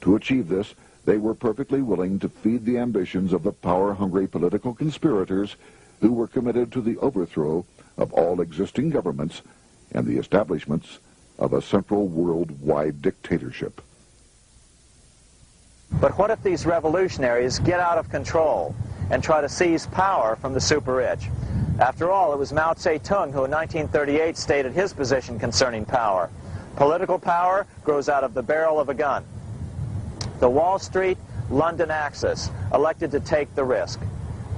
To achieve this, they were perfectly willing to feed the ambitions of the power-hungry political conspirators who were committed to the overthrow of all existing governments and the establishments of a central worldwide dictatorship. but what if these revolutionaries get out of control and try to seize power from the super-rich? After all, it was Mao Zedong who in 1938 stated his position concerning power. Political power grows out of the barrel of a gun. The Wall Street, London axis elected to take the risk.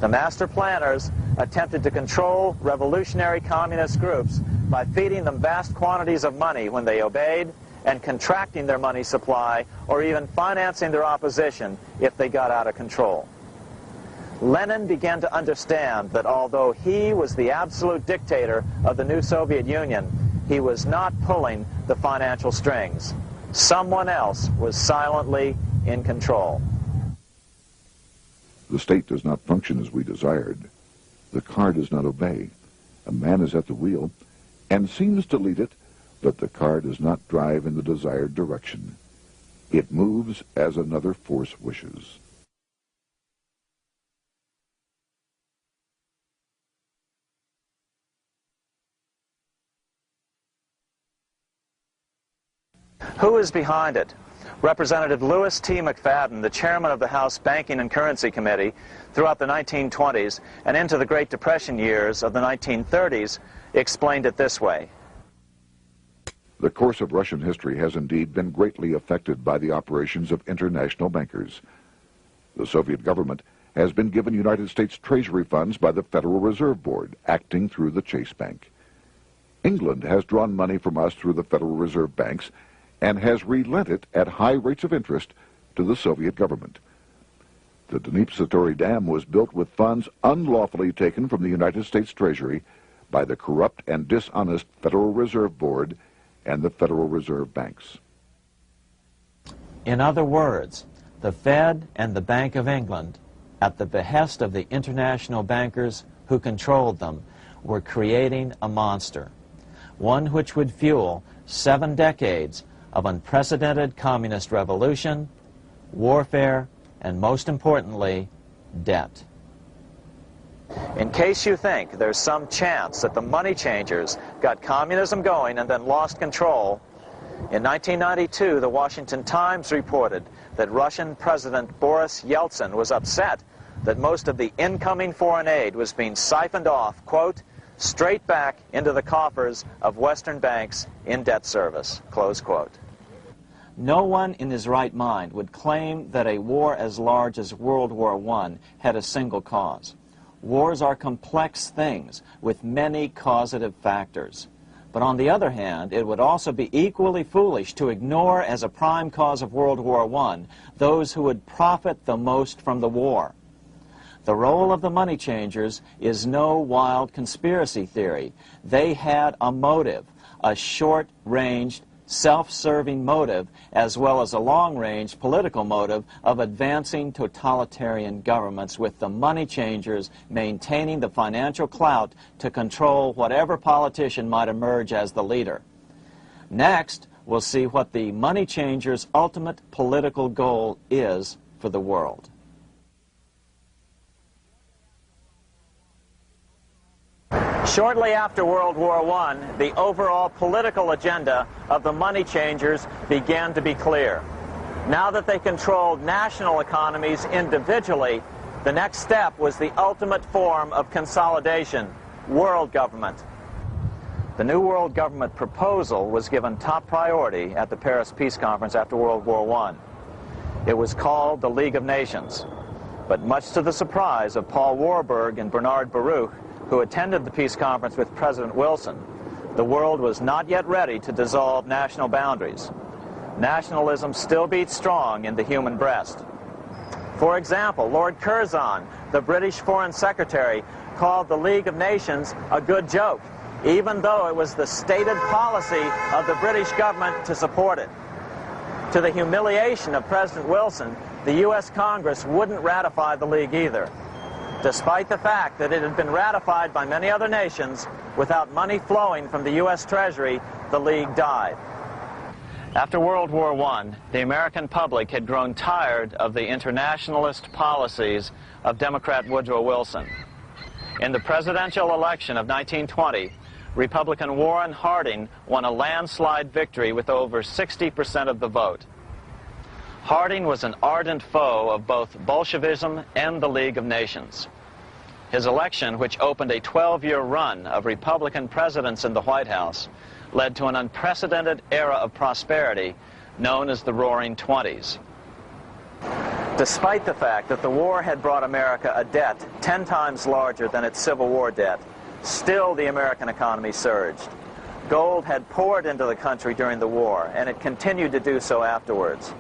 The master planners attempted to control revolutionary communist groups by feeding them vast quantities of money when they obeyed and contracting their money supply or even financing their opposition if they got out of control. Lenin began to understand that although he was the absolute dictator of the new Soviet Union, he was not pulling the financial strings. Someone else was silently in control. The state does not function as we desired. The car does not obey. A man is at the wheel and seems to lead it, but the car does not drive in the desired direction. It moves as another force wishes. Who is behind it? Representative Louis T. McFadden, the chairman of the House Banking and Currency Committee throughout the 1920s and into the Great Depression years of the 1930s, explained it this way. The course of Russian history has indeed been greatly affected by the operations of international bankers. The Soviet government has been given United States Treasury funds by the Federal Reserve Board, acting through the Chase Bank. England has drawn money from us through the Federal Reserve banks and has relent it at high rates of interest to the Soviet government. The Dnipro Dam was built with funds unlawfully taken from the United States Treasury by the corrupt and dishonest Federal Reserve Board and the Federal Reserve banks. In other words, the Fed and the Bank of England, at the behest of the international bankers who controlled them, were creating a monster, one which would fuel 7 decades of unprecedented communist revolution, warfare, and most importantly, debt. In case you think there's some chance that the money changers got communism going and then lost control, in 1992, the Washington Times reported that Russian President Boris Yeltsin was upset that most of the incoming foreign aid was being siphoned off, quote, straight back into the coffers of Western banks in debt service, close quote. No one in his right mind would claim that a war as large as World War I had a single cause. Wars are complex things with many causative factors. But on the other hand, it would also be equally foolish to ignore as a prime cause of World War I those who would profit the most from the war. The role of the money changers is no wild conspiracy theory. They had a motive, a short-ranged, self-serving motive, as well as a long-range political motive of advancing totalitarian governments, with the money changers maintaining the financial clout to control whatever politician might emerge as the leader. Next, we'll see what the money changers' ultimate political goal is for the world. Shortly after World War I, the overall political agenda of the money changers began to be clear. Now that they controlled national economies individually, the next step was the ultimate form of consolidation, world government. The new world government proposal was given top priority at the Paris Peace Conference after World War I. It was called the League of Nations, but much to the surprise of Paul Warburg and Bernard Baruch, who attended the peace conference with President Wilson, the world was not yet ready to dissolve national boundaries. Nationalism still beats strong in the human breast. For example, Lord Curzon, the British Foreign Secretary, called the League of Nations a good joke, even though it was the stated policy of the British government to support it. To the humiliation of President Wilson, the U.S. Congress wouldn't ratify the League either, despite the fact that it had been ratified by many other nations. Without money flowing from the U.S. Treasury, the League died. After World War I, the American public had grown tired of the internationalist policies of Democrat Woodrow Wilson. In the presidential election of 1920, Republican Warren Harding won a landslide victory with over 60% of the vote. Harding was an ardent foe of both Bolshevism and the League of Nations. His election, which opened a 12-year run of Republican presidents in the White House, led to an unprecedented era of prosperity known as the Roaring Twenties. Despite the fact that the war had brought America a debt 10 times larger than its Civil War debt, still the American economy surged. Gold had poured into the country during the war, and it continued to do so afterwards.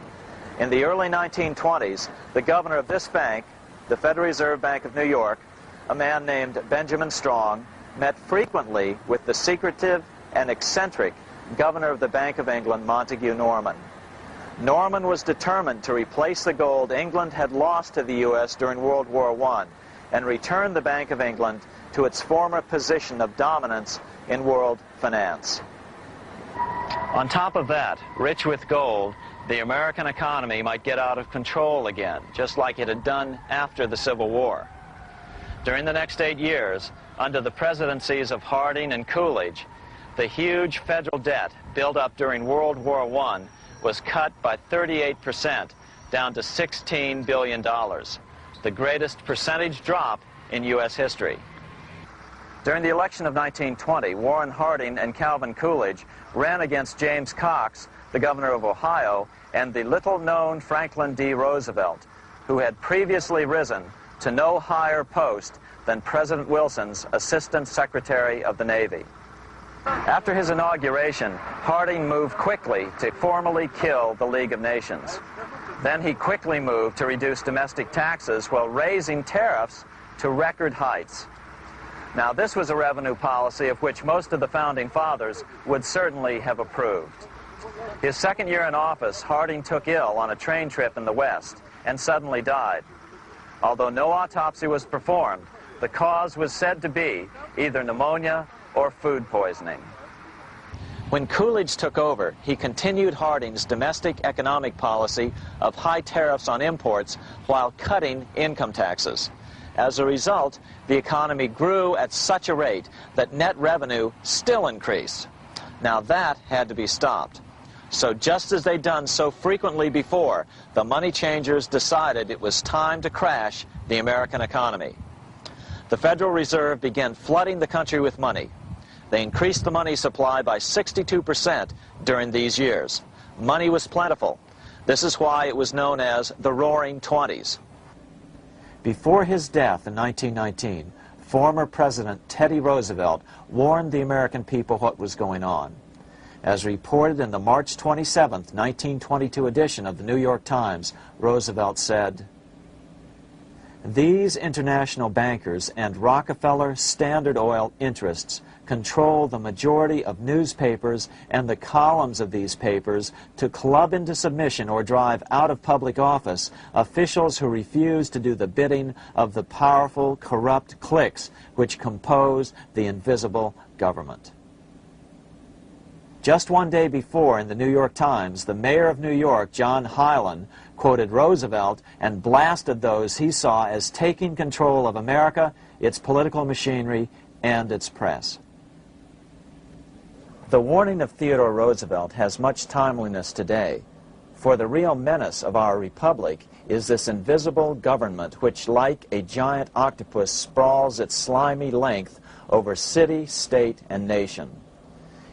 In the early 1920s, the governor of this bank, the Federal Reserve Bank of New York, a man named Benjamin Strong, met frequently with the secretive and eccentric governor of the Bank of England, Montague Norman. Norman was determined to replace the gold England had lost to the U.S. during World War I and return the Bank of England to its former position of dominance in world finance. On top of that, rich with gold, the American economy might get out of control again, just like it had done after the Civil War. During the next 8 years, under the presidencies of Harding and Coolidge, the huge federal debt built up during World War I was cut by 38%, down to $16 billion, the greatest percentage drop in U.S. history. During the election of 1920, Warren Harding and Calvin Coolidge ran against James Cox, the governor of Ohio, and the little-known Franklin D. Roosevelt, who had previously risen to no higher post than President Wilson's Assistant Secretary of the Navy. After his inauguration, Harding moved quickly to formally kill the League of Nations. Then he quickly moved to reduce domestic taxes while raising tariffs to record heights. Now, this was a revenue policy of which most of the Founding Fathers would certainly have approved. His second year in office, Harding took ill on a train trip in the West and suddenly died. Although no autopsy was performed, the cause was said to be either pneumonia or food poisoning. When Coolidge took over, he continued Harding's domestic economic policy of high tariffs on imports while cutting income taxes. As a result, the economy grew at such a rate that net revenue still increased. Now that had to be stopped. So just as they'd done so frequently before, the money changers decided it was time to crash the American economy. The Federal Reserve began flooding the country with money. They increased the money supply by 62% during these years. Money was plentiful. This is why it was known as the Roaring Twenties. Before his death in 1919, former President Teddy Roosevelt warned the American people what was going on. As reported in the March 27, 1922 edition of the New York Times, Roosevelt said, "These international bankers and Rockefeller Standard Oil interests control the majority of newspapers and the columns of these papers to club into submission or drive out of public office officials who refuse to do the bidding of the powerful, corrupt cliques which compose the invisible government." Just one day before, in the New York Times, the mayor of New York, John Hylan, quoted Roosevelt and blasted those he saw as taking control of America, its political machinery, and its press. The warning of Theodore Roosevelt has much timeliness today, for the real menace of our republic is this invisible government which, like a giant octopus, sprawls its slimy length over city, state, and nation.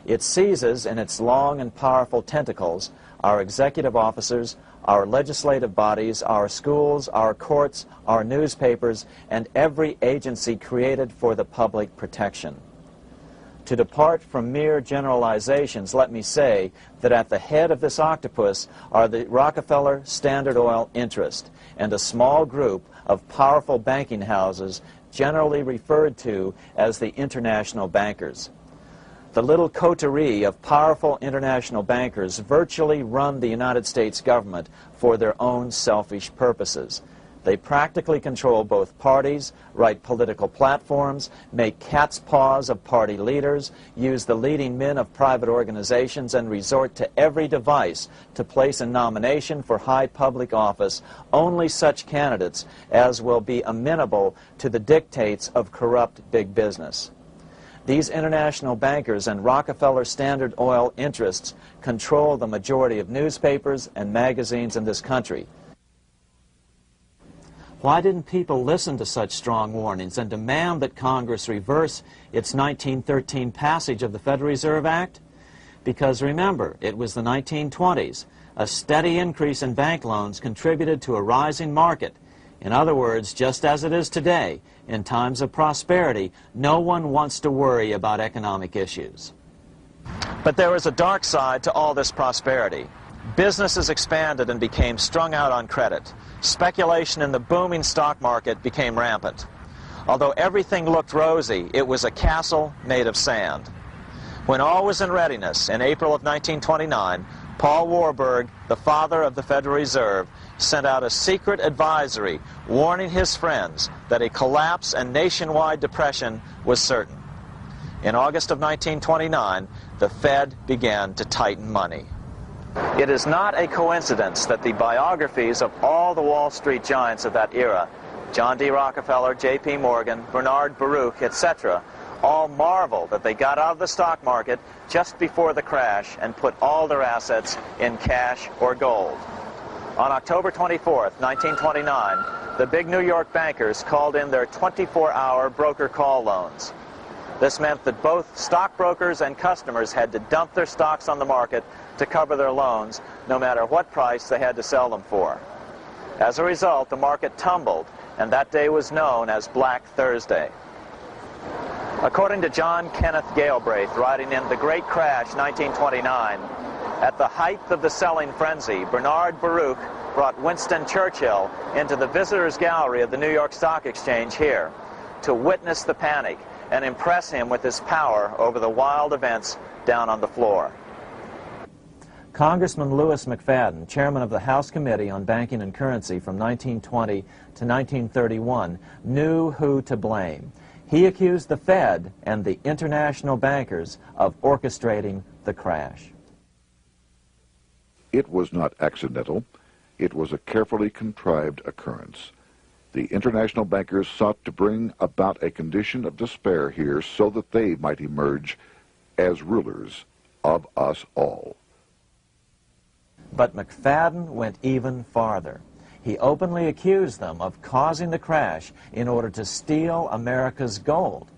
It seizes in its long and powerful tentacles our executive officers, our legislative bodies, our schools, our courts, our newspapers, and every agency created for the public protection. To depart from mere generalizations, let me say that at the head of this octopus are the Rockefeller Standard Oil interest and a small group of powerful banking houses generally referred to as the international bankers. The little coterie of powerful international bankers virtually run the United States government for their own selfish purposes. They practically control both parties, write political platforms, make cat's paws of party leaders, use the leading men of private organizations, and resort to every device to place a nomination for high public office only such candidates as will be amenable to the dictates of corrupt big business. These international bankers and Rockefeller Standard Oil interests control the majority of newspapers and magazines in this country. Why didn't people listen to such strong warnings and demand that Congress reverse its 1913 passage of the Federal Reserve Act? Because remember, it was the 1920s. A steady increase in bank loans contributed to a rising market. In other words, just as it is today, in times of prosperity, no one wants to worry about economic issues. But there was a dark side to all this prosperity. Businesses expanded and became strung out on credit. Speculation in the booming stock market became rampant. Although everything looked rosy, it was a castle made of sand. When all was in readiness, in April of 1929, Paul Warburg, the father of the Federal Reserve, sent out a secret advisory warning his friends that a collapse and nationwide depression was certain. In August of 1929, the Fed began to tighten money. It is not a coincidence that the biographies of all the Wall Street giants of that era, John D. Rockefeller, J.P. Morgan, Bernard Baruch, etc., all marvel that they got out of the stock market just before the crash and put all their assets in cash or gold. On October 24th, 1929, the big New York bankers called in their 24-hour broker call loans. This meant that both stockbrokers and customers had to dump their stocks on the market to cover their loans, no matter what price they had to sell them for. As a result, the market tumbled, and that day was known as Black Thursday. According to John Kenneth Galbraith, writing in The Great Crash, 1929, at the height of the selling frenzy, Bernard Baruch brought Winston Churchill into the visitors' gallery of the New York Stock Exchange here to witness the panic and impress him with his power over the wild events down on the floor. Congressman Louis McFadden, chairman of the House Committee on Banking and Currency from 1920 to 1931, knew who to blame. He accused the Fed and the international bankers of orchestrating the crash. It was not accidental. It was a carefully contrived occurrence. The international bankers sought to bring about a condition of despair here so that they might emerge as rulers of us all. But McFadden went even farther. He openly accused them of causing the crash in order to steal America's gold.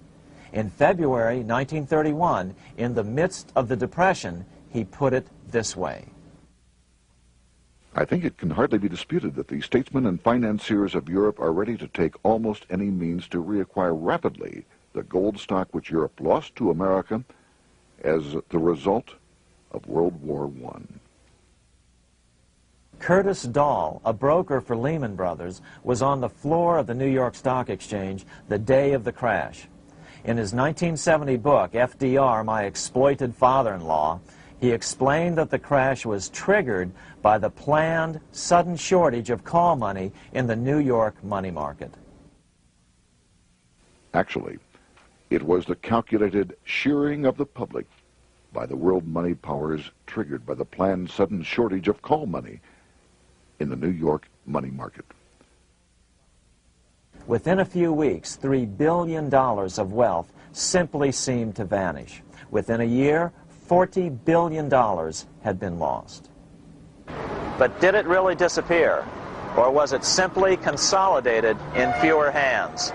In February 1931, in the midst of the Depression, he put it this way. I think it can hardly be disputed that the statesmen and financiers of Europe are ready to take almost any means to reacquire rapidly the gold stock which Europe lost to America as the result of World War I. Curtis Dahl, a broker for Lehman Brothers, was on the floor of the New York Stock Exchange the day of the crash. In his 1970 book, FDR, My Exploited Father-in-Law, he explained that the crash was triggered by the planned sudden shortage of call money in the New York money market. Actually, it was the calculated shearing of the public by the world money powers triggered by the planned sudden shortage of call money in the New York money market. Within a few weeks, $3 billion of wealth simply seemed to vanish. Within a year, $40 billion had been lost. But did it really disappear? Or was it simply consolidated in fewer hands?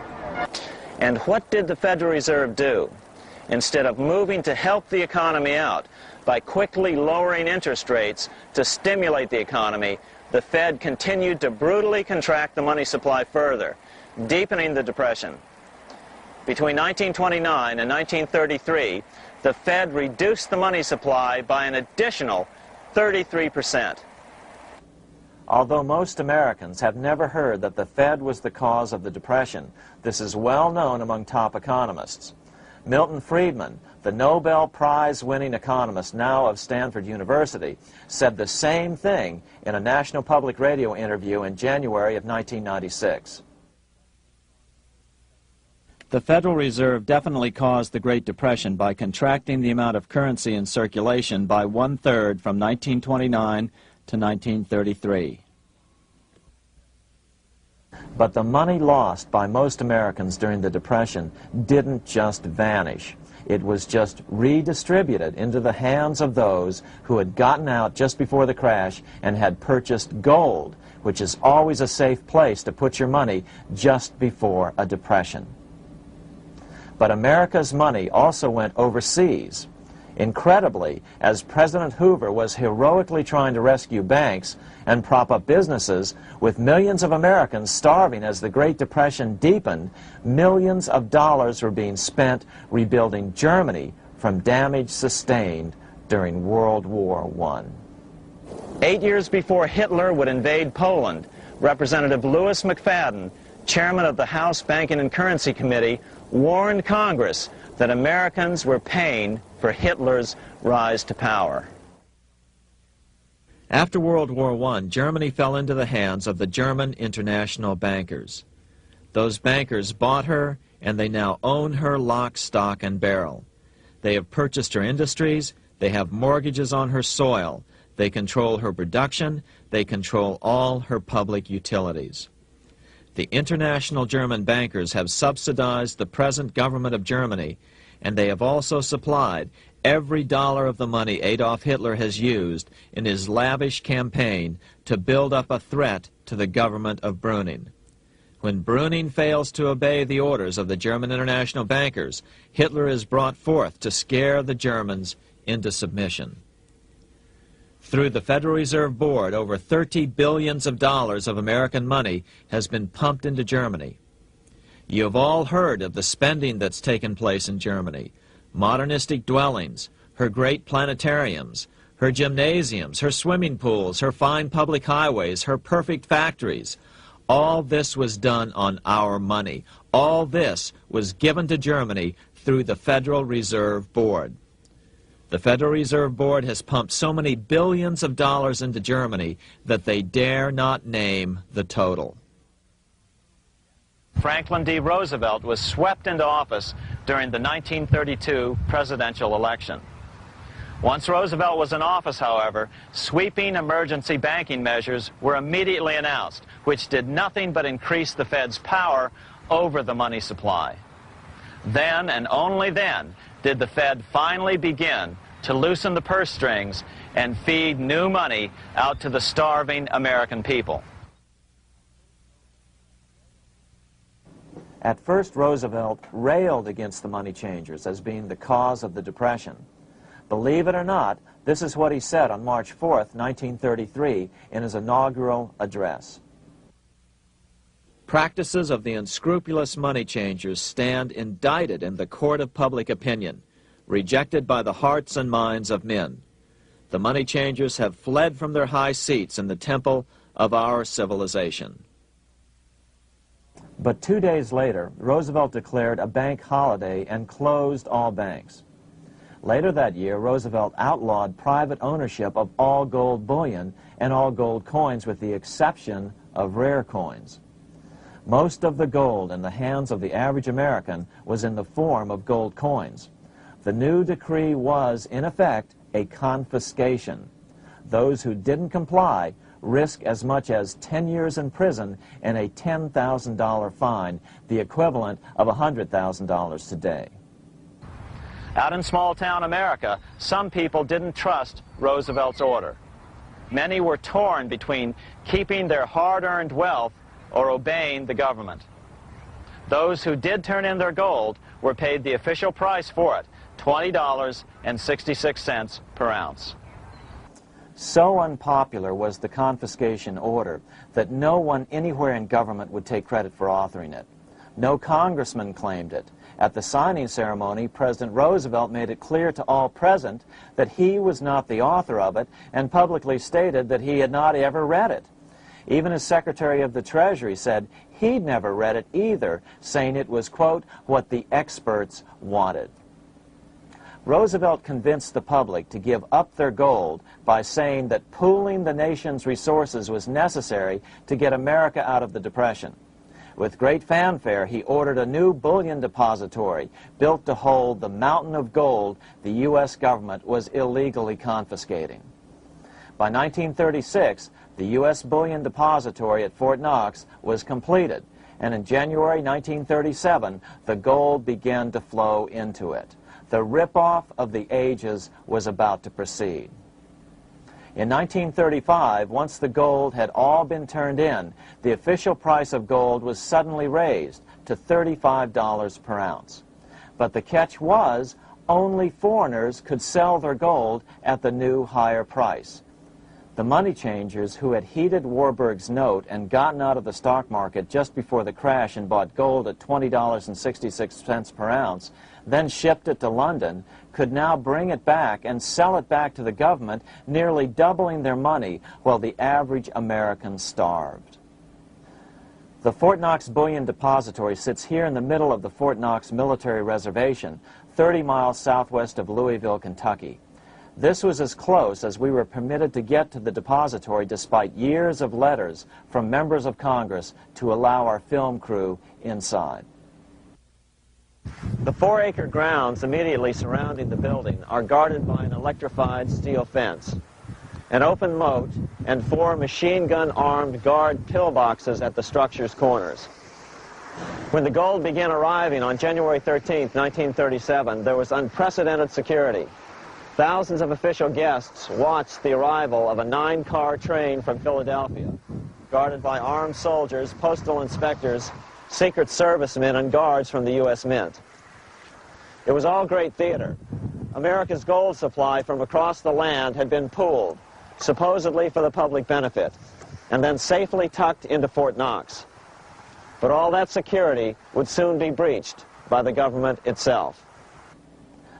And what did the Federal Reserve do? Instead of moving to help the economy out by quickly lowering interest rates to stimulate the economy, the Fed continued to brutally contract the money supply further, deepening the Depression. Between 1929 and 1933, the Fed reduced the money supply by an additional 33%. Although most Americans have never heard that the Fed was the cause of the Depression, this is well known among top economists. Milton Friedman, the Nobel Prize-winning economist now of Stanford University, said the same thing in a National Public Radio interview in January of 1996. The Federal Reserve definitely caused the Great Depression by contracting the amount of currency in circulation by 1/3 from 1929 to 1933. But the money lost by most Americans during the Depression didn't just vanish. It was just redistributed into the hands of those who had gotten out just before the crash and had purchased gold, which is always a safe place to put your money just before a depression. But America's money also went overseas. Incredibly, as President Hoover was heroically trying to rescue banks and prop up businesses, with millions of Americans starving as the Great Depression deepened, millions of dollars were being spent rebuilding Germany from damage sustained during World War I. 8 years before Hitler would invade Poland, Representative Louis McFadden, chairman of the House Banking and Currency Committee, warned Congress that Americans were paying for Hitler's rise to power. After World War I, Germany fell into the hands of the German international bankers. Those bankers bought her, and they now own her lock, stock, and barrel. They have purchased her industries, they have mortgages on her soil, they control her production, they control all her public utilities. The international German bankers have subsidized the present government of Germany, and they have also supplied every dollar of the money Adolf Hitler has used in his lavish campaign to build up a threat to the government of Brüning. When Brüning fails to obey the orders of the German international bankers, Hitler is brought forth to scare the Germans into submission. Through the Federal Reserve Board, over $30 billion of American money has been pumped into Germany. You have all heard of the spending that's taken place in Germany. Modernistic dwellings, her great planetariums, her gymnasiums, her swimming pools, her fine public highways, her perfect factories. All this was done on our money. All this was given to Germany through the Federal Reserve Board. The Federal Reserve Board has pumped so many billions of dollars into Germany that they dare not name the total. Franklin D. Roosevelt was swept into office during the 1932 presidential election. Once Roosevelt was in office, however, sweeping emergency banking measures were immediately announced, which did nothing but increase the Fed's power over the money supply. Then, and only then, did the Fed finally begin to loosen the purse strings and feed new money out to the starving American people. At first, Roosevelt railed against the money changers as being the cause of the Depression. Believe it or not, this is what he said on March 4th, 1933, in his inaugural address. Practices of the unscrupulous money changers stand indicted in the court of public opinion, rejected by the hearts and minds of men. The money changers have fled from their high seats in the temple of our civilization. But 2 days later, Roosevelt declared a bank holiday and closed all banks. Later that year, Roosevelt outlawed private ownership of all gold bullion and all gold coins with the exception of rare coins. Most of the gold in the hands of the average American was in the form of gold coins. The new decree was, in effect, a confiscation. Those who didn't comply risk as much as 10 years in prison and a $10,000 fine, the equivalent of $100,000 today. Out in small-town America, some people didn't trust Roosevelt's order. Many were torn between keeping their hard-earned wealth or obeying the government. Those who did turn in their gold were paid the official price for it, $20.66 per ounce. So unpopular was the confiscation order that no one anywhere in government would take credit for authoring it. No congressman claimed it. At the signing ceremony, President Roosevelt made it clear to all present that he was not the author of it and publicly stated that he had not ever read it. Even his Secretary of the Treasury said he'd never read it either, saying it was, quote, what the experts wanted. Roosevelt convinced the public to give up their gold by saying that pooling the nation's resources was necessary to get America out of the Depression. With great fanfare, he ordered a new bullion depository built to hold the mountain of gold the U.S. government was illegally confiscating. By 1936, the U.S. bullion depository at Fort Knox was completed, and in January 1937, the gold began to flow into it. The rip-off of the ages was about to proceed. In 1935, once the gold had all been turned in, the official price of gold was suddenly raised to $35 per ounce. But the catch was, only foreigners could sell their gold at the new higher price. The money changers who had heeded Warburg's note and gotten out of the stock market just before the crash and bought gold at $20.66 per ounce, then shipped it to London, could now bring it back and sell it back to the government, nearly doubling their money while the average American starved. The Fort Knox Bullion Depository sits here in the middle of the Fort Knox Military Reservation, 30 miles southwest of Louisville, Kentucky. This was as close as we were permitted to get to the depository despite years of letters from members of Congress to allow our film crew inside. The 4-acre grounds immediately surrounding the building are guarded by an electrified steel fence, an open moat, and 4 machine-gun-armed guard pillboxes at the structure's corners. When the gold began arriving on January 13, 1937, there was unprecedented security. Thousands of official guests watched the arrival of a 9-car train from Philadelphia, guarded by armed soldiers, postal inspectors, Secret Servicemen, and guards from the U.S. Mint. It was all great theater. America's gold supply from across the land had been pooled, supposedly for the public benefit, and then safely tucked into Fort Knox. But all that security would soon be breached by the government itself.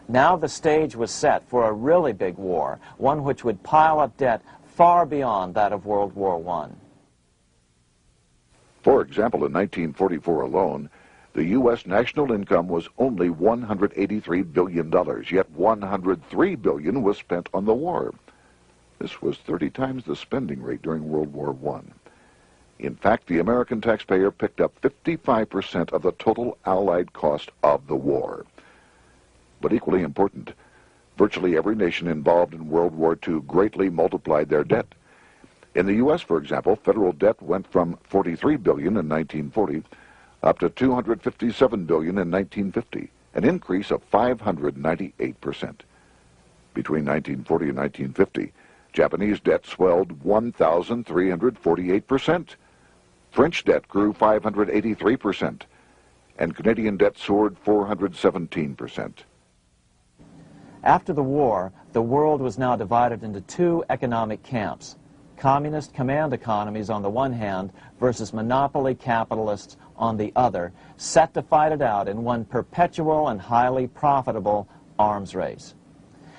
Now the stage was set for a really big war, one which would pile up debt far beyond that of World War I. For example, in 1944 alone, the U.S. national income was only $183 billion, yet $103 billion was spent on the war. This was 30 times the spending rate during World War I. In fact, the American taxpayer picked up 55% of the total Allied cost of the war. But equally important, virtually every nation involved in World War II greatly multiplied their debt. In the U.S., for example, federal debt went from $43 billion in 1940 up to $257 billion in 1950, an increase of 598%. Between 1940 and 1950, Japanese debt swelled 1,348%. French debt grew 583%, and Canadian debt soared 417%. After the war, the world was now divided into 2 economic camps: communist command economies on the one hand versus monopoly capitalists on the other, set to fight it out in one perpetual and highly profitable arms race.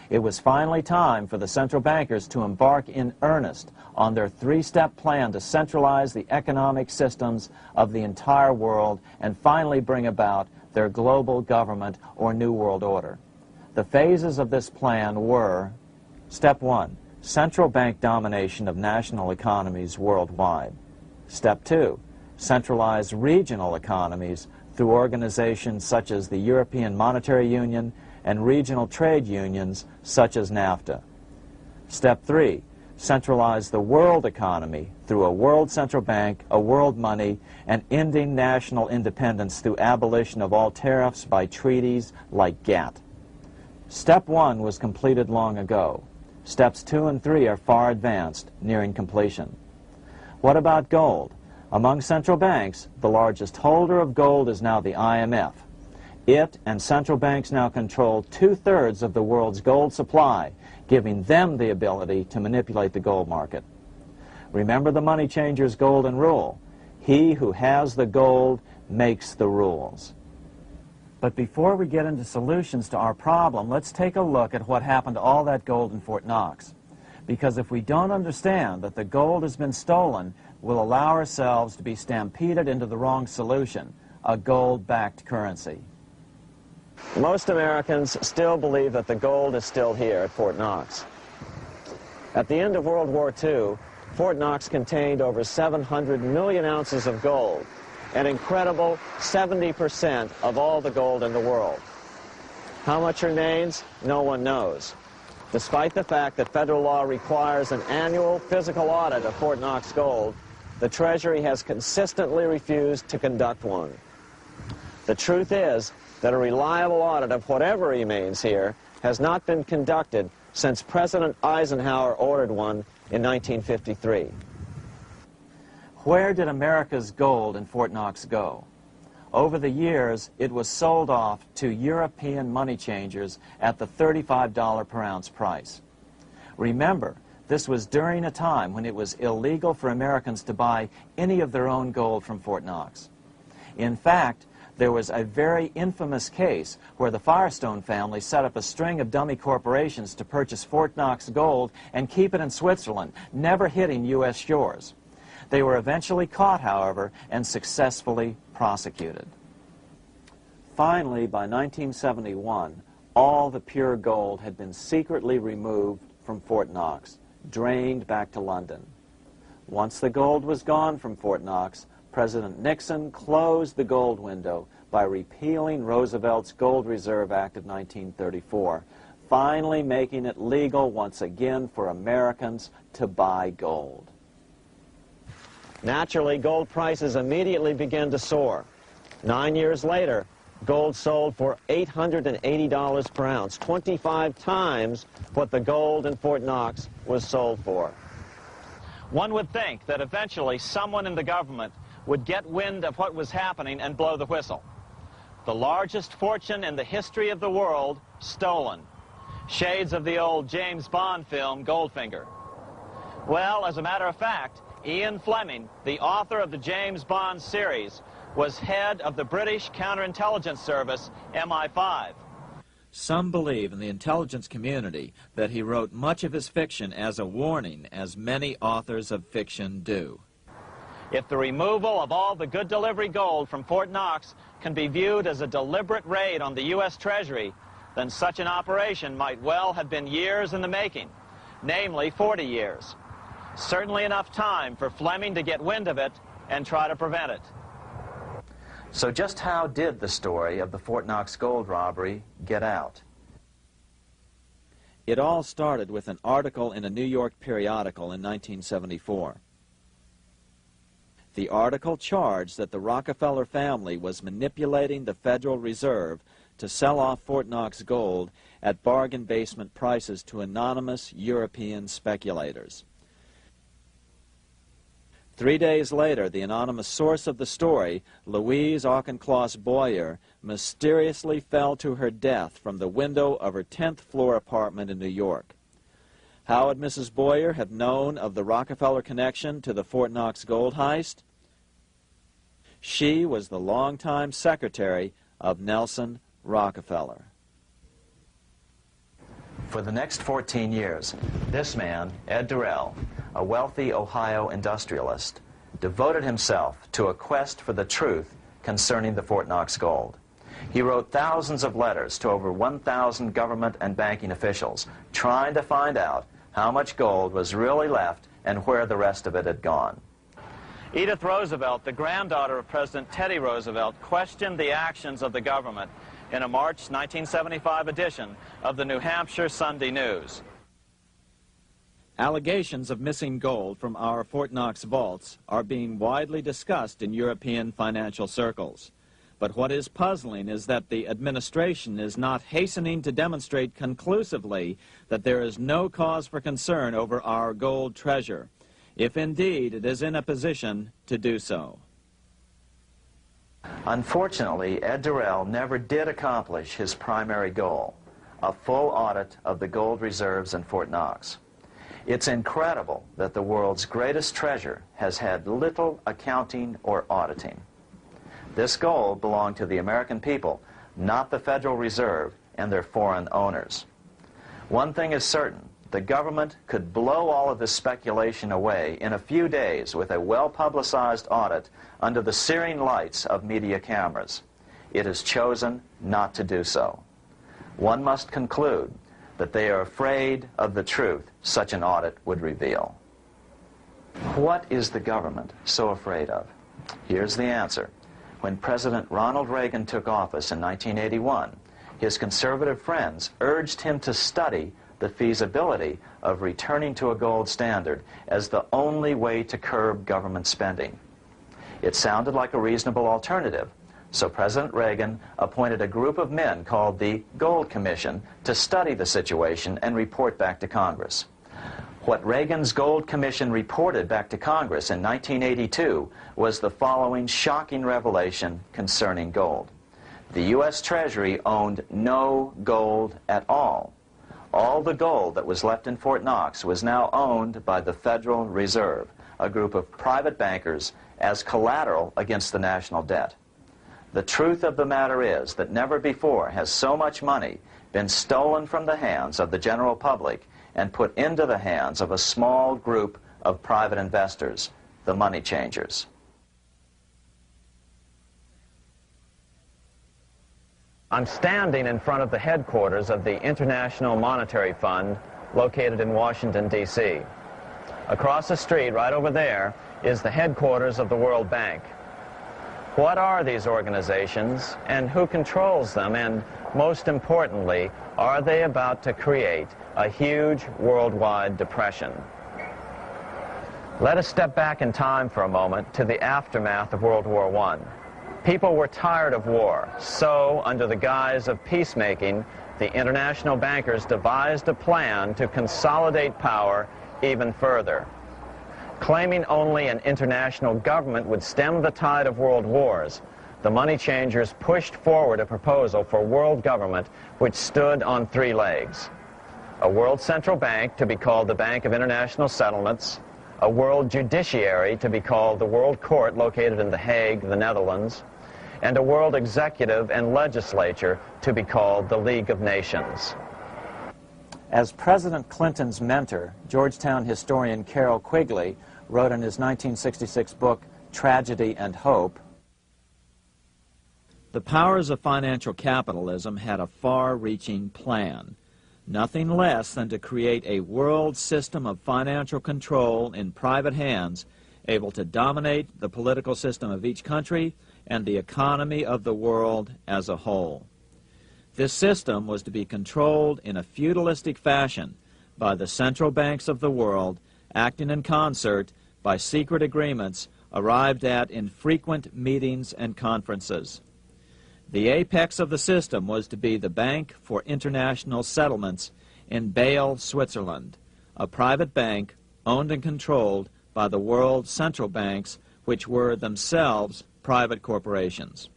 It was finally time for the central bankers to embark in earnest on their 3-step plan to centralize the economic systems of the entire world and finally bring about their global government or New World Order. The phases of this plan were: Step 1, central bank domination of national economies worldwide. Step 2, centralize regional economies through organizations such as the European Monetary Union and regional trade unions such as NAFTA. Step 3, centralize the world economy through a world central bank, a world money, and ending national independence through abolition of all tariffs by treaties like GATT. Step 1 was completed long ago. Steps 2 and 3 are far advanced, nearing completion. What about gold? Among central banks, the largest holder of gold is now the IMF. It and central banks now control 2/3 of the world's gold supply, giving them the ability to manipulate the gold market. Remember the money changer's golden rule: he who has the gold makes the rules. But before we get into solutions to our problem, let's take a look at what happened to all that gold in Fort Knox. Because if we don't understand that the gold has been stolen, we'll allow ourselves to be stampeded into the wrong solution, a gold-backed currency. Most Americans still believe that the gold is still here at Fort Knox. At the end of World War II, Fort Knox contained over 700 million ounces of gold, an incredible 70% of all the gold in the world. How much remains? No one knows, despite the fact that federal law requires an annual physical audit of Fort Knox gold. The Treasury has consistently refused to conduct one. The truth is that a reliable audit of whatever remains here has not been conducted since President Eisenhower ordered one in 1953. Where did America's gold in Fort Knox go? Over the years, it was sold off to European money changers at the $35 per ounce price. Remember, this was during a time when it was illegal for Americans to buy any of their own gold from Fort Knox. In fact, there was a very infamous case where the Firestone family set up a string of dummy corporations to purchase Fort Knox gold and keep it in Switzerland, never hitting U.S. shores. They were eventually caught, however, and successfully prosecuted. Finally, by 1971, all the pure gold had been secretly removed from Fort Knox, drained back to London. Once the gold was gone from Fort Knox, President Nixon closed the gold window by repealing Roosevelt's Gold Reserve Act of 1934, finally making it legal once again for Americans to buy gold. Naturally, gold prices immediately began to soar. 9 years later, gold sold for $880 per ounce, 25 times what the gold in Fort Knox was sold for. One would think that eventually someone in the government would get wind of what was happening and blow the whistle. The largest fortune in the history of the world stolen. Shades of the old James Bond film, Goldfinger. Well, as a matter of fact, Ian Fleming, the author of the James Bond series, was head of the British counterintelligence service, MI5. Some believe in the intelligence community that he wrote much of his fiction as a warning, as many authors of fiction do. If the removal of all the good delivery gold from Fort Knox can be viewed as a deliberate raid on the U.S. Treasury, then such an operation might well have been years in the making, namely 40 years. Certainly enough time for Fleming to get wind of it and try to prevent it. So just how did the story of the Fort Knox gold robbery get out? It all started with an article in a New York periodical in 1974. The article charged that the Rockefeller family was manipulating the Federal Reserve to sell off Fort Knox gold at bargain basement prices to anonymous European speculators. 3 days later, the anonymous source of the story, Louise Auchincloss Boyer, mysteriously fell to her death from the window of her 10th floor apartment in New York. How would Mrs. Boyer have known of the Rockefeller connection to the Fort Knox gold heist? She was the longtime secretary of Nelson Rockefeller. For the next 14 years, this man, Ed Durrell, a wealthy Ohio industrialist, devoted himself to a quest for the truth concerning the Fort Knox gold. He wrote thousands of letters to over 1,000 government and banking officials, trying to find out how much gold was really left and where the rest of it had gone. Edith Roosevelt, the granddaughter of President Teddy Roosevelt, questioned the actions of the government in a March 1975 edition of the New Hampshire Sunday News. Allegations of missing gold from our Fort Knox vaults are being widely discussed in European financial circles. But what is puzzling is that the administration is not hastening to demonstrate conclusively that there is no cause for concern over our gold treasure, if indeed it is in a position to do so. Unfortunately, Ed Durrell never did accomplish his primary goal, a full audit of the gold reserves in Fort Knox. It's incredible that the world's greatest treasure has had little accounting or auditing. This gold belonged to the American people, not the Federal Reserve and their foreign owners. One thing is certain, the government could blow all of this speculation away in a few days with a well-publicized audit under the searing lights of media cameras. It has chosen not to do so. One must conclude that they are afraid of the truth such an audit would reveal. What is the government so afraid of? Here's the answer. When President Ronald Reagan took office in 1981, his conservative friends urged him to study the feasibility of returning to a gold standard as the only way to curb government spending. It sounded like a reasonable alternative, so President Reagan appointed a group of men called the Gold Commission to study the situation and report back to Congress. What Reagan's Gold Commission reported back to Congress in 1982 was the following shocking revelation concerning gold. The U.S. Treasury owned no gold at all. All the gold that was left in Fort Knox was now owned by the Federal Reserve, a group of private bankers, as collateral against the national debt. The truth of the matter is that never before has so much money been stolen from the hands of the general public and put into the hands of a small group of private investors, the money changers. I'm standing in front of the headquarters of the International Monetary Fund located in Washington, D.C. Across the street, right over there, is the headquarters of the World Bank. What are these organizations and who controls them? And most importantly, are they about to create a huge worldwide depression? Let us step back in time for a moment to the aftermath of World War I. People were tired of war, so under the guise of peacemaking, the international bankers devised a plan to consolidate power even further. Claiming only an international government would stem the tide of world wars, the money changers pushed forward a proposal for world government which stood on three legs. A world central bank to be called the Bank of International Settlements, a world judiciary to be called the World Court located in The Hague, the Netherlands, and a world executive and legislature to be called the League of Nations. As President Clinton's mentor, Georgetown historian Carroll Quigley wrote in his 1966 book, Tragedy and Hope, the powers of financial capitalism had a far-reaching plan, nothing less than to create a world system of financial control in private hands, able to dominate the political system of each country and the economy of the world as a whole. This system was to be controlled in a feudalistic fashion by the central banks of the world, acting in concert by secret agreements arrived at in frequent meetings and conferences. The apex of the system was to be the Bank for International Settlements in Bâle, Switzerland, a private bank owned and controlled by the world central banks, which were themselves private corporations.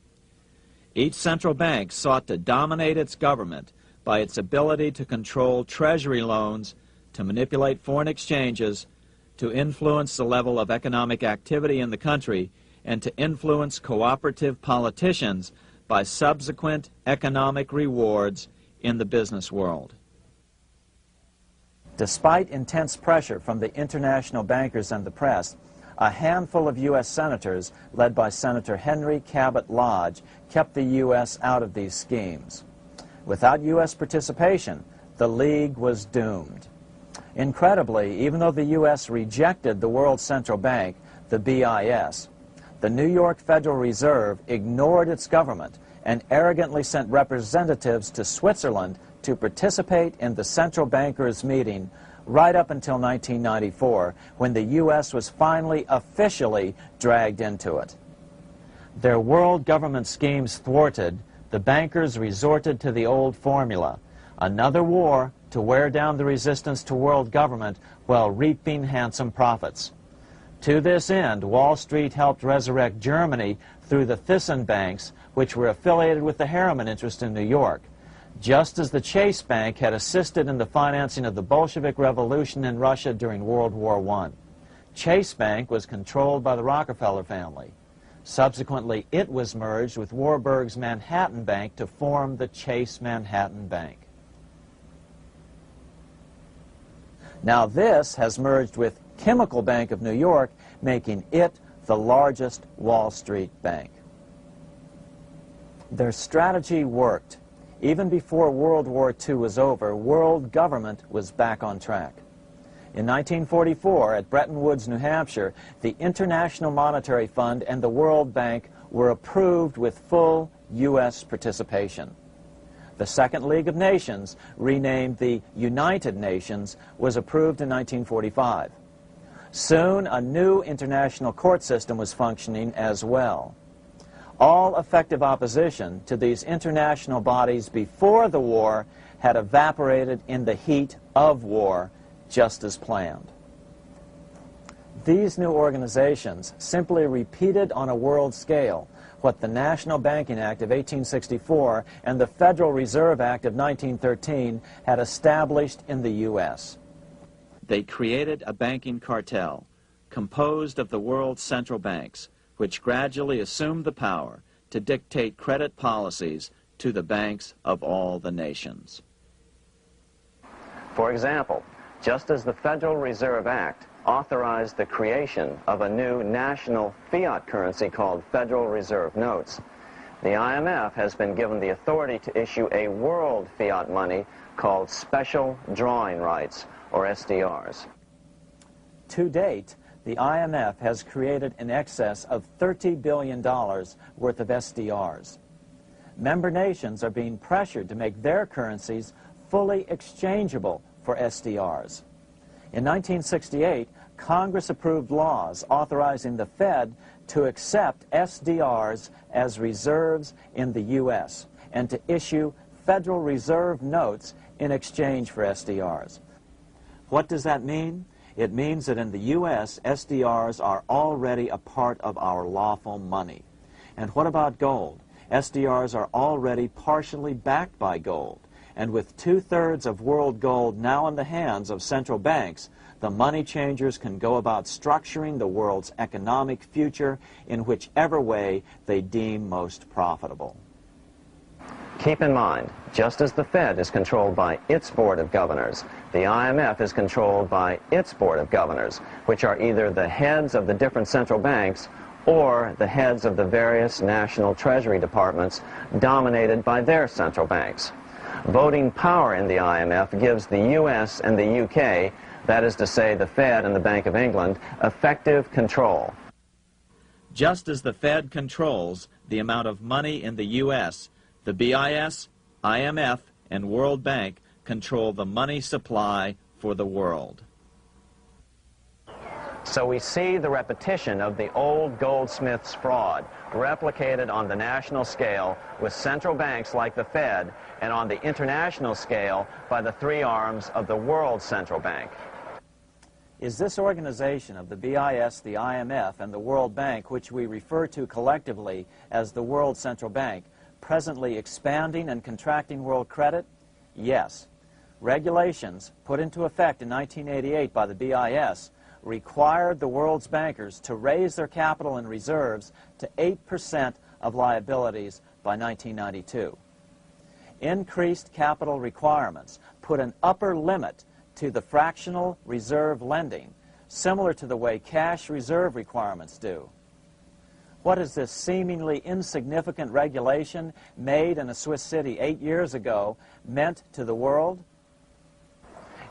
Each central bank sought to dominate its government by its ability to control treasury loans, to manipulate foreign exchanges, to influence the level of economic activity in the country, and to influence cooperative politicians by subsequent economic rewards in the business world. Despite intense pressure from the international bankers and the press, a handful of U.S. senators, led by Senator Henry Cabot Lodge, kept the U.S. out of these schemes. Without U.S. participation, the League was doomed. Incredibly, even though the U.S. rejected the World Central Bank, the BIS, the New York Federal Reserve ignored its government and arrogantly sent representatives to Switzerland to participate in the central bankers' meeting right up until 1994, when the U.S. was finally officially dragged into it. Their world government schemes thwarted, the bankers resorted to the old formula: another war to wear down the resistance to world government while reaping handsome profits. To this end, Wall Street helped resurrect Germany through the Thyssen banks, which were affiliated with the Harriman interest in New York, just as the Chase Bank had assisted in the financing of the Bolshevik Revolution in Russia during World War I. Chase Bank was controlled by the Rockefeller family. Subsequently, it was merged with Warburg's Manhattan Bank to form the Chase Manhattan Bank. Now this has merged with Chemical Bank of New York, making it the largest Wall Street bank. Their strategy worked. Even before World War II was over, world government was back on track. In 1944, at Bretton Woods, New Hampshire, the International Monetary Fund and the World Bank were approved with full U.S. participation. The Second League of Nations, renamed the United Nations, was approved in 1945. Soon, a new international court system was functioning as well. All effective opposition to these international bodies before the war had evaporated in the heat of war, just as planned. These new organizations simply repeated on a world scale what the National Banking Act of 1864 and the Federal Reserve Act of 1913 had established in the U.S. They created a banking cartel composed of the world's central banks, which gradually assumed the power to dictate credit policies to the banks of all the nations. For example, just as the Federal Reserve Act authorized the creation of a new national fiat currency called Federal Reserve Notes, the IMF has been given the authority to issue a world fiat money called Special Drawing Rights, or SDRs. To date, the IMF has created in excess of $30 billion worth of SDRs. Member nations are being pressured to make their currencies fully exchangeable for SDRs. In 1968, Congress approved laws authorizing the Fed to accept SDRs as reserves in the U.S. and to issue Federal Reserve notes in exchange for SDRs. What does that mean? It means that in the U.S., SDRs are already a part of our lawful money. And what about gold? SDRs are already partially backed by gold. And with 2/3 of world gold now in the hands of central banks, the money changers can go about structuring the world's economic future in whichever way they deem most profitable. Keep in mind, just as the Fed is controlled by its Board of Governors, the IMF is controlled by its Board of Governors, which are either the heads of the different central banks or the heads of the various national treasury departments dominated by their central banks. Voting power in the IMF gives the U.S. and the U.K., that is to say the Fed and the Bank of England, effective control. Just as the Fed controls the amount of money in the U.S., the BIS, IMF, and World Bank control the money supply for the world. So we see the repetition of the old goldsmith's fraud replicated on the national scale with central banks like the Fed and on the international scale by the three arms of the world central bank. Is this organization of the BIS, the IMF, and the World Bank, which we refer to collectively as the World Central Bank, presently expanding and contracting world credit? Yes. Regulations put into effect in 1988 by the BIS required the world's bankers to raise their capital and reserves to 8% of liabilities by 1992. Increased capital requirements put an upper limit to the fractional reserve lending, similar to the way cash reserve requirements do. What has this seemingly insignificant regulation made in a Swiss city 8 years ago meant to the world?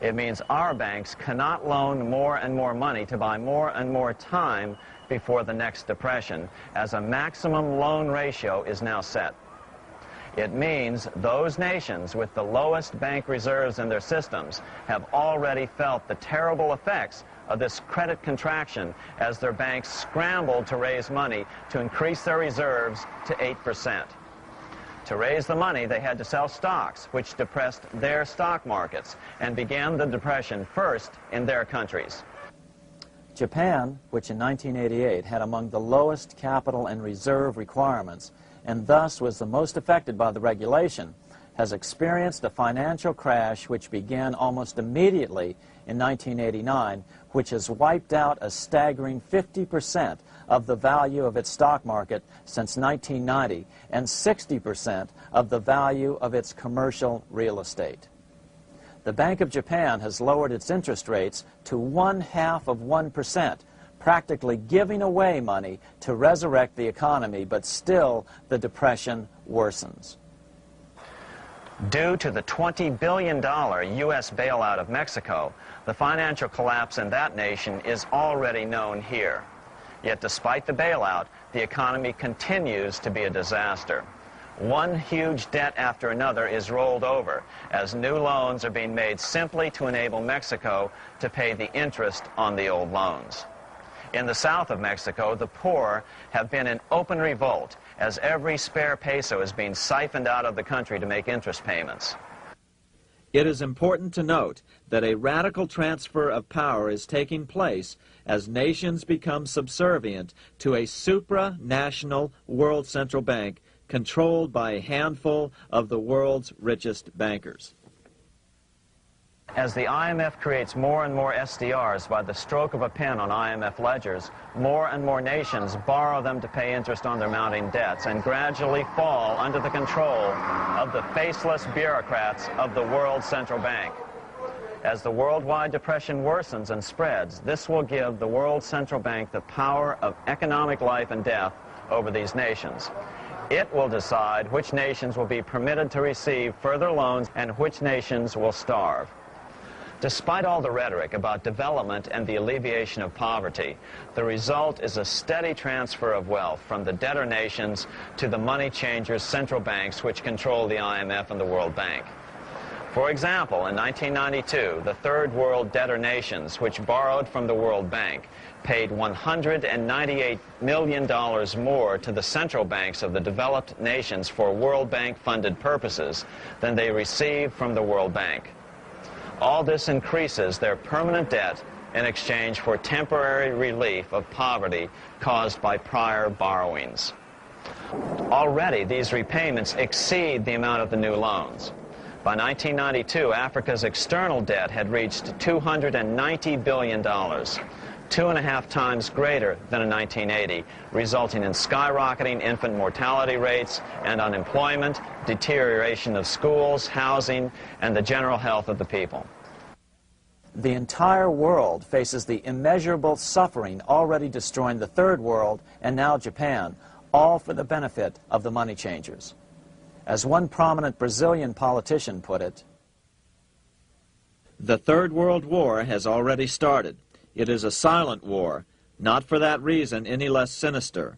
It means our banks cannot loan more and more money to buy more and more time before the next depression, as a maximum loan ratio is now set. It means those nations with the lowest bank reserves in their systems have already felt the terrible effects of this credit contraction as their banks scrambled to raise money to increase their reserves to 8%. To raise the money, they had to sell stocks, which depressed their stock markets and began the depression first in their countries. Japan, which in 1988 had among the lowest capital and reserve requirements and thus was the most affected by the regulation, has experienced a financial crash which began almost immediately in 1989, which has wiped out a staggering 50% of the value of its stock market since 1990 and 60% of the value of its commercial real estate. the Bank of Japan has lowered its interest rates to 0.5%, practically giving away money to resurrect the economy, but still the depression worsens. Due to the $20 billion U.S. bailout of Mexico, the financial collapse in that nation is already known here. Yet despite the bailout, the economy continues to be a disaster. One huge debt after another is rolled over as new loans are being made simply to enable Mexico to pay the interest on the old loans. In the south of Mexico, the poor have been in open revolt as every spare peso is being siphoned out of the country to make interest payments. It is important to note that a radical transfer of power is taking place as nations become subservient to a supranational world central bank controlled by a handful of the world's richest bankers. As the IMF creates more and more SDRs by the stroke of a pen on IMF ledgers, more and more nations borrow them to pay interest on their mounting debts and gradually fall under the control of the faceless bureaucrats of the World Central Bank. As the worldwide depression worsens and spreads, this will give the World Central Bank the power of economic life and death over these nations. It will decide which nations will be permitted to receive further loans and which nations will starve. Despite all the rhetoric about development and the alleviation of poverty, the result is a steady transfer of wealth from the debtor nations to the money changers' central banks which control the IMF and the World Bank. For example, in 1992, the Third World debtor nations, which borrowed from the World Bank, paid $198 million more to the central banks of the developed nations for World Bank-funded purposes than they received from the World Bank. All this increases their permanent debt in exchange for temporary relief of poverty caused by prior borrowings. Already, these repayments exceed the amount of the new loans. By 1992, Africa's external debt had reached $290 billion, 2.5 times greater than in 1980, resulting in skyrocketing infant mortality rates and unemployment, deterioration of schools, housing, and the general health of the people. The entire world faces the immeasurable suffering already destroying the Third World and now Japan, all for the benefit of the money changers. As one prominent Brazilian politician put it, "The Third World War has already started. It is a silent war, not for that reason any less sinister.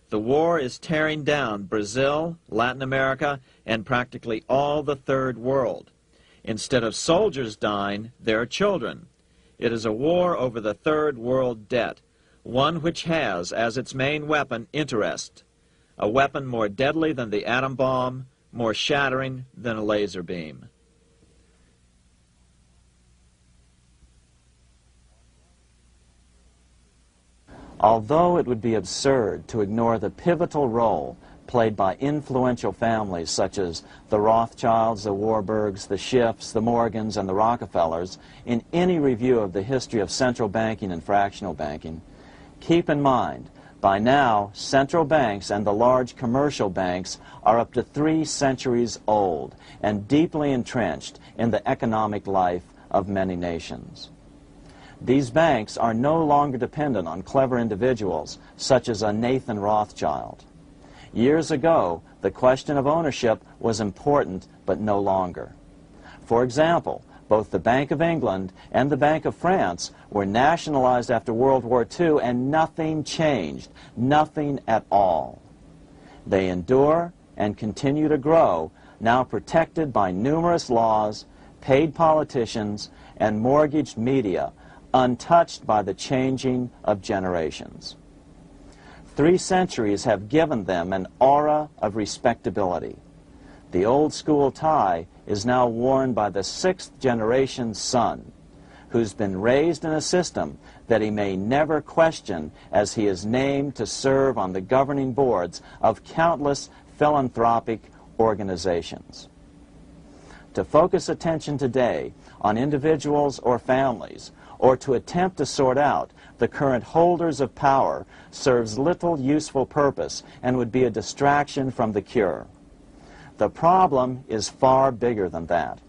The war is tearing down Brazil, Latin America, and practically all the Third World. Instead of soldiers dying, there are children. It is a war over the Third World debt, one which has as its main weapon interest, a weapon more deadly than the atom bomb, more shattering than a laser beam." Although it would be absurd to ignore the pivotal role played by influential families such as the Rothschilds, the Warburgs, the Schiffs, the Morgans, and the Rockefellers in any review of the history of central banking and fractional banking, keep in mind, by now, central banks and the large commercial banks are up to 3 centuries old and deeply entrenched in the economic life of many nations. These banks are no longer dependent on clever individuals such as a Nathan Rothschild. Years ago, the question of ownership was important, but no longer. For example, both the Bank of England and the Bank of France were nationalized after World War II, and nothing changed, nothing at all. They endure and continue to grow, now protected by numerous laws, paid politicians, and mortgaged media, untouched by the changing of generations. 3 centuries have given them an aura of respectability. The old school tie is now worn by the 6th generation son, who's been raised in a system that he may never question as he is named to serve on the governing boards of countless philanthropic organizations. To focus attention today on individuals or families, or to attempt to sort out the current holders of power, serves little useful purpose and would be a distraction from the cure. The problem is far bigger than that.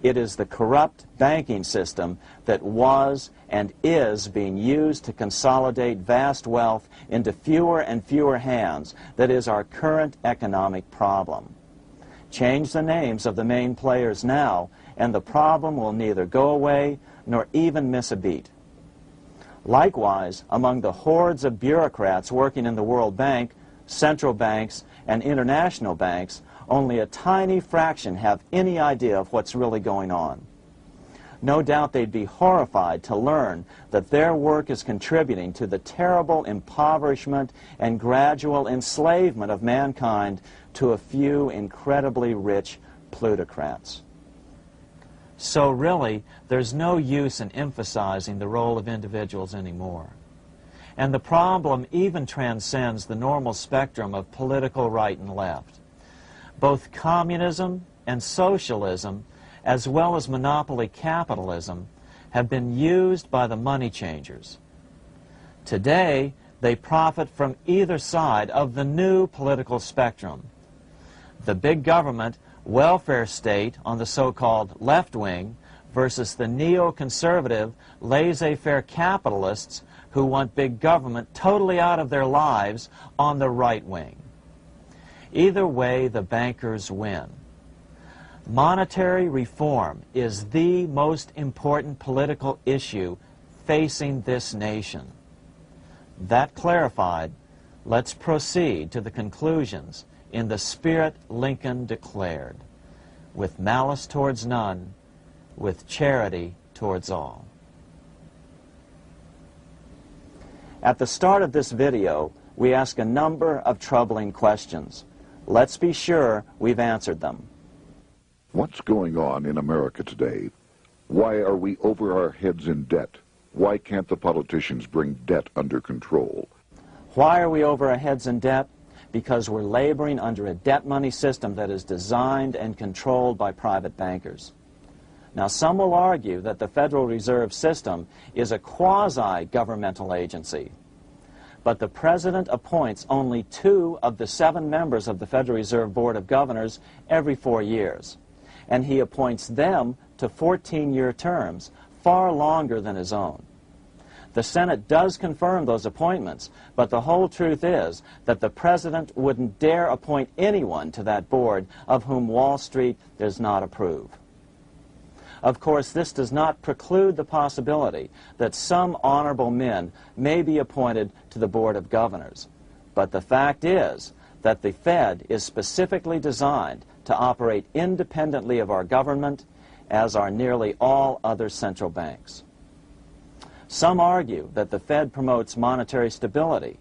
It is the corrupt banking system that was and is being used to consolidate vast wealth into fewer and fewer hands that is our current economic problem. Change the names of the main players now, and the problem will neither go away nor even miss a beat. Likewise, among the hordes of bureaucrats working in the World Bank, central banks, and international banks, only a tiny fraction have any idea of what's really going on. No doubt they'd be horrified to learn that their work is contributing to the terrible impoverishment and gradual enslavement of mankind to a few incredibly rich plutocrats. So really, there's no use in emphasizing the role of individuals anymore. And the problem even transcends the normal spectrum of political right and left. Both communism and socialism, as well as monopoly capitalism, have been used by the money changers. Today, they profit from either side of the new political spectrum. The big government welfare state on the so-called left wing versus the neoconservative laissez-faire capitalists who want big government totally out of their lives on the right wing. Either way, the bankers win. Monetary reform is the most important political issue facing this nation. That clarified, let's proceed to the conclusions in the spirit Lincoln declared, with malice towards none, with charity towards all. At the start of this video, we ask a number of troubling questions. Let's be sure we've answered them. What's going on in America today? Why are we over our heads in debt? Why can't the politicians bring debt under control? Why are we over our heads in debt? Because we're laboring under a debt money system that is designed and controlled by private bankers. Now, some will argue that the Federal Reserve System is a quasi-governmental agency. But the President appoints only 2 of the 7 members of the Federal Reserve Board of Governors every 4 years. And he appoints them to 14-year terms, far longer than his own. The Senate does confirm those appointments, but the whole truth is that the President wouldn't dare appoint anyone to that board of whom Wall Street does not approve. Of course, this does not preclude the possibility that some honorable men may be appointed to the Board of Governors. But the fact is that the Fed is specifically designed to operate independently of our government, as are nearly all other central banks. Some argue that the Fed promotes monetary stability.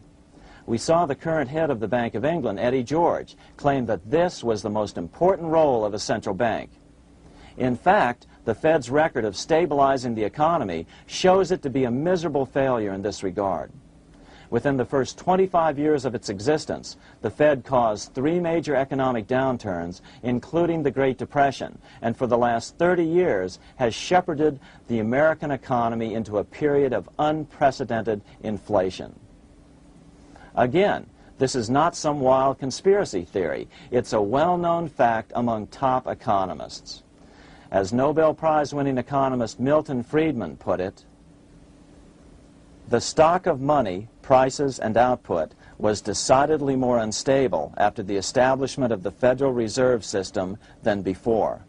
We saw the current head of the Bank of England, Eddie George, claim that this was the most important role of a central bank. In fact, the Fed's record of stabilizing the economy shows it to be a miserable failure in this regard. Within the first 25 years of its existence, the Fed caused 3 major economic downturns, including the Great Depression, and for the last 30 years has shepherded the American economy into a period of unprecedented inflation. Again, this is not some wild conspiracy theory. It's a well-known fact among top economists. As Nobel Prize-winning economist Milton Friedman put it, the stock of money, prices, and output was decidedly more unstable after the establishment of the Federal Reserve System than before.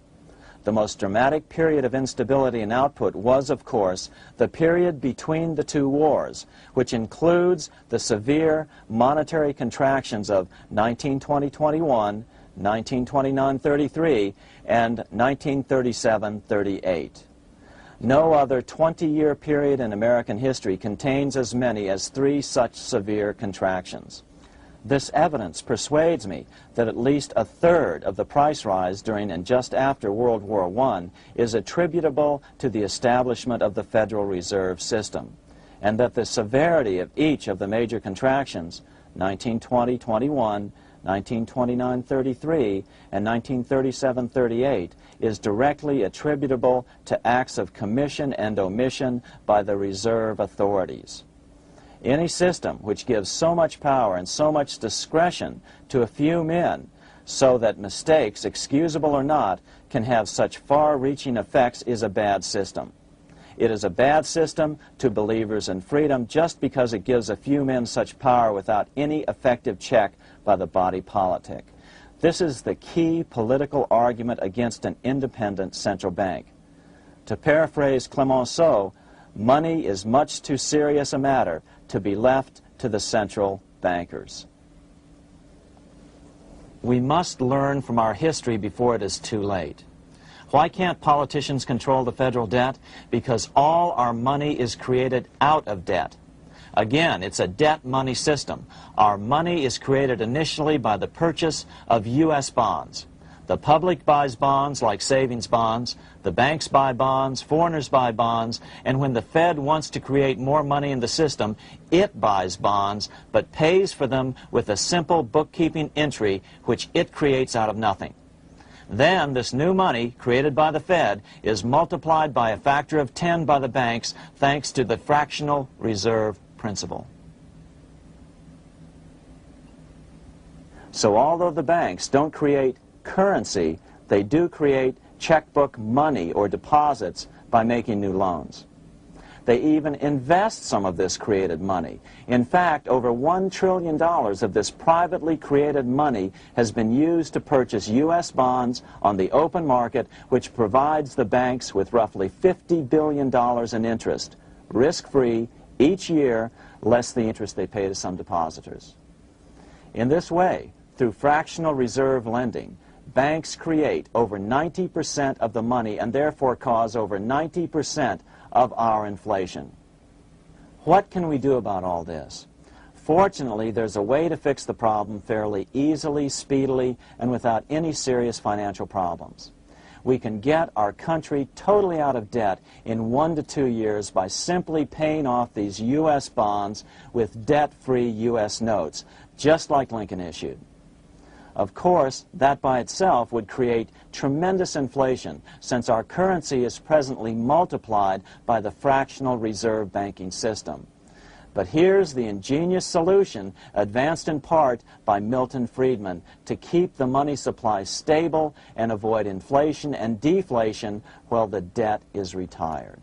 The most dramatic period of instability in output was, of course, the period between the 2 wars, which includes the severe monetary contractions of 1920-21, 1929-33, and 1937-38. No other 20-year period in American history contains as many as 3 such severe contractions. This evidence persuades me that at least a third of the price rise during and just after World War I is attributable to the establishment of the Federal Reserve System, and that the severity of each of the major contractions, 1920-21, 1929-33, and 1937-38, is directly attributable to acts of commission and omission by the reserve authorities. Any system which gives so much power and so much discretion to a few men so that mistakes, excusable or not, can have such far-reaching effects is a bad system. It is a bad system to believers in freedom just because it gives a few men such power without any effective check by the body politic. This is the key political argument against an independent central bank. To paraphrase Clemenceau, money is much too serious a matter to be left to the central bankers. We must learn from our history before it is too late. Why can't politicians control the federal debt? Because all our money is created out of debt. Again, it's a debt money system. Our money is created initially by the purchase of U.S. bonds. The public buys bonds like savings bonds, the banks buy bonds, foreigners buy bonds, and when the Fed wants to create more money in the system, it buys bonds, but pays for them with a simple bookkeeping entry which it creates out of nothing. Then this new money, created by the Fed, is multiplied by a factor of 10 by the banks thanks to the fractional reserve principle. So although the banks don't create currency, they do create checkbook money or deposits by making new loans. They even invest some of this created money. In fact, over $1 trillion of this privately created money has been used to purchase U.S. bonds on the open market, which provides the banks with roughly $50 billion in interest, risk-free, each year, less the interest they pay to some depositors. In this way, through fractional reserve lending, banks create over 90% of the money and therefore cause over 90% of our inflation. What can we do about all this? Fortunately, there's a way to fix the problem fairly easily, speedily, and without any serious financial problems. We can get our country totally out of debt in 1 to 2 years by simply paying off these U.S. bonds with debt-free U.S. notes, just like Lincoln issued. Of course, that by itself would create tremendous inflation, since our currency is presently multiplied by the fractional reserve banking system. But here's the ingenious solution, advanced in part by Milton Friedman, to keep the money supply stable and avoid inflation and deflation while the debt is retired.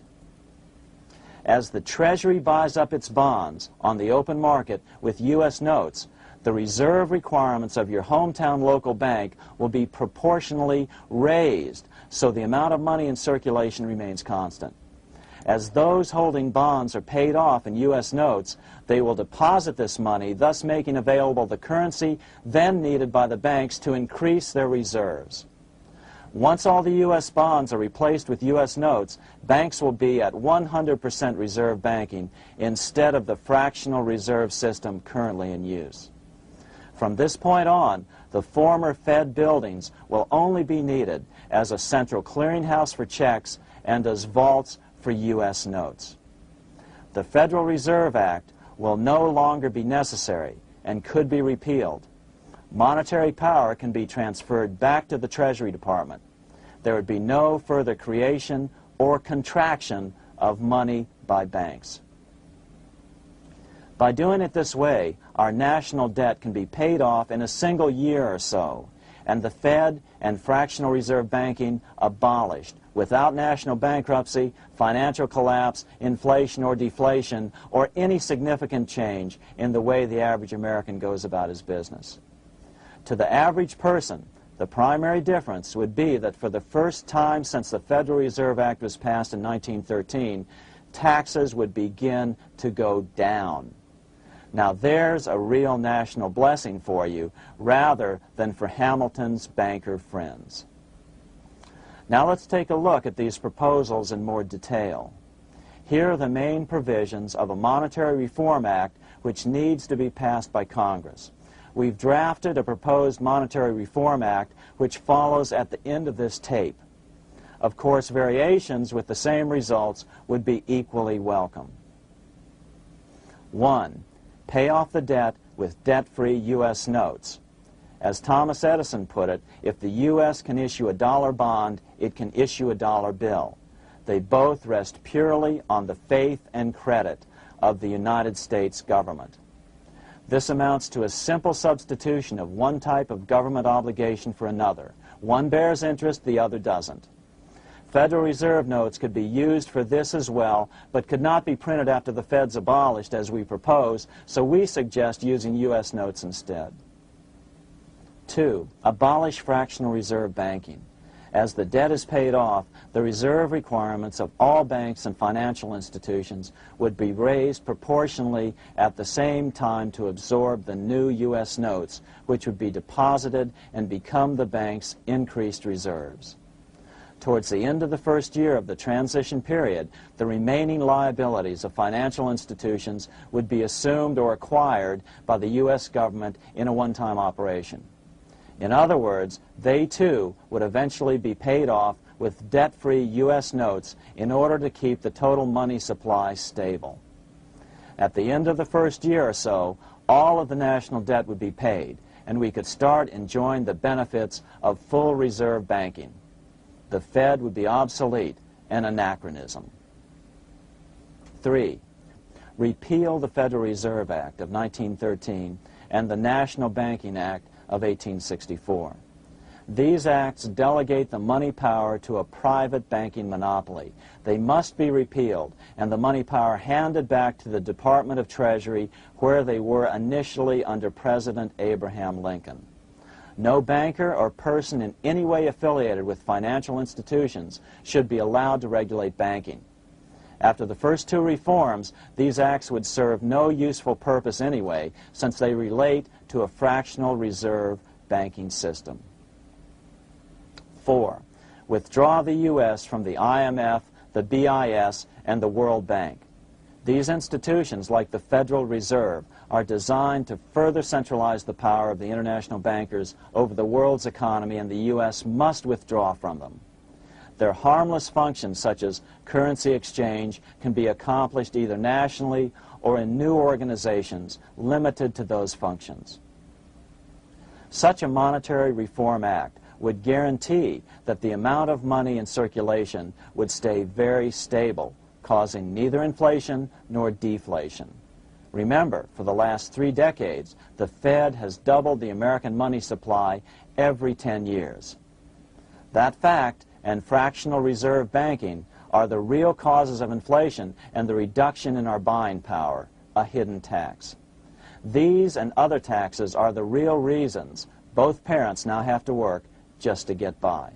As the Treasury buys up its bonds on the open market with U.S. notes, the reserve requirements of your hometown local bank will be proportionally raised, so the amount of money in circulation remains constant. As those holding bonds are paid off in U.S. notes, they will deposit this money, thus making available the currency then needed by the banks to increase their reserves. Once all the U.S. bonds are replaced with U.S. notes, banks will be at 100% reserve banking instead of the fractional reserve system currently in use. From this point on, the former Fed buildings will only be needed as a central clearinghouse for checks and as vaults for U.S. notes. The Federal Reserve Act will no longer be necessary and could be repealed. Monetary power can be transferred back to the Treasury Department. There would be no further creation or contraction of money by banks. By doing it this way, our national debt can be paid off in a single year or so, and the Fed and fractional reserve banking abolished, without national bankruptcy, financial collapse, inflation or deflation, or any significant change in the way the average American goes about his business. To the average person, the primary difference would be that for the first time since the Federal Reserve Act was passed in 1913, taxes would begin to go down. Now there's a real national blessing for you, rather than for Hamilton's banker friends. Now let's take a look at these proposals in more detail. Here are the main provisions of a Monetary Reform Act which needs to be passed by Congress. We've drafted a proposed Monetary Reform Act which follows at the end of this tape. Of course, variations with the same results would be equally welcome. 1. Pay off the debt with debt-free U.S. notes. As Thomas Edison put it, if the U.S. can issue a dollar bond, it can issue a dollar bill. They both rest purely on the faith and credit of the United States government. This amounts to a simple substitution of one type of government obligation for another. One bears interest, the other doesn't. Federal Reserve notes could be used for this as well, but could not be printed after the Fed's abolished as we propose, so we suggest using U.S. notes instead. 2. Abolish fractional reserve banking. As the debt is paid off, the reserve requirements of all banks and financial institutions would be raised proportionally at the same time to absorb the new U.S. notes, which would be deposited and become the bank's increased reserves. Towards the end of the first year of the transition period, the remaining liabilities of financial institutions would be assumed or acquired by the U.S. government in a one-time operation. In other words, they too would eventually be paid off with debt-free U.S. notes in order to keep the total money supply stable. At the end of the first year or so, all of the national debt would be paid, and we could start enjoying the benefits of full reserve banking. The Fed would be obsolete, an anachronism. 3. Repeal the Federal Reserve Act of 1913 and the National Banking Act of 1864. These acts delegate the money power to a private banking monopoly. They must be repealed, and the money power handed back to the Department of Treasury, where they were initially under President Abraham Lincoln. No banker or person in any way affiliated with financial institutions should be allowed to regulate banking. After the first two reforms, these acts would serve no useful purpose anyway, since they relate to a fractional reserve banking system. 4. Withdraw the U.S. from the IMF, the BIS, and the World Bank. These institutions, like the Federal Reserve, are designed to further centralize the power of the international bankers over the world's economy, and the U.S. must withdraw from them. Their harmless functions, such as currency exchange, can be accomplished either nationally or in new organizations limited to those functions. Such a monetary reform act would guarantee that the amount of money in circulation would stay very stable, causing neither inflation nor deflation. Remember, for the last 3 decades, the Fed has doubled the American money supply every 10 years. That fact and fractional reserve banking are the real causes of inflation and the reduction in our buying power, a hidden tax. These and other taxes are the real reasons both parents now have to work just to get by.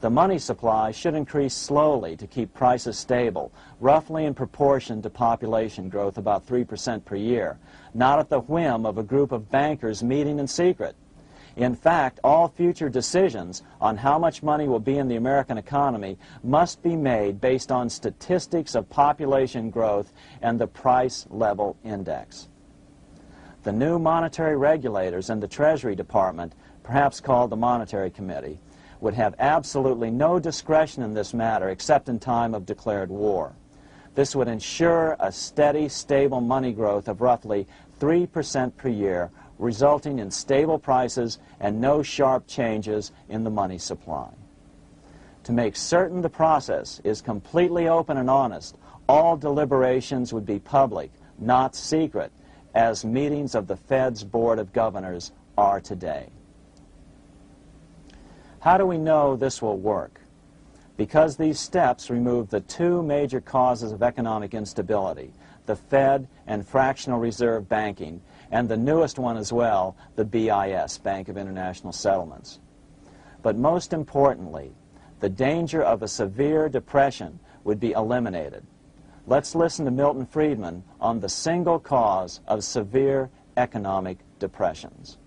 The money supply should increase slowly to keep prices stable, roughly in proportion to population growth, about 3% per year, not at the whim of a group of bankers meeting in secret. In fact, all future decisions on how much money will be in the American economy must be made based on statistics of population growth and the price level index. The new monetary regulators in the Treasury Department, perhaps called the Monetary Committee, would have absolutely no discretion in this matter except in time of declared war. This would ensure a steady, stable money growth of roughly 3% per year, resulting in stable prices and no sharp changes in the money supply. To make certain the process is completely open and honest, all deliberations would be public, not secret, as meetings of the Fed's Board of Governors are today. How do we know this will work? Because these steps remove the 2 major causes of economic instability, the Fed and fractional reserve banking, and the newest one as well, the BIS, Bank of International Settlements. But most importantly, the danger of a severe depression would be eliminated. Let's listen to Milton Friedman on the single cause of severe economic depressions.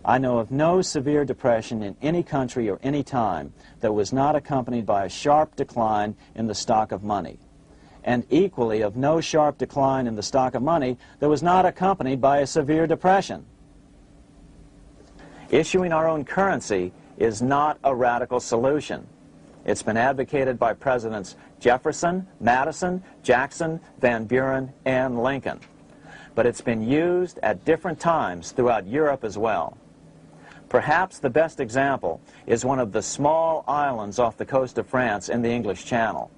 I know of no severe depression in any country or any time that was not accompanied by a sharp decline in the stock of money, and equally of no sharp decline in the stock of money that was not accompanied by a severe depression. Issuing our own currency is not a radical solution. It's been advocated by Presidents Jefferson, Madison, Jackson, Van Buren, and Lincoln. But it's been used at different times throughout Europe as well. Perhaps the best example is one of the small islands off the coast of France in the English Channel.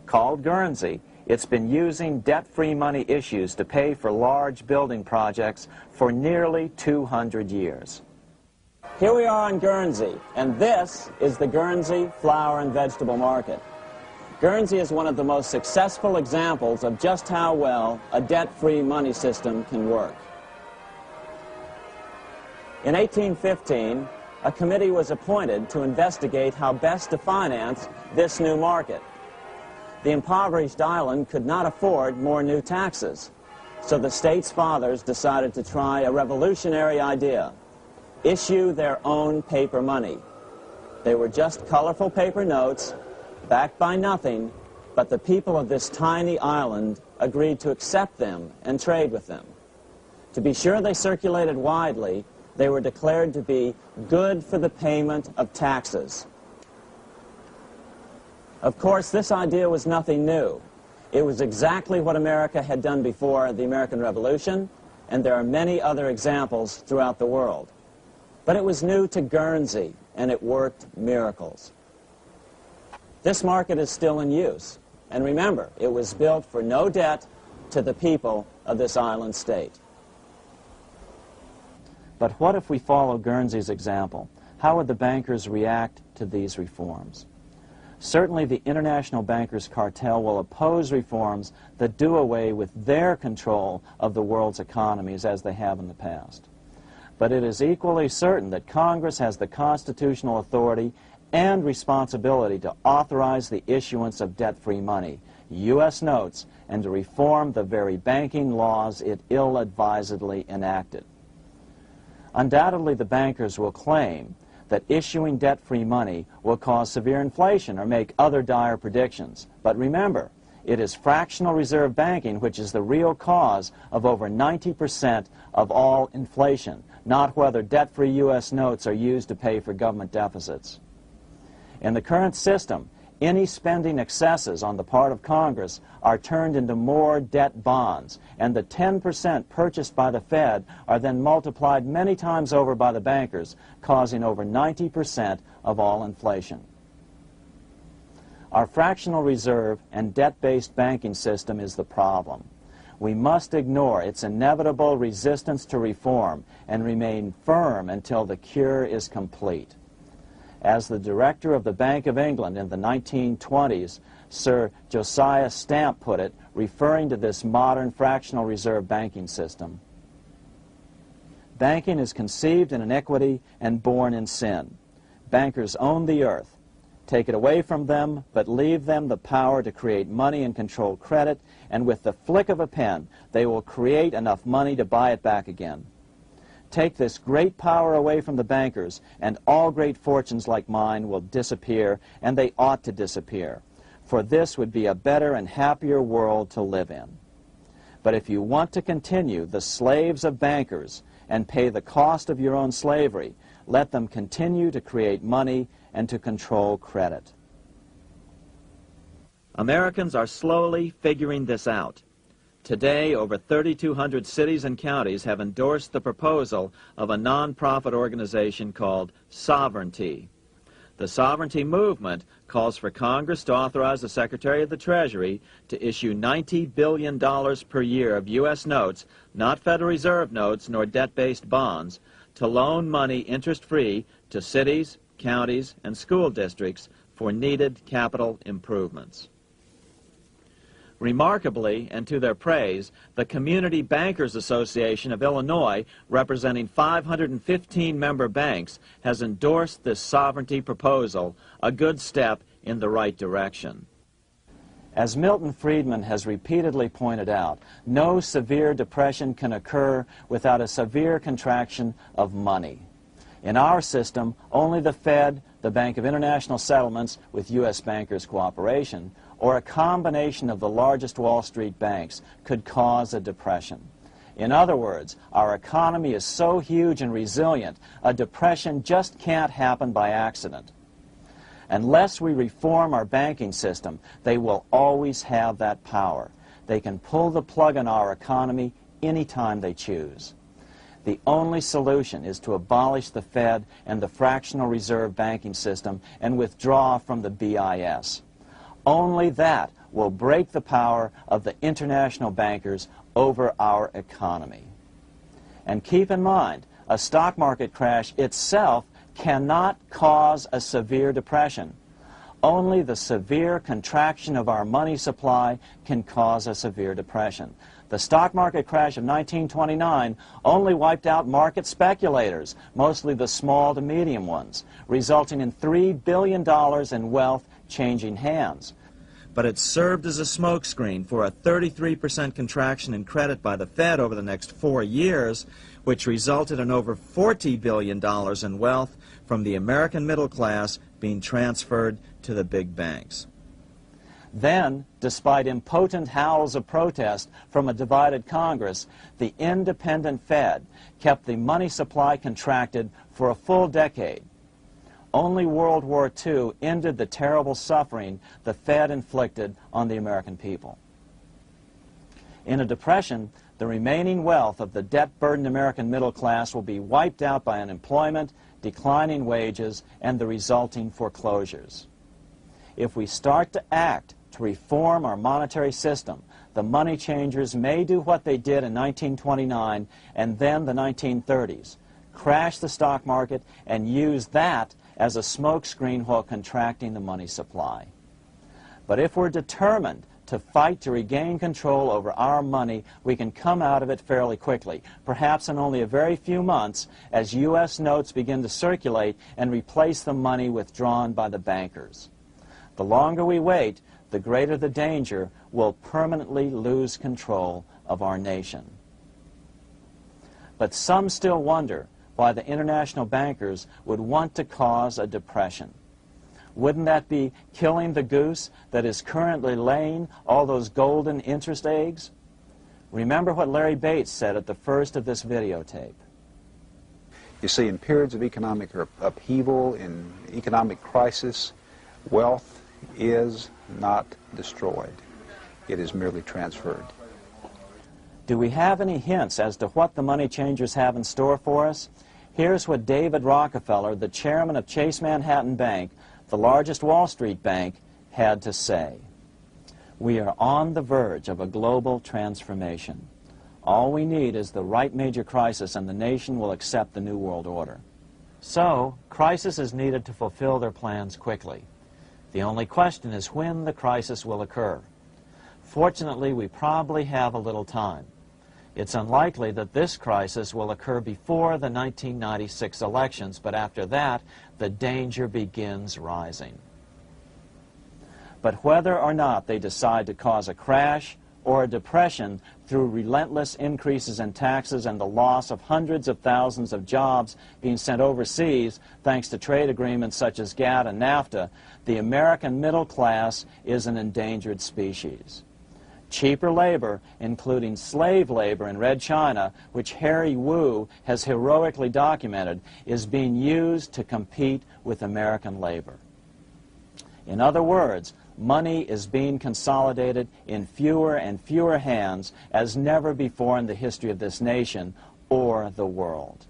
Called Guernsey, It's been using debt-free money issues to pay for large building projects for nearly 200 years. Here we are on Guernsey, and this is the Guernsey flower and vegetable market. Guernsey is one of the most successful examples of just how well a debt-free money system can work. In 1815, a committee was appointed to investigate how best to finance this new market. The impoverished island could not afford more new taxes, so the state's fathers decided to try a revolutionary idea: issue their own paper money. They were just colorful paper notes, backed by nothing, but the people of this tiny island agreed to accept them and trade with them. To be sure they circulated widely, they were declared to be good for the payment of taxes. Of course, this idea was nothing new. It was exactly what America had done before the American Revolution, and there are many other examples throughout the world. But it was new to Guernsey, and it worked miracles. This market is still in use, and remember, it was built for no debt to the people of this island state. But what if we follow Guernsey's example? How would the bankers react to these reforms? Certainly the international bankers cartel will oppose reforms that do away with their control of the world's economies as they have in the past. But it is equally certain that Congress has the constitutional authority and responsibility to authorize the issuance of debt-free money, U.S. notes, and to reform the very banking laws it ill-advisedly enacted. Undoubtedly, the bankers will claim that issuing debt-free money will cause severe inflation or make other dire predictions. But remember, it is fractional reserve banking which is the real cause of over 90% of all inflation, not whether debt-free U.S. notes are used to pay for government deficits. In the current system, any spending excesses on the part of Congress are turned into more debt bonds, and the 10% purchased by the Fed are then multiplied many times over by the bankers, causing over 90% of all inflation. Our fractional reserve and debt-based banking system is the problem. We must ignore its inevitable resistance to reform and remain firm until the cure is complete. As the director of the Bank of England in the 1920s, Sir Josiah Stamp put it, referring to this modern fractional reserve banking system, "Banking is conceived in iniquity and born in sin. Bankers own the earth. Take it away from them, but leave them the power to create money and control credit, and with the flick of a pen, they will create enough money to buy it back again. Take this great power away from the bankers, and all great fortunes like mine will disappear, and they ought to disappear, for this would be a better and happier world to live in. But if you want to continue the slaves of bankers and pay the cost of your own slavery, let them continue to create money and to control credit." Americans are slowly figuring this out. Today, over 3,200 cities and counties have endorsed the proposal of a nonprofit organization called Sovereignty. The Sovereignty movement calls for Congress to authorize the Secretary of the Treasury to issue $90 billion per year of U.S. notes, not Federal Reserve notes nor debt-based bonds, to loan money interest-free to cities, counties, and school districts for needed capital improvements. Remarkably, and to their praise, the Community Bankers Association of Illinois, representing 515 member banks, has endorsed this sovereignty proposal, a good step in the right direction. As Milton Friedman has repeatedly pointed out, no severe depression can occur without a severe contraction of money. In our system, only the Fed, the Bank of International Settlements, with U.S. bankers' cooperation, or a combination of the largest Wall Street banks could cause a depression. In other words, our economy is so huge and resilient, a depression just can't happen by accident. Unless we reform our banking system, they will always have that power. They can pull the plug on our economy anytime they choose. The only solution is to abolish the Fed and the fractional reserve banking system and withdraw from the BIS. Only that will break the power of the international bankers over our economy. And keep in mind, a stock market crash itself cannot cause a severe depression. Only the severe contraction of our money supply can cause a severe depression. The stock market crash of 1929 only wiped out market speculators, mostly the small to medium ones, resulting in $3 billion in wealth changing hands. But it served as a smokescreen for a 33% contraction in credit by the Fed over the next 4 years, which resulted in over $40 billion in wealth from the American middle class being transferred to the big banks. Then, despite impotent howls of protest from a divided Congress, the independent Fed kept the money supply contracted for a full decade. Only World War II ended the terrible suffering the Fed inflicted on the American people. In a depression, the remaining wealth of the debt-burdened American middle class will be wiped out by unemployment, declining wages, and the resulting foreclosures. If we start to act to reform our monetary system, the money changers may do what they did in 1929 and then the 1930s, crash the stock market and use that as a smokescreen while contracting the money supply. But if we're determined to fight to regain control over our money, we can come out of it fairly quickly, perhaps in only a very few months, as U.S. notes begin to circulate and replace the money withdrawn by the bankers. The longer we wait, the greater the danger we'll permanently lose control of our nation. But some still wonder why the international bankers would want to cause a depression. Wouldn't that be killing the goose that is currently laying all those golden interest eggs? Remember what Larry Bates said at the first of this videotape. You see, in periods of economic upheaval, in economic crisis, wealth is not destroyed. It is merely transferred. Do we have any hints as to what the money changers have in store for us? Here's what David Rockefeller, the chairman of Chase Manhattan Bank, the largest Wall Street bank, had to say. We are on the verge of a global transformation. All we need is the right major crisis and the nation will accept the New World Order. So, crisis is needed to fulfill their plans quickly. The only question is when the crisis will occur. Fortunately, we probably have a little time. It's unlikely that this crisis will occur before the 1996 elections, but after that, the danger begins rising. But whether or not they decide to cause a crash or a depression through relentless increases in taxes and the loss of hundreds of thousands of jobs being sent overseas thanks to trade agreements such as GATT and NAFTA, the American middle class is an endangered species. Cheaper labor, including slave labor in Red China, which Harry Wu has heroically documented, is being used to compete with American labor. In other words, money is being consolidated in fewer and fewer hands as never before in the history of this nation or the world.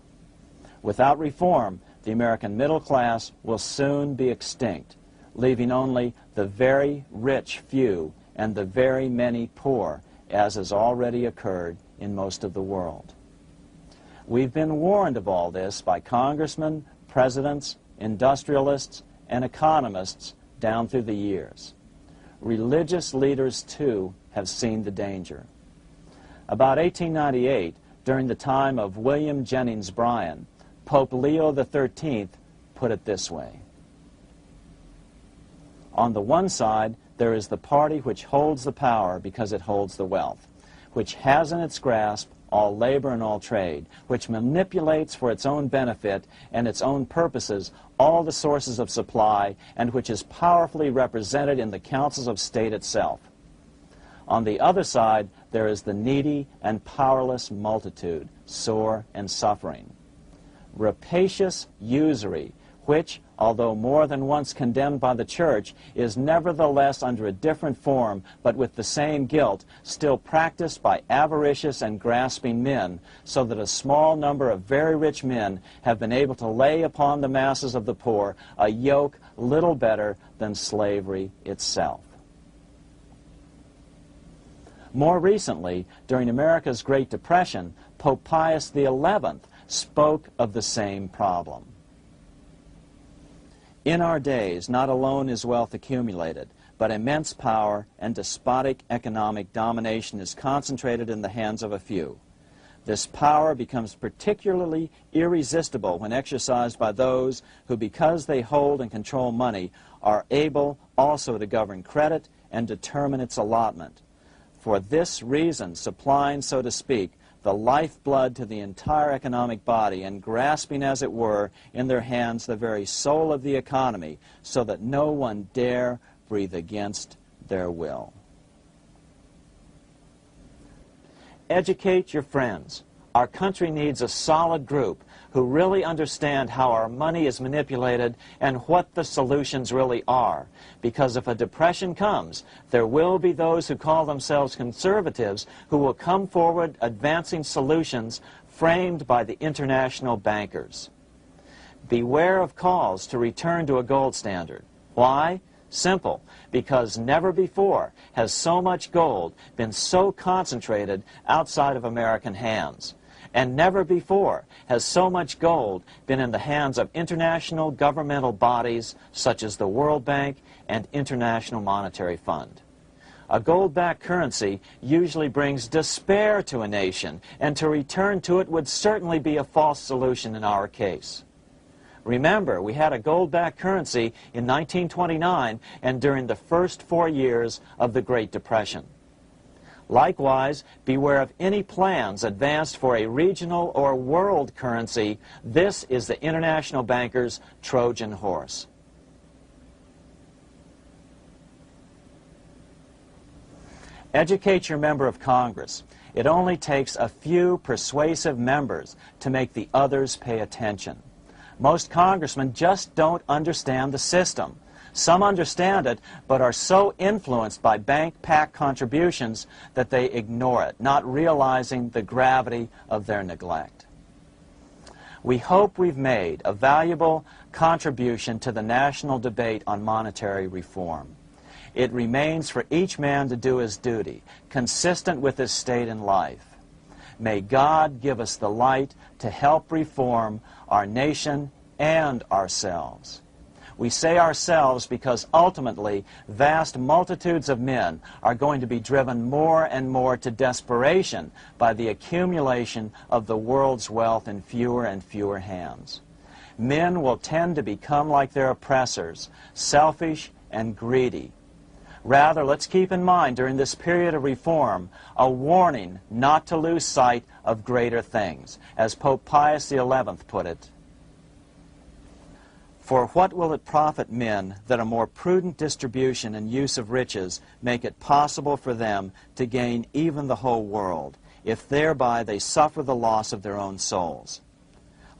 Without reform, the American middle class will soon be extinct, leaving only the very rich few and the very many poor, as has already occurred in most of the world. We've been warned of all this by congressmen, presidents, industrialists, and economists down through the years. Religious leaders, too, have seen the danger. About 1898, during the time of William Jennings Bryan, Pope Leo XIII put it this way. On the one side, there is the party which holds the power because it holds the wealth, which has in its grasp all labor and all trade, which manipulates for its own benefit and its own purposes all the sources of supply, and which is powerfully represented in the councils of state itself. On the other side, there is the needy and powerless multitude, sore and suffering. Rapacious usury, which, although more than once condemned by the Church, is nevertheless under a different form, but with the same guilt, still practiced by avaricious and grasping men, so that a small number of very rich men have been able to lay upon the masses of the poor a yoke little better than slavery itself. More recently, during America's Great Depression, Pope Pius XI spoke of the same problem. In our days, not alone is wealth accumulated, but immense power and despotic economic domination is concentrated in the hands of a few. This power becomes particularly irresistible when exercised by those who, because they hold and control money, are able also to govern credit and determine its allotment. For this reason, supplying, so to speak, the lifeblood to the entire economic body and grasping, as it were, in their hands the very soul of the economy, so that no one dare breathe against their will. Educate your friends. Our country needs a solid group who really understand how our money is manipulated and what the solutions really are. Because if a depression comes, there will be those who call themselves conservatives who will come forward advancing solutions framed by the international bankers. Beware of calls to return to a gold standard. Why? Simple, because never before has so much gold been so concentrated outside of American hands. And never before has so much gold been in the hands of international governmental bodies such as the World Bank and International Monetary Fund. A gold-backed currency usually brings despair to a nation, and to return to it would certainly be a false solution in our case. Remember, we had a gold-backed currency in 1929 and during the first 4 years of the Great Depression. Likewise, beware of any plans advanced for a regional or world currency. This is the international bankers' Trojan horse. Educate your member of Congress. It only takes a few persuasive members to make the others pay attention. Most congressmen just don't understand the system. Some understand it, but are so influenced by bank-packed contributions that they ignore it, not realizing the gravity of their neglect. We hope we've made a valuable contribution to the national debate on monetary reform. It remains for each man to do his duty, consistent with his state in life. May God give us the light to help reform our nation and ourselves. We say ourselves because ultimately vast multitudes of men are going to be driven more and more to desperation by the accumulation of the world's wealth in fewer and fewer hands. Men will tend to become like their oppressors, selfish and greedy. Rather, let's keep in mind during this period of reform a warning not to lose sight of greater things, as Pope Pius XI put it. For what will it profit men that a more prudent distribution and use of riches make it possible for them to gain even the whole world, if thereby they suffer the loss of their own souls?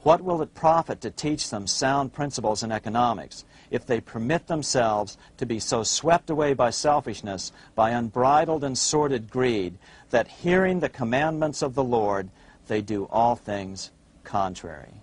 What will it profit to teach them sound principles in economics, if they permit themselves to be so swept away by selfishness, by unbridled and sordid greed, that hearing the commandments of the Lord, they do all things contrary?